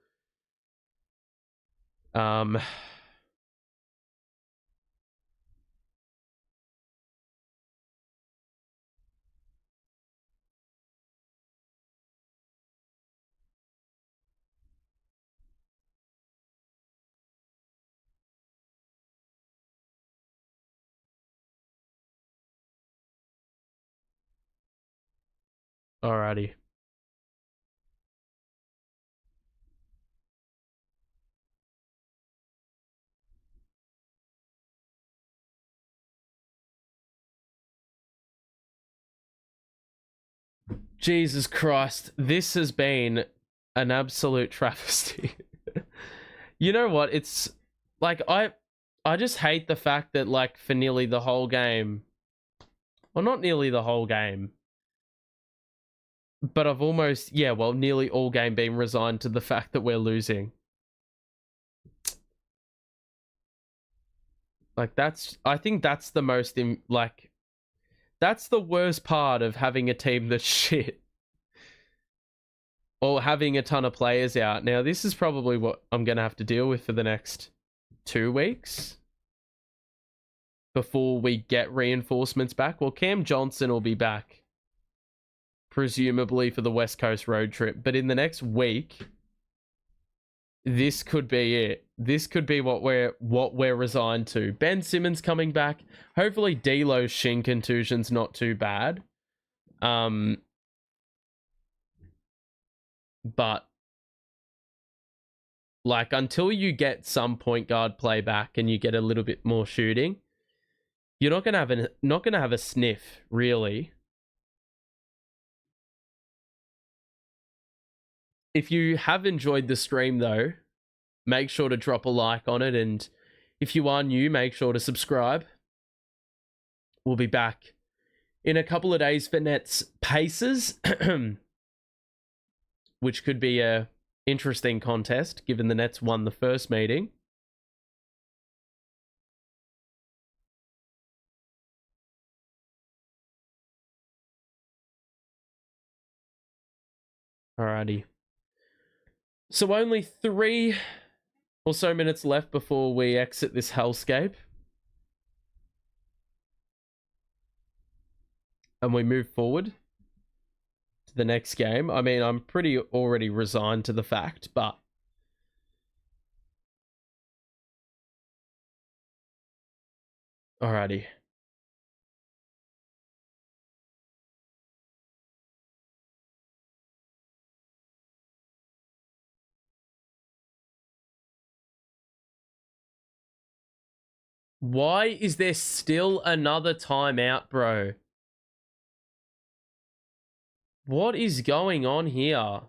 Alrighty. Jesus Christ, this has been an absolute travesty. You know what? It's like I just hate the fact that like for nearly the whole game, well, not nearly the whole game, but I've almost, nearly all game been resigned to the fact that we're losing. Like I think that's the most, that's the worst part of having a team that's shit. Or having a ton of players out. Now, this is probably what I'm going to have to deal with for the next 2 weeks. Before we get reinforcements back. Well, Cam Johnson will be back. Presumably for the West Coast road trip. But in the next week, this could be it. This could be what we're resigned to. Ben Simmons coming back. Hopefully D'Lo's shin contusion's not too bad. But like until you get some point guard play back and you get a little bit more shooting, you're not gonna have a sniff, really. If you have enjoyed the stream though, make sure to drop a like on it, and if you are new, make sure to subscribe. We'll be back in a couple of days for Nets Pacers. Which could be a interesting contest, given the Nets won the first meeting. Alrighty. So only 3 or so minutes left before we exit this hellscape. And we move forward to the next game. I mean, I'm pretty already resigned to the fact, but Alrighty. Why is there still another timeout, bro? What is going on here?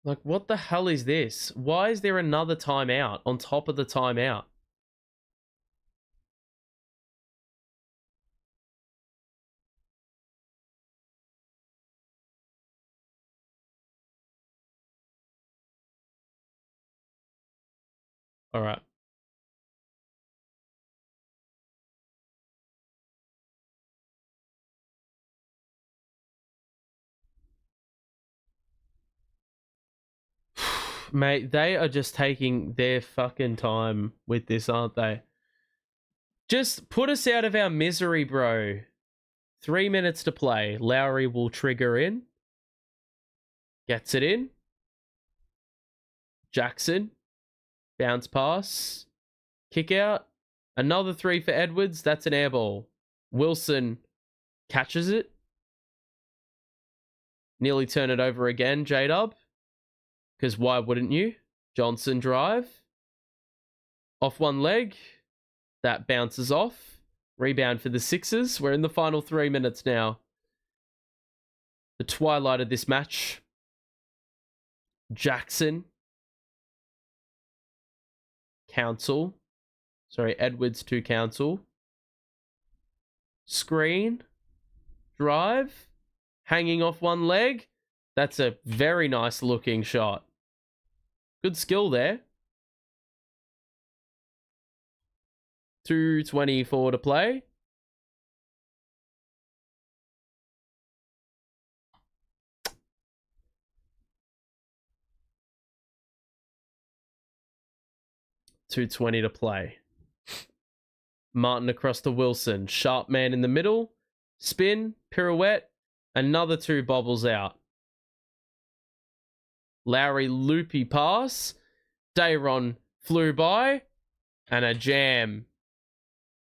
Like, what the hell is this? Why is there another timeout on top of the timeout? All right. Mate, they are just taking their fucking time with this, aren't they? Just put us out of our misery, bro. 3 minutes to play. Lowry will trigger in. Gets it in. Jackson. Bounce pass. Kick out. Another 3 for Edwards. That's an air ball. Wilson catches it. Nearly turn it over again, J-Dub. Because why wouldn't you? Johnson drive. Off one leg. That bounces off. Rebound for the Sixers. We're in the final 3 minutes now. The twilight of this match. Jackson. Council. Sorry, Edwards to Council. Screen. Drive. Hanging off one leg. That's a very nice looking shot. Good skill there. 2:24 to play. .220 to play. Martin across to Wilson. Sharp man in the middle. Spin. Pirouette. Another 2 bobbles out. Lowry loopy pass. Dayron flew by. And a jam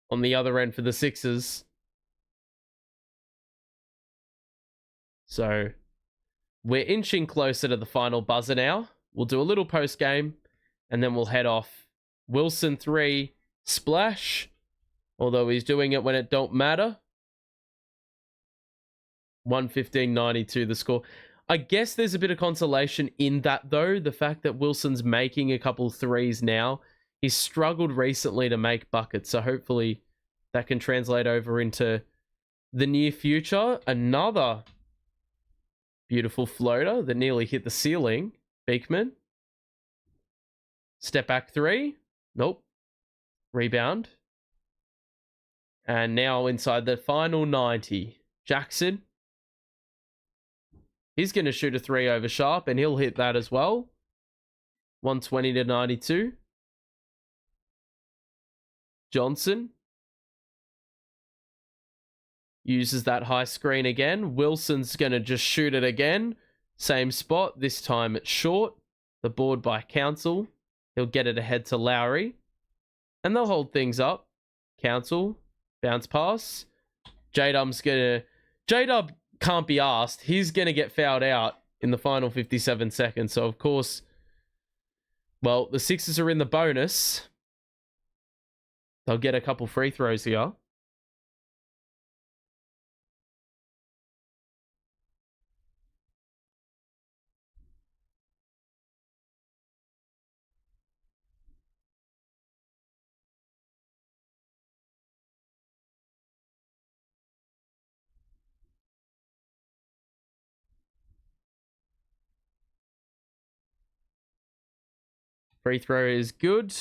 on the other end for the Sixers. So we're inching closer to the final buzzer now. We'll do a little post game and then we'll head off. Wilson 3, splash. Although he's doing it when it don't matter. 115.92 the score. I guess there's a bit of consolation in that, though. The fact that Wilson's making a couple threes now. He's struggled recently to make buckets, so hopefully that can translate over into the near future. Another beautiful floater that nearly hit the ceiling. Beekman. Step back 3. Nope. Rebound. And now inside the final 90. Jackson. He's going to shoot a 3 over Sharp, and he'll hit that as well. 120-92. Johnson. Uses that high screen again. Wilson's going to just shoot it again. Same spot. This time it's short. The board by Council. He'll get it ahead to Lowry. And they'll hold things up. Council. Bounce pass. J-Dub's going to... J-Dub can't be asked. He's going to get fouled out in the final 57 seconds. So, of course, well, the Sixers are in the bonus. They'll get a couple free throws here. Free throw is good.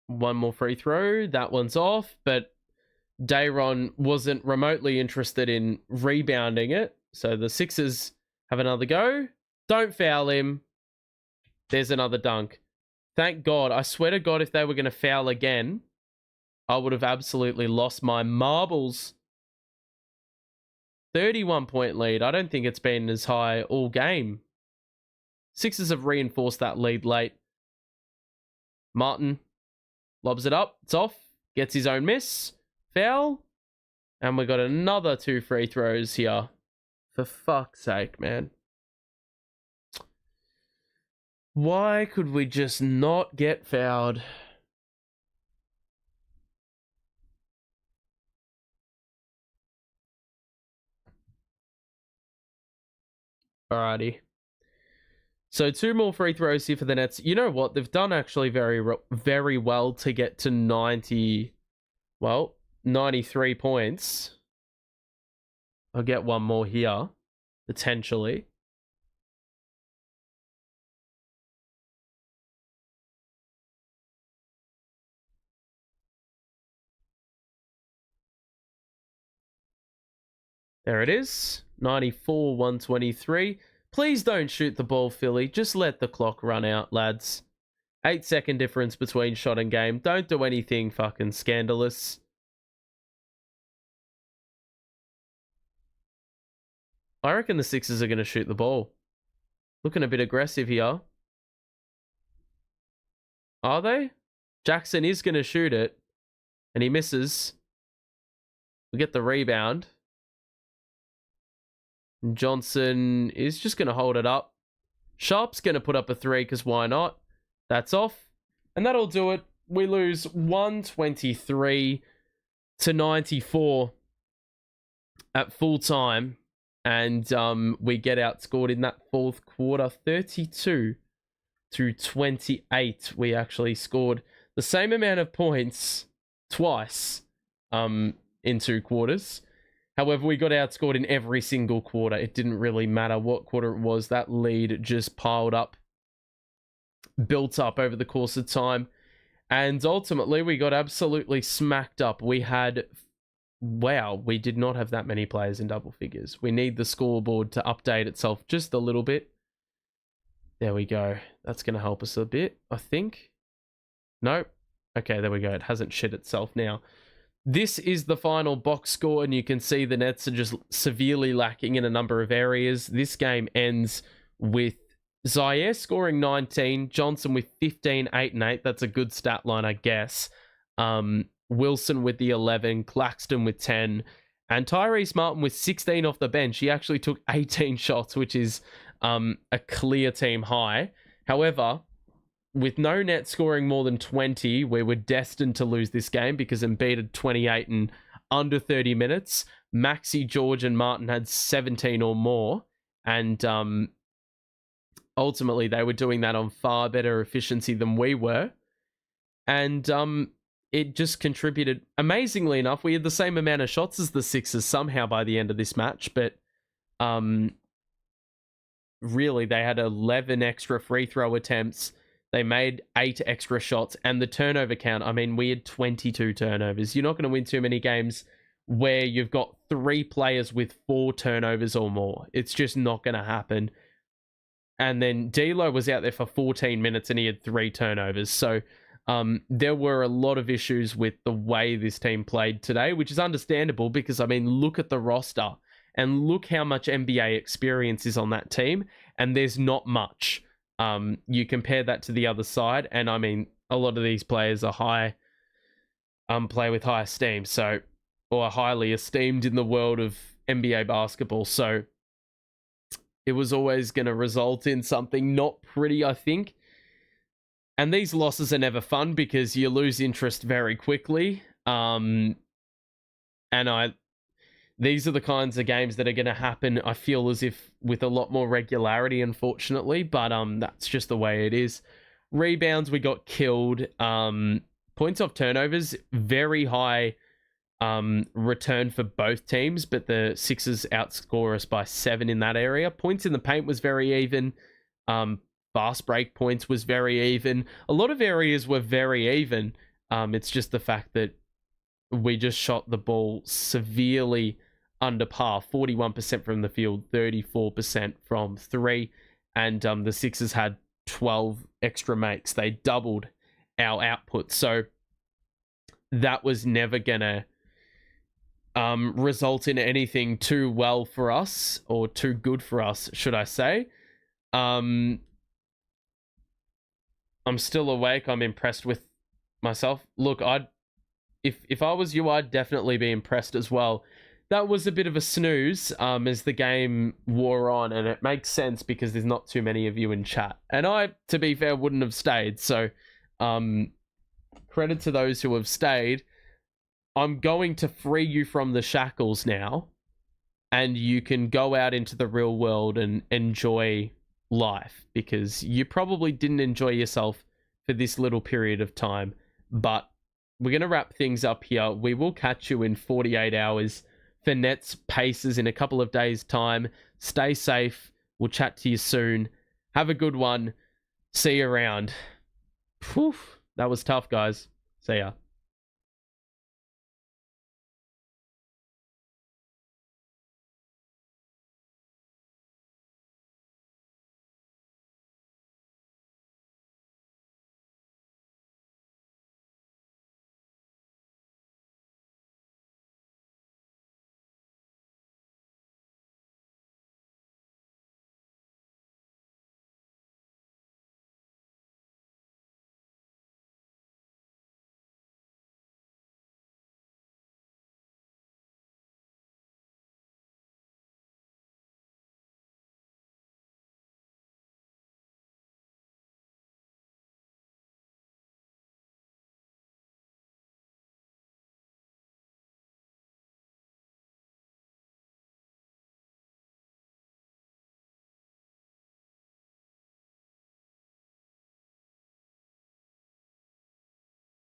One more free throw. That one's off, but Dayron wasn't remotely interested in rebounding it. So the Sixers have another go. Don't foul him. There's another dunk. Thank God. I swear to God, if they were going to foul again, I would have absolutely lost my marbles. 31-point lead. I don't think it's been as high all game. Sixers have reinforced that lead late. Martin lobs it up. It's off. Gets his own miss. Foul. And we got another 2 free throws here. For fuck's sake, man. Why could we just not get fouled? Alrighty. So 2 more free throws here for the Nets. You know what? They've done actually very well to get to 93 points. I'll get one more here, potentially. There it is. 94, 123. Please don't shoot the ball, Philly. Just let the clock run out, lads. 8-second difference between shot and game. Don't do anything fucking scandalous. I reckon the Sixers are going to shoot the ball. Looking a bit aggressive here. Are they? Jackson is going to shoot it. And he misses. We get the rebound. Johnson is just going to hold it up. Sharp's going to put up a 3 because why not? That's off. And that'll do it. We lose 123 to 94 at full time. And we get outscored in that fourth quarter, 32 to 28. We actually scored the same amount of points twice in 2 quarters. However, we got outscored in every single quarter. It didn't really matter what quarter it was. That lead just piled up, built up over the course of time. And ultimately, we got absolutely smacked up. We had... Wow, we did not have that many players in double figures. We need the scoreboard to update itself just a little bit. There we go. That's going to help us a bit, I think. Nope. Okay, there we go. It hasn't shit itself now. This is the final box score, and you can see the Nets are just severely lacking in a number of areas. This game ends with Zaire scoring 19, Johnson with 15, 8, and 8. That's a good stat line, I guess. Wilson with the 11, Claxton with 10, and Tyrese Martin with 16 off the bench. He actually took 18 shots, which is a clear team high. However, with no net scoring more than 20, we were destined to lose this game because Embiid had 28 in under 30 minutes. Maxey, George, and Martin had 17 or more. And ultimately, they were doing that on far better efficiency than we were. And it just contributed. Amazingly enough, we had the same amount of shots as the Sixers somehow by the end of this match. But really, they had 11 extra free throw attempts. They made 8 extra shots, and the turnover count, I mean, we had 22 turnovers. You're not going to win too many games where you've got 3 players with 4 turnovers or more. It's just not going to happen. And then D'Lo was out there for 14 minutes and he had 3 turnovers. So there were a lot of issues with the way this team played today, which is understandable because, I mean, look at the roster and look how much NBA experience is on that team, and there's not much. You compare that to the other side, and I mean, a lot of these players are play with high esteem, so, or highly esteemed in the world of NBA basketball. So it was always going to result in something not pretty, I think. And these losses are never fun because you lose interest very quickly. These are the kinds of games that are going to happen, I feel, as if with a lot more regularity, unfortunately. But that's just the way it is. Rebounds, we got killed. Points off turnovers, very high return for both teams, but the Sixers outscore us by 7 in that area. Points in the paint was very even. Fast break points was very even. A lot of areas were very even. It's just the fact that we just shot the ball severely under par. 41% from the field, 34% from 3. And the Sixers had 12 extra makes. They doubled our output. So that was never gonna result in anything too well for us, or too good for us, should I say. I'm still awake. I'm impressed with myself. Look, if I was you, I'd definitely be impressed as well. That was a bit of a snooze as the game wore on, and it makes sense because there's not too many of you in chat. And I, to be fair, wouldn't have stayed. So credit to those who have stayed. I'm going to free you from the shackles now, and you can go out into the real world and enjoy life, because you probably didn't enjoy yourself for this little period of time. But we're going to wrap things up here. We will catch you in 48 hours for Nets Pacers in a couple of days' time. Stay safe. We'll chat to you soon. Have a good one. See you around. Whew, that was tough, guys. See ya.